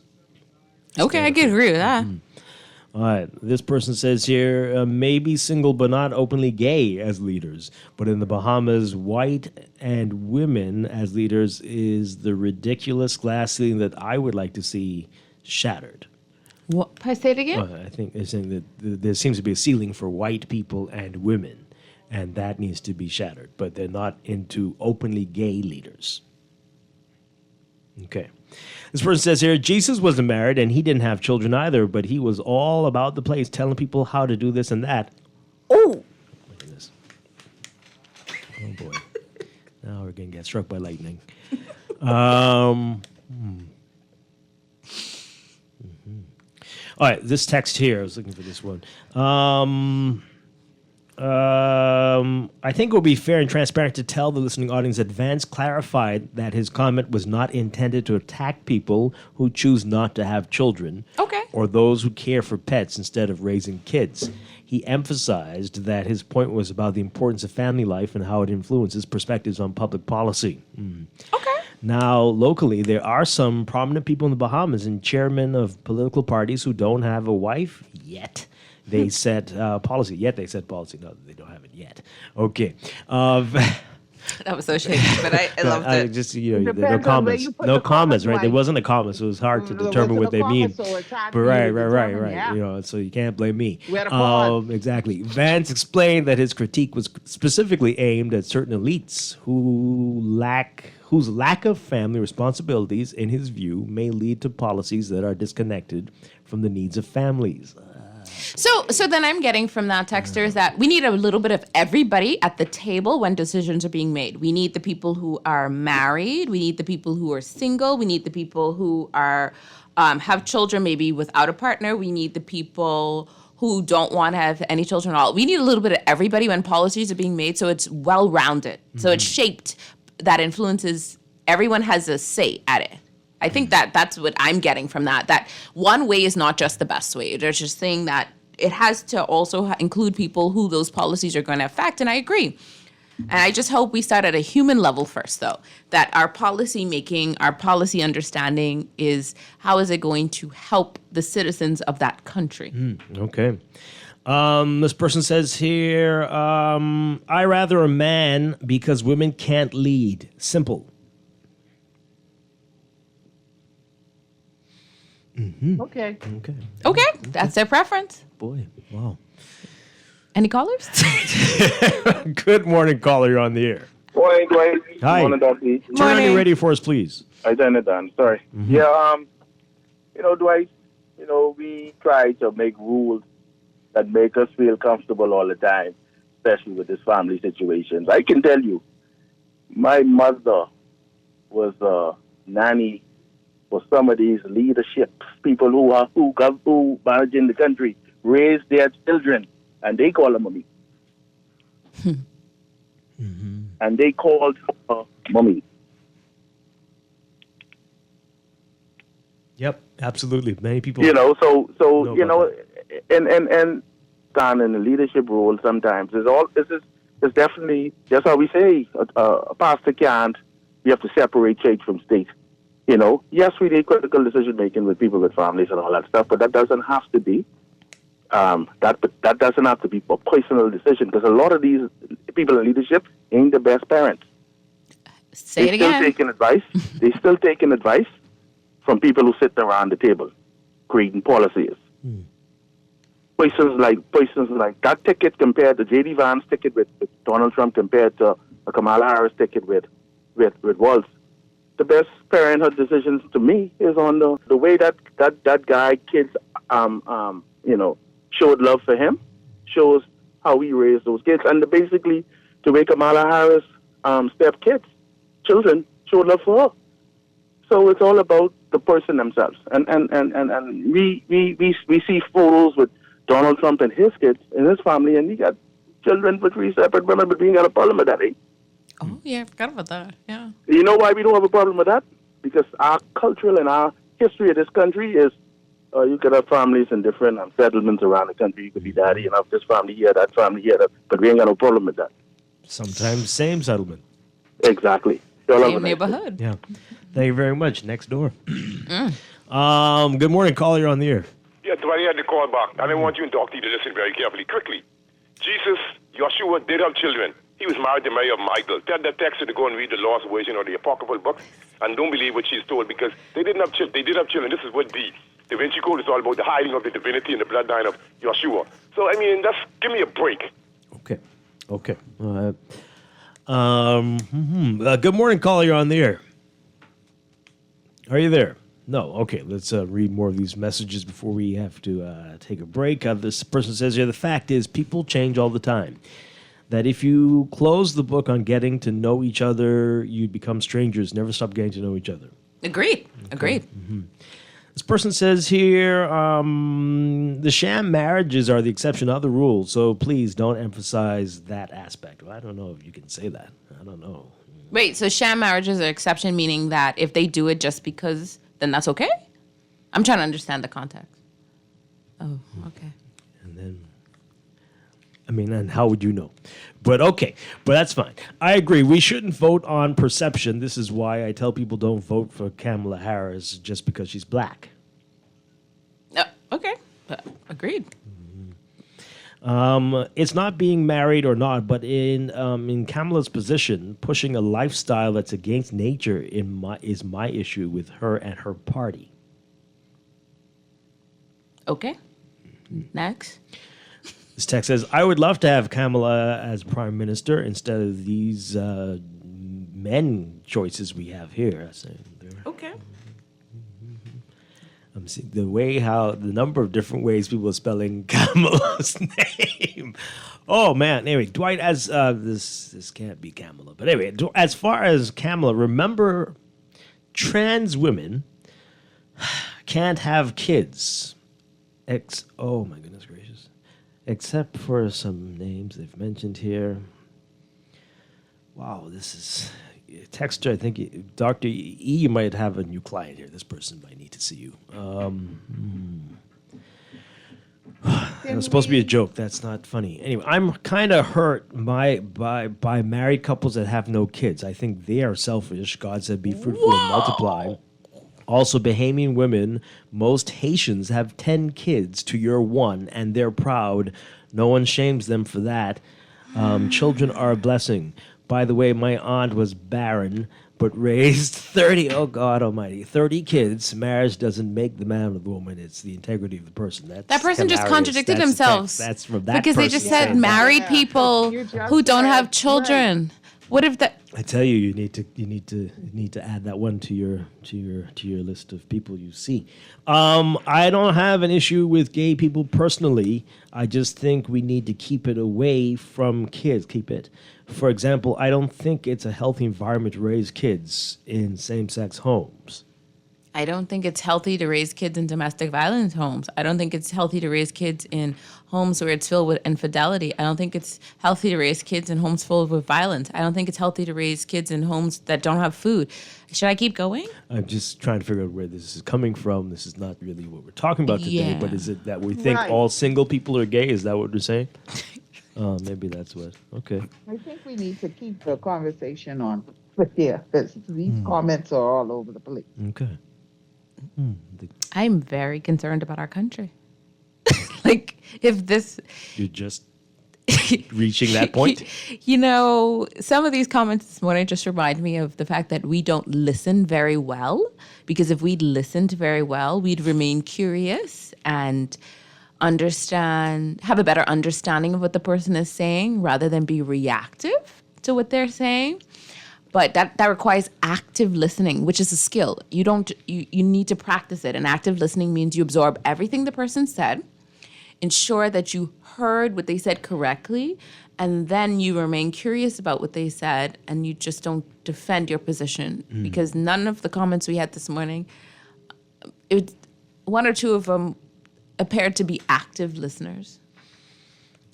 Okay, I can agree with that. All right. This person says here, maybe single but not openly gay as leaders. But in the Bahamas, white and women as leaders is the ridiculous glass ceiling that I would like to see shattered. What? Say it again? I think they're saying that there seems to be a ceiling for white people and women, and that needs to be shattered. But they're not into openly gay leaders. Okay. This person says here, Jesus wasn't married and he didn't have children either, but he was all about the place, telling people how to do this and that. Oh! Look at this. Oh, boy. Now we're going to get struck by lightning. All right, this text here, I was looking for this one. I think it would be fair and transparent to tell the listening audience that Vance clarified that his comment was not intended to attack people who choose not to have children. Okay. Or those who care for pets instead of raising kids. He emphasized that his point was about the importance of family life and how it influences perspectives on public policy. Okay. Now, locally, there are some prominent people in the Bahamas and chairmen of political parties who don't have a wife yet. They set policy. Yet they set policy. No, they don't have it yet. Okay. That was so shady, but I loved it. Just, no comments. No comments, right? There wasn't a comment, so it was hard to determine what they mean. But right. Yeah. So you can't blame me. We had a pause. Exactly. Vance explained that his critique was specifically aimed at certain elites whose lack of family responsibilities, in his view, may lead to policies that are disconnected from the needs of families. So then I'm getting from that texter is that we need a little bit of everybody at the table when decisions are being made. We need the people who are married. We need the people who are single. We need the people who are have children maybe without a partner. We need the people who don't want to have any children at all. We need a little bit of everybody when policies are being made so it's well-rounded. So it's shaped that influences, everyone has a say at it. I think that's what I'm getting from that. That one way is not just the best way. They're just saying that it has to also include people who those policies are going to affect, and I agree. And I just hope we start at a human level first, though, that our policy making, our policy understanding is how is it going to help the citizens of that country? Okay. This person says here, I rather a man because women can't lead. Simple. Okay. Okay, that's their preference. Boy, wow. Any callers? Good morning, caller. You're on the air. Morning, Dwight. Hi. Morning, Dusty. Turn on your radio for us, please. I turned it on. Sorry. Yeah, Dwight, we try to make rules that make us feel comfortable all the time, especially with this family situations. I can tell you, my mother was a nanny for some of these leadership people who manage in the country, raise their children, and they call them mommy. And they called her mommy. Yep, absolutely. Many people. And stand in a leadership role sometimes. It's definitely just how we say a pastor can't. You have to separate church from state. Yes, we need critical decision making with people with families and all that stuff, but that doesn't have to be. That doesn't have to be a personal decision because a lot of these people in leadership ain't the best parents. Say it again. They still taking advice from people who sit around the table creating policies. persons like that ticket compared to J.D. Vance ticket with Donald Trump compared to a Kamala Harris ticket with Walz. The best parenthood decisions to me is on the way that guy kids showed love for him, shows how he raised those kids, and basically the way Kamala Harris children showed love for her. So it's all about the person themselves, and we see photos with Donald Trump and his kids and his family, and he got children for 3 separate women, but we ain't got a problem with that, eh? Oh, yeah, I forgot about that. Yeah. You know why we don't have a problem with that? Because our cultural and our history of this country is you could have families in different settlements around the country. You could be daddy and have this family here, that family here, but we ain't got no problem with that. Sometimes same settlement. Exactly. Same neighborhood. Yeah. Thank you very much. Next door. Good morning, caller. You're on the air. Yeah, Dwight, I had to call back. And I want you and Dr. to listen very carefully. Quickly. Jesus, Yeshua did have children. He was married to Mary of Magdal. Tell that texter to go and read the Lost Version or the Apocryphal book, and don't believe what she's told, because they didn't have children. They did have children. This is what the Da Vinci Code is all about, the hiding of the divinity and the bloodline of Yeshua. So, I mean, give me a break. Okay. Good morning, caller. You're on the air. Are you there? No. Okay. Let's read more of these messages before we have to take a break. This person says here, the fact is people change all the time. That if you close the book on getting to know each other, you become strangers, never stop getting to know each other. Agreed. This person says here, the sham marriages are the exception, not the rule. So please don't emphasize that aspect. Well, I don't know if you can say that. I don't know. Wait, so sham marriages are exception, meaning that if they do it just because, then that's okay? I'm trying to understand the context. Oh, okay. And then, and how would you know? But okay, but that's fine. I agree. We shouldn't vote on perception. This is why I tell people don't vote for Kamala Harris just because she's black. Okay, agreed. It's not being married or not, but in Kamala's position, pushing a lifestyle that's against nature is my issue with her and her party. Okay. Next. This text says, I would love to have Kamala as prime minister instead of these men choices we have here. Okay. I'm seeing the number of different ways people are spelling Kamala's name. Oh man. Anyway, Dwight, as this can't be Kamala, but anyway, as far as Kamala, remember, trans women can't have kids. Oh my goodness gracious. Except for some names they've mentioned here. Wow, this is texter. I think Dr. E, you might have a new client here. This person might need to see you. It was supposed to be a joke. That's not funny. Anyway, I'm kind of hurt by married couples that have no kids. I think they are selfish. God said, "Be fruitful and multiply." Also, Bahamian women, most Haitians have 10 kids to your 1, and they're proud. No one shames them for that. Children are a blessing. By the way, my aunt was barren, but raised 30, oh God almighty, 30 kids. Marriage doesn't make the man or the woman. It's the integrity of the person. That person just contradicted themselves. That's from that because person. They just said married people who don't have children. Right. What if that? I tell you, you need to add that one to your list of people you see. I don't have an issue with gay people personally. I just think we need to keep it away from kids. Keep it. For example, I don't think it's a healthy environment to raise kids in same-sex homes. I don't think it's healthy to raise kids in domestic violence homes. I don't think it's healthy to raise kids in homes where it's filled with infidelity. I don't think it's healthy to raise kids in homes filled with violence. I don't think it's healthy to raise kids in homes that don't have food. Should I keep going? I'm just trying to figure out where this is coming from. This is not really what we're talking about today, but is it that we think all single people are gay? Is that what we're saying? Maybe that's what. Okay. I think we need to keep the conversation on. But yeah, these comments are all over the place. Okay. I'm very concerned about our country. Like, if this... You're just reaching that point? You know, some of these comments this morning just remind me of the fact that we don't listen very well. Because if we'd listened very well, we'd remain curious and have a better understanding of what the person is saying rather than be reactive to what they're saying. But that requires active listening, which is a skill. You need to practice it. And active listening means you absorb everything the person said, ensure that you heard what they said correctly, and then you remain curious about what they said, and you just don't defend your position. Because none of the comments we had this morning, one or two of them appeared to be active listeners.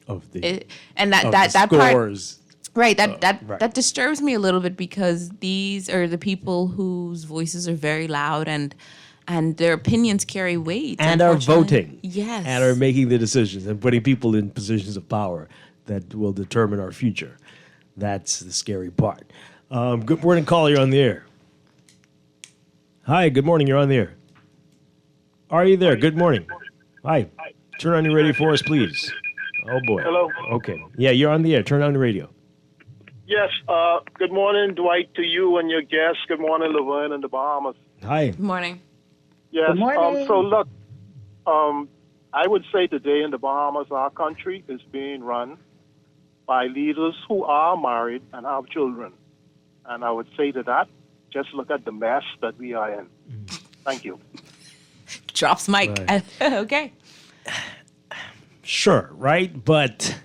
Of the that scores. Part, right, that disturbs me a little bit, because these are the people whose voices are very loud and their opinions carry weight. And are voting. Yes. And are making the decisions and putting people in positions of power that will determine our future. That's the scary part. Good morning, caller. You're on the air. Hi, good morning. You're on the air. Are you there? Good morning. Hi. Turn on your radio for us, please. Oh, boy. Hello. Okay. Yeah, you're on the air. Turn on the radio. Yes. Good morning, Dwight, to you and your guests. Good morning, Laverne in the Bahamas. Hi. Good morning. Yes. Good morning. So look, I would say today in the Bahamas, our country is being run by leaders who are married and have children. And I would say to that, just look at the mess that we are in. Thank you. Drops mic. Right. Okay. Sure, right? But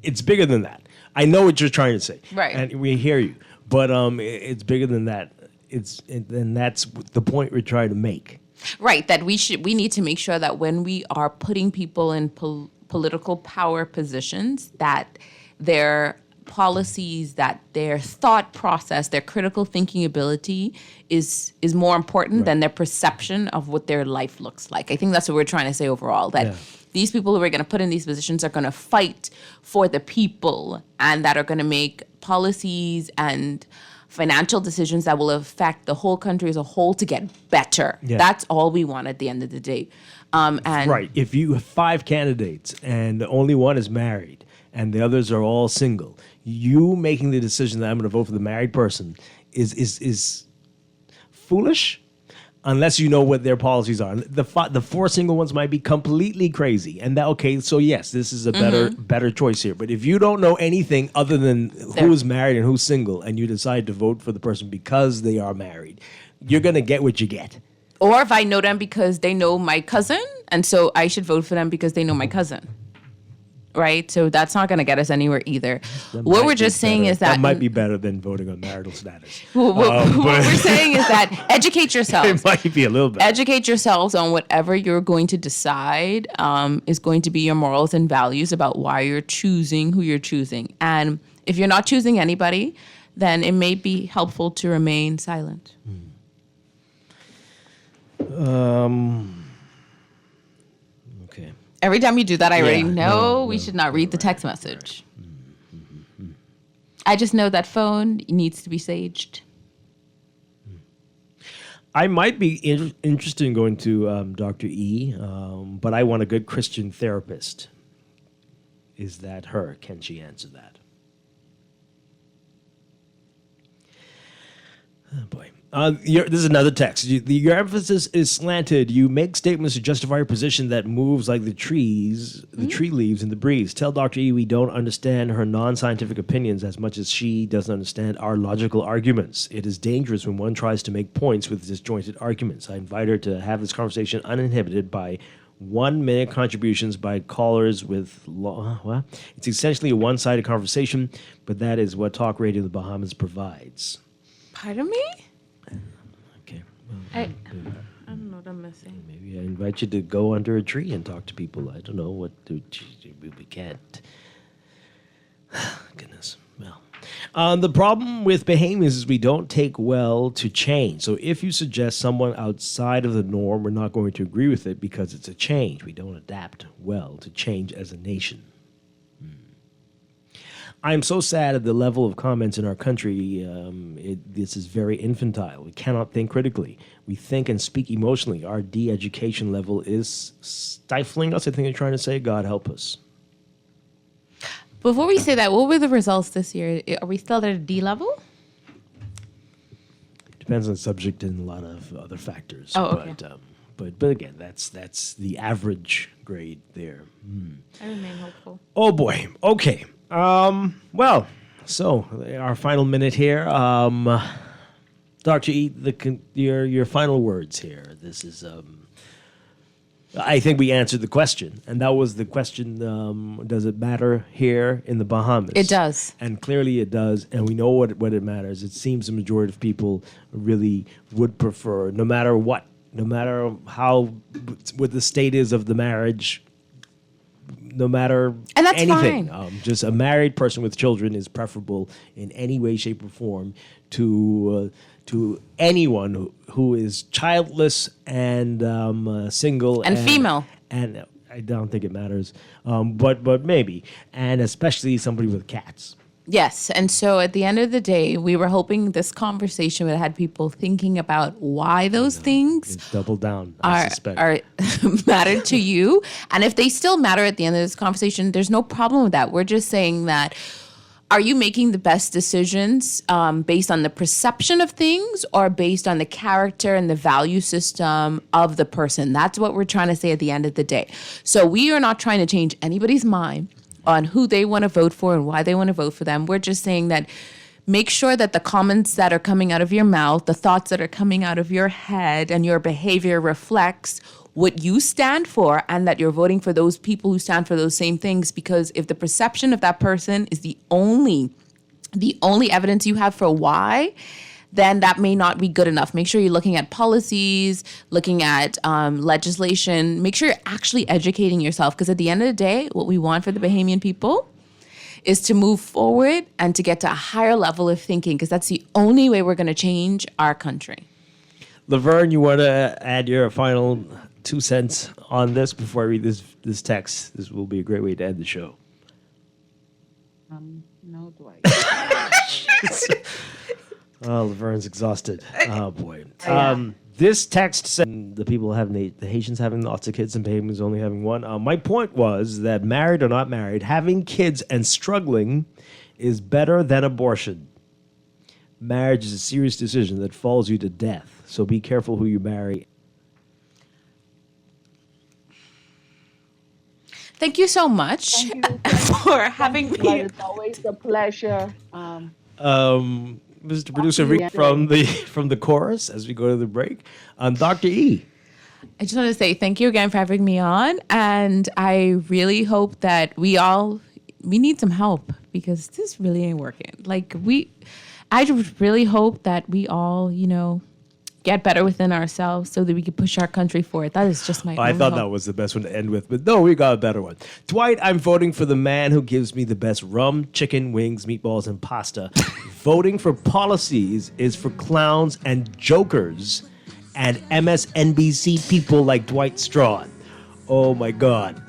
it's bigger than that. I know what you're trying to say. Right. And we hear you. But it's bigger than that. And that's the point we're trying to make. Right, that we need to make sure that when we are putting people in political power positions, that their policies, that their thought process, their critical thinking ability is more important than their perception of what their life looks like. I think that's what we're trying to say overall, that these people who we're going to put in these positions are going to fight for the people, and that are going to make policies and financial decisions that will affect the whole country as a whole to get better. Yeah. That's all we want at the end of the day. And right. If you have 5 candidates and only one is married and the others are all single, you making the decision that I'm going to vote for the married person is foolish, unless you know what their policies are. The 4 single ones might be completely crazy, and so yes, this is a better choice here. But if you don't know anything other than who's married and who's single, and you decide to vote for the person because they are married, you're going to get what you get. Or if I know them because they know my cousin, and so I should vote for them because they know my cousin. Right? So that's not going to get us anywhere either. What we're just saying is that... That might be better than voting on marital status. What we're saying is that educate yourselves. It might be a little bit. Educate yourselves on whatever you're going to decide is going to be your morals and values about why you're choosing who you're choosing. And if you're not choosing anybody, then it may be helpful to remain silent. Okay. Every time you do that, I already know we should not read the text message. I just know that phone needs to be saged. I might be interested in going to Dr. E, but I want a good Christian therapist. Is that her? Can she answer that? Oh, boy. This is another text. Your emphasis is slanted. You make statements to justify your position that moves like the trees, the tree leaves in the breeze. Tell Dr. E we don't understand her non-scientific opinions as much as she doesn't understand our logical arguments. It is dangerous when one tries to make points with disjointed arguments. I invite her to have this conversation uninhibited by 1-minute contributions by callers with what? It's essentially a one-sided conversation, but that is what Talk Radio in the Bahamas provides. Pardon me? Okay. I don't know what I'm missing. Maybe I invite you to go under a tree and talk to people. I don't know what we can't. Goodness. Well, the problem with behaviors is we don't take well to change. So if you suggest someone outside of the norm, we're not going to agree with it because it's a change. We don't adapt well to change as a nation. I'm so sad at the level of comments in our country. This is very infantile. We cannot think critically. We think and speak emotionally. Our de-education level is stifling us. I think they're trying to say, God help us. Before we say that, what were the results this year? Are we still at a D level? Depends on the subject and a lot of other factors. Oh, okay. But again, that's the average grade there. I remain hopeful. Oh boy. Okay. Well, so our final minute here. Dr. E, your final words here. This is. I think we answered the question, and that was the question: does it matter here in the Bahamas? It does, and clearly it does. And we know what it matters. It seems the majority of people really would prefer, no matter what, no matter what the state is of the marriage. No matter and that's anything, fine. Just a married person with children is preferable in any way, shape, or form to anyone who is childless and single and female. And I don't think it matters, but maybe, and especially somebody with cats. Yes. And so at the end of the day, we were hoping this conversation would have had people thinking about why those things double down are matter to you. And if they still matter at the end of this conversation, there's no problem with that. We're just saying that, are you making the best decisions based on the perception of things or based on the character and the value system of the person? That's what we're trying to say at the end of the day. So we are not trying to change anybody's mind on who they want to vote for and why they want to vote for them. We're just saying that make sure that the comments that are coming out of your mouth, the thoughts that are coming out of your head, and your behavior reflects what you stand for, and that you're voting for those people who stand for those same things. Because if the perception of that person is the only evidence you have for why, then that may not be good enough. Make sure you're looking at policies, looking at legislation. Make sure you're actually educating yourself, because at the end of the day, what we want for the Bahamian people is to move forward and to get to a higher level of thinking, because that's the only way we're going to change our country. Laverne, you want to add your final 2 cents on this before I read this text? This will be a great way to end the show. No, Dwight. Oh, Laverne's exhausted. Oh, boy. This text said the people having the Haitians having lots of kids and Bahamians only having one. My point was that married or not married, having kids and struggling is better than abortion. Marriage is a serious decision that follows you to death. So be careful who you marry. Thank you so much for having me. It's always a pleasure. Mr. Producer Rick from the chorus as we go to the break. Dr. E. I just want to say thank you again for having me on, and I really hope that we need some help, because this really ain't working. I just really hope that we all, get better within ourselves so that we can push our country forward. That is just my I own thought hope. that was the best one to end with, but no, we got a better one. Dwight, I'm voting for the man who gives me the best rum, chicken, wings, meatballs, and pasta. Voting for policies is for clowns and jokers and MSNBC people like Dwight Strachan. Oh, my God.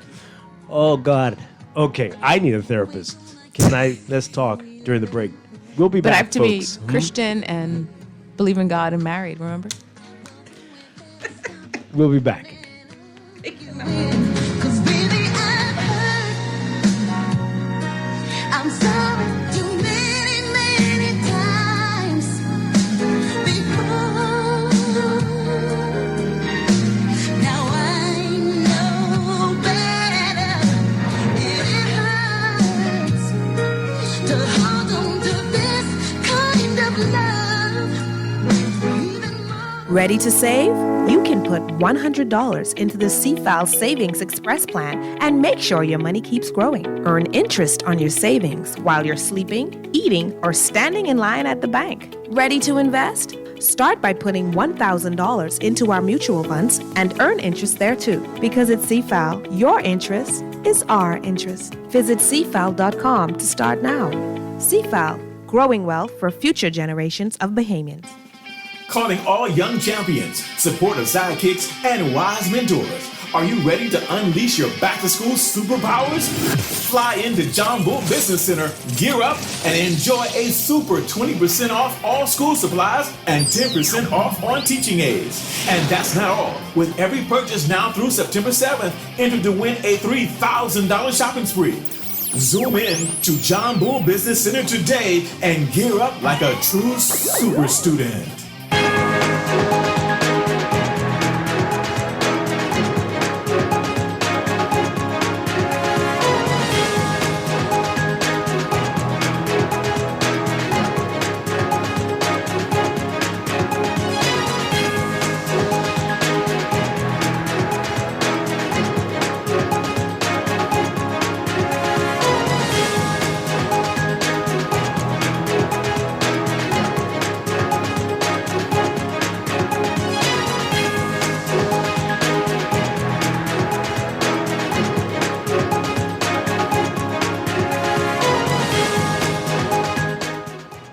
Oh, God. Okay, I need a therapist. Let's talk during the break. We'll be But back, I have to folks. be Christian and believe in God and married, remember? We'll be back. I'm sorry too many times before. Now I know better. It hurts to hold on to this kind of love. Ready to save? You can put $100 into the CFAL Savings Express Plan and make sure your money keeps growing. Earn interest on your savings while you're sleeping, eating, or standing in line at the bank. Ready to invest? Start by putting $1,000 into our mutual funds and earn interest there too. Because at CFAL, your interest is our interest. Visit CFAL.com to start now. CFAL, growing wealth for future generations of Bahamians. Calling all young champions, supportive sidekicks, and wise mentors. Are you ready to unleash your back-to-school superpowers? Fly into John Bull Business Center, gear up, and enjoy a super 20% off all school supplies and 10% off on teaching aids. And that's not all. With every purchase now through September 7th, enter to win a $3,000 shopping spree. Zoom in to John Bull Business Center today and gear up like a true super student.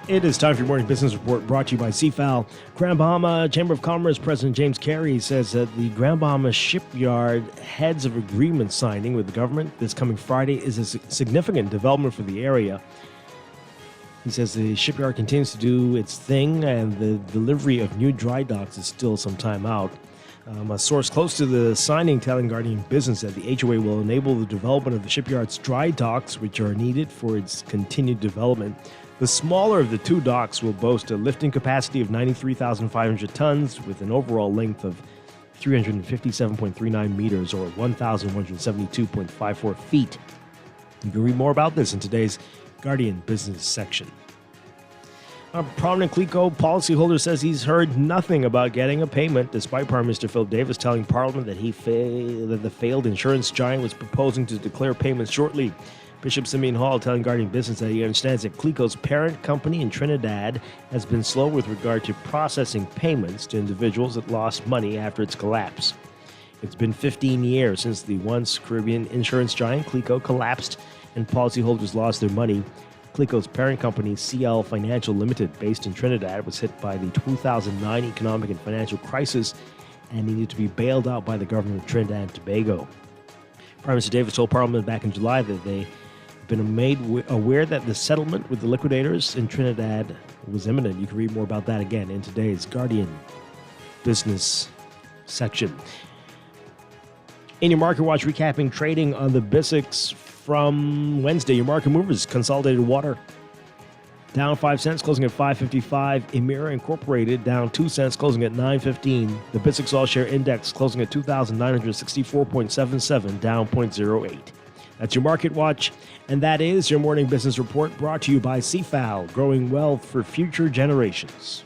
It is time for your morning business report brought to you by CFAL. Grand Bahama Chamber of Commerce President James Carey says that the Grand Bahama Shipyard heads of agreement signing with the government this coming Friday is a significant development for the area. He says the shipyard continues to do its thing and the delivery of new dry docks is still some time out. A source close to the signing telling Guardian Business that the HOA will enable the development of the shipyard's dry docks, which are needed for its continued development. The smaller of the two docks will boast a lifting capacity of 93,500 tons with an overall length of 357.39 meters or 1,172.54 feet. You can read more about this in today's Guardian Business section. A prominent CLECO policyholder says he's heard nothing about getting a payment, despite Prime Minister Philip Davis telling Parliament that that the failed insurance giant was proposing to declare payments shortly. Bishop Simeon Hall telling Guardian Business that he understands that CLECO's parent company in Trinidad has been slow with regard to processing payments to individuals that lost money after its collapse. It's been 15 years since the once Caribbean insurance giant CLECO collapsed and policyholders lost their money. CLECO's parent company, CL Financial Limited, based in Trinidad, was hit by the 2009 economic and financial crisis and needed to be bailed out by the government of Trinidad and Tobago. Prime Minister Davis told Parliament back in July that they been made aware that the settlement with the liquidators in Trinidad was imminent. You can read more about that again in today's Guardian Business section. In your Market Watch, recapping trading on the BISX from Wednesday. Your market movers: Consolidated Water down 5 cents, closing at 5.55. Emira Incorporated down 2 cents, closing at 9.15. The BISX All Share Index closing at 2,964.77, down 0.08. That's your Market Watch, and that is your morning business report brought to you by CFAL, growing wealth for future generations.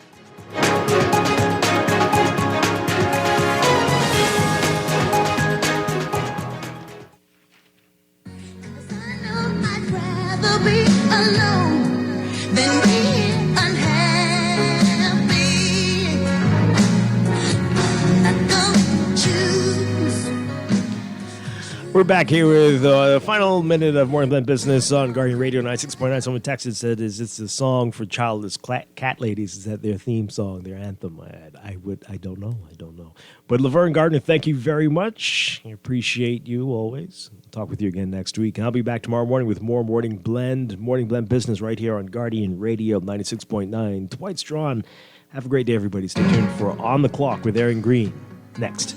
We're back here with the final minute of Morning Blend Business on Guardian Radio 96.9. Someone texted said, "Is this a song for Childless Cat ladies? Is that their theme song, their anthem?" I don't know. But Laverne Gardner, thank you very much. I appreciate you always. I'll talk with you again next week, and I'll be back tomorrow morning with more Morning Blend Business right here on Guardian Radio 96.9. Dwight Strachan. Have a great day, everybody. Stay tuned for On the Clock with Aaron Green next.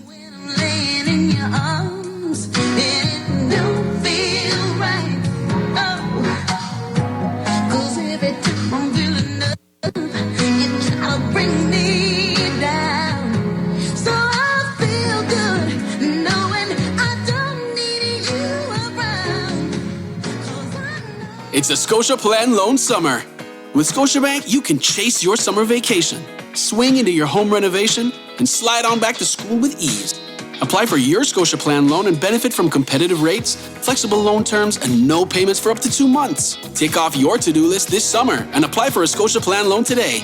It don't feel right. Oh, 'cause every time I'm feeling up, you try to bring me down. So I feel good knowing I don't need you around. It's a Scotia Plan Loan Summer. With Scotiabank, you can chase your summer vacation, swing into your home renovation, and slide on back to school with ease. Apply for your Scotia Plan loan and benefit from competitive rates, flexible loan terms, and no payments for up to 2 months. Take off your to-do list this summer and apply for a Scotia Plan loan today.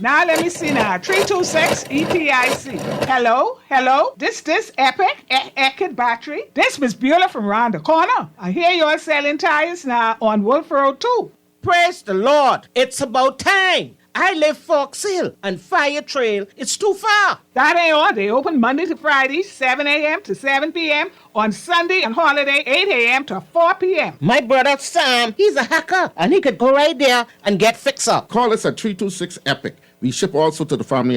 Now let me see now. 326 ETIC. Hello? This Epic battery. This Miss Beulah from round the corner. I hear you're selling tires now on Wolf Road too. Praise the Lord. It's about time. I live Fox Hill and Fire Trail. It's too far. That ain't all. They open Monday to Friday, 7 a.m. to 7 p.m. On Sunday and holiday, 8 a.m. to 4 p.m. My brother Sam, he's a hacker, and he could go right there and get fixed up. Call us at 326 EPIC. We ship also to the family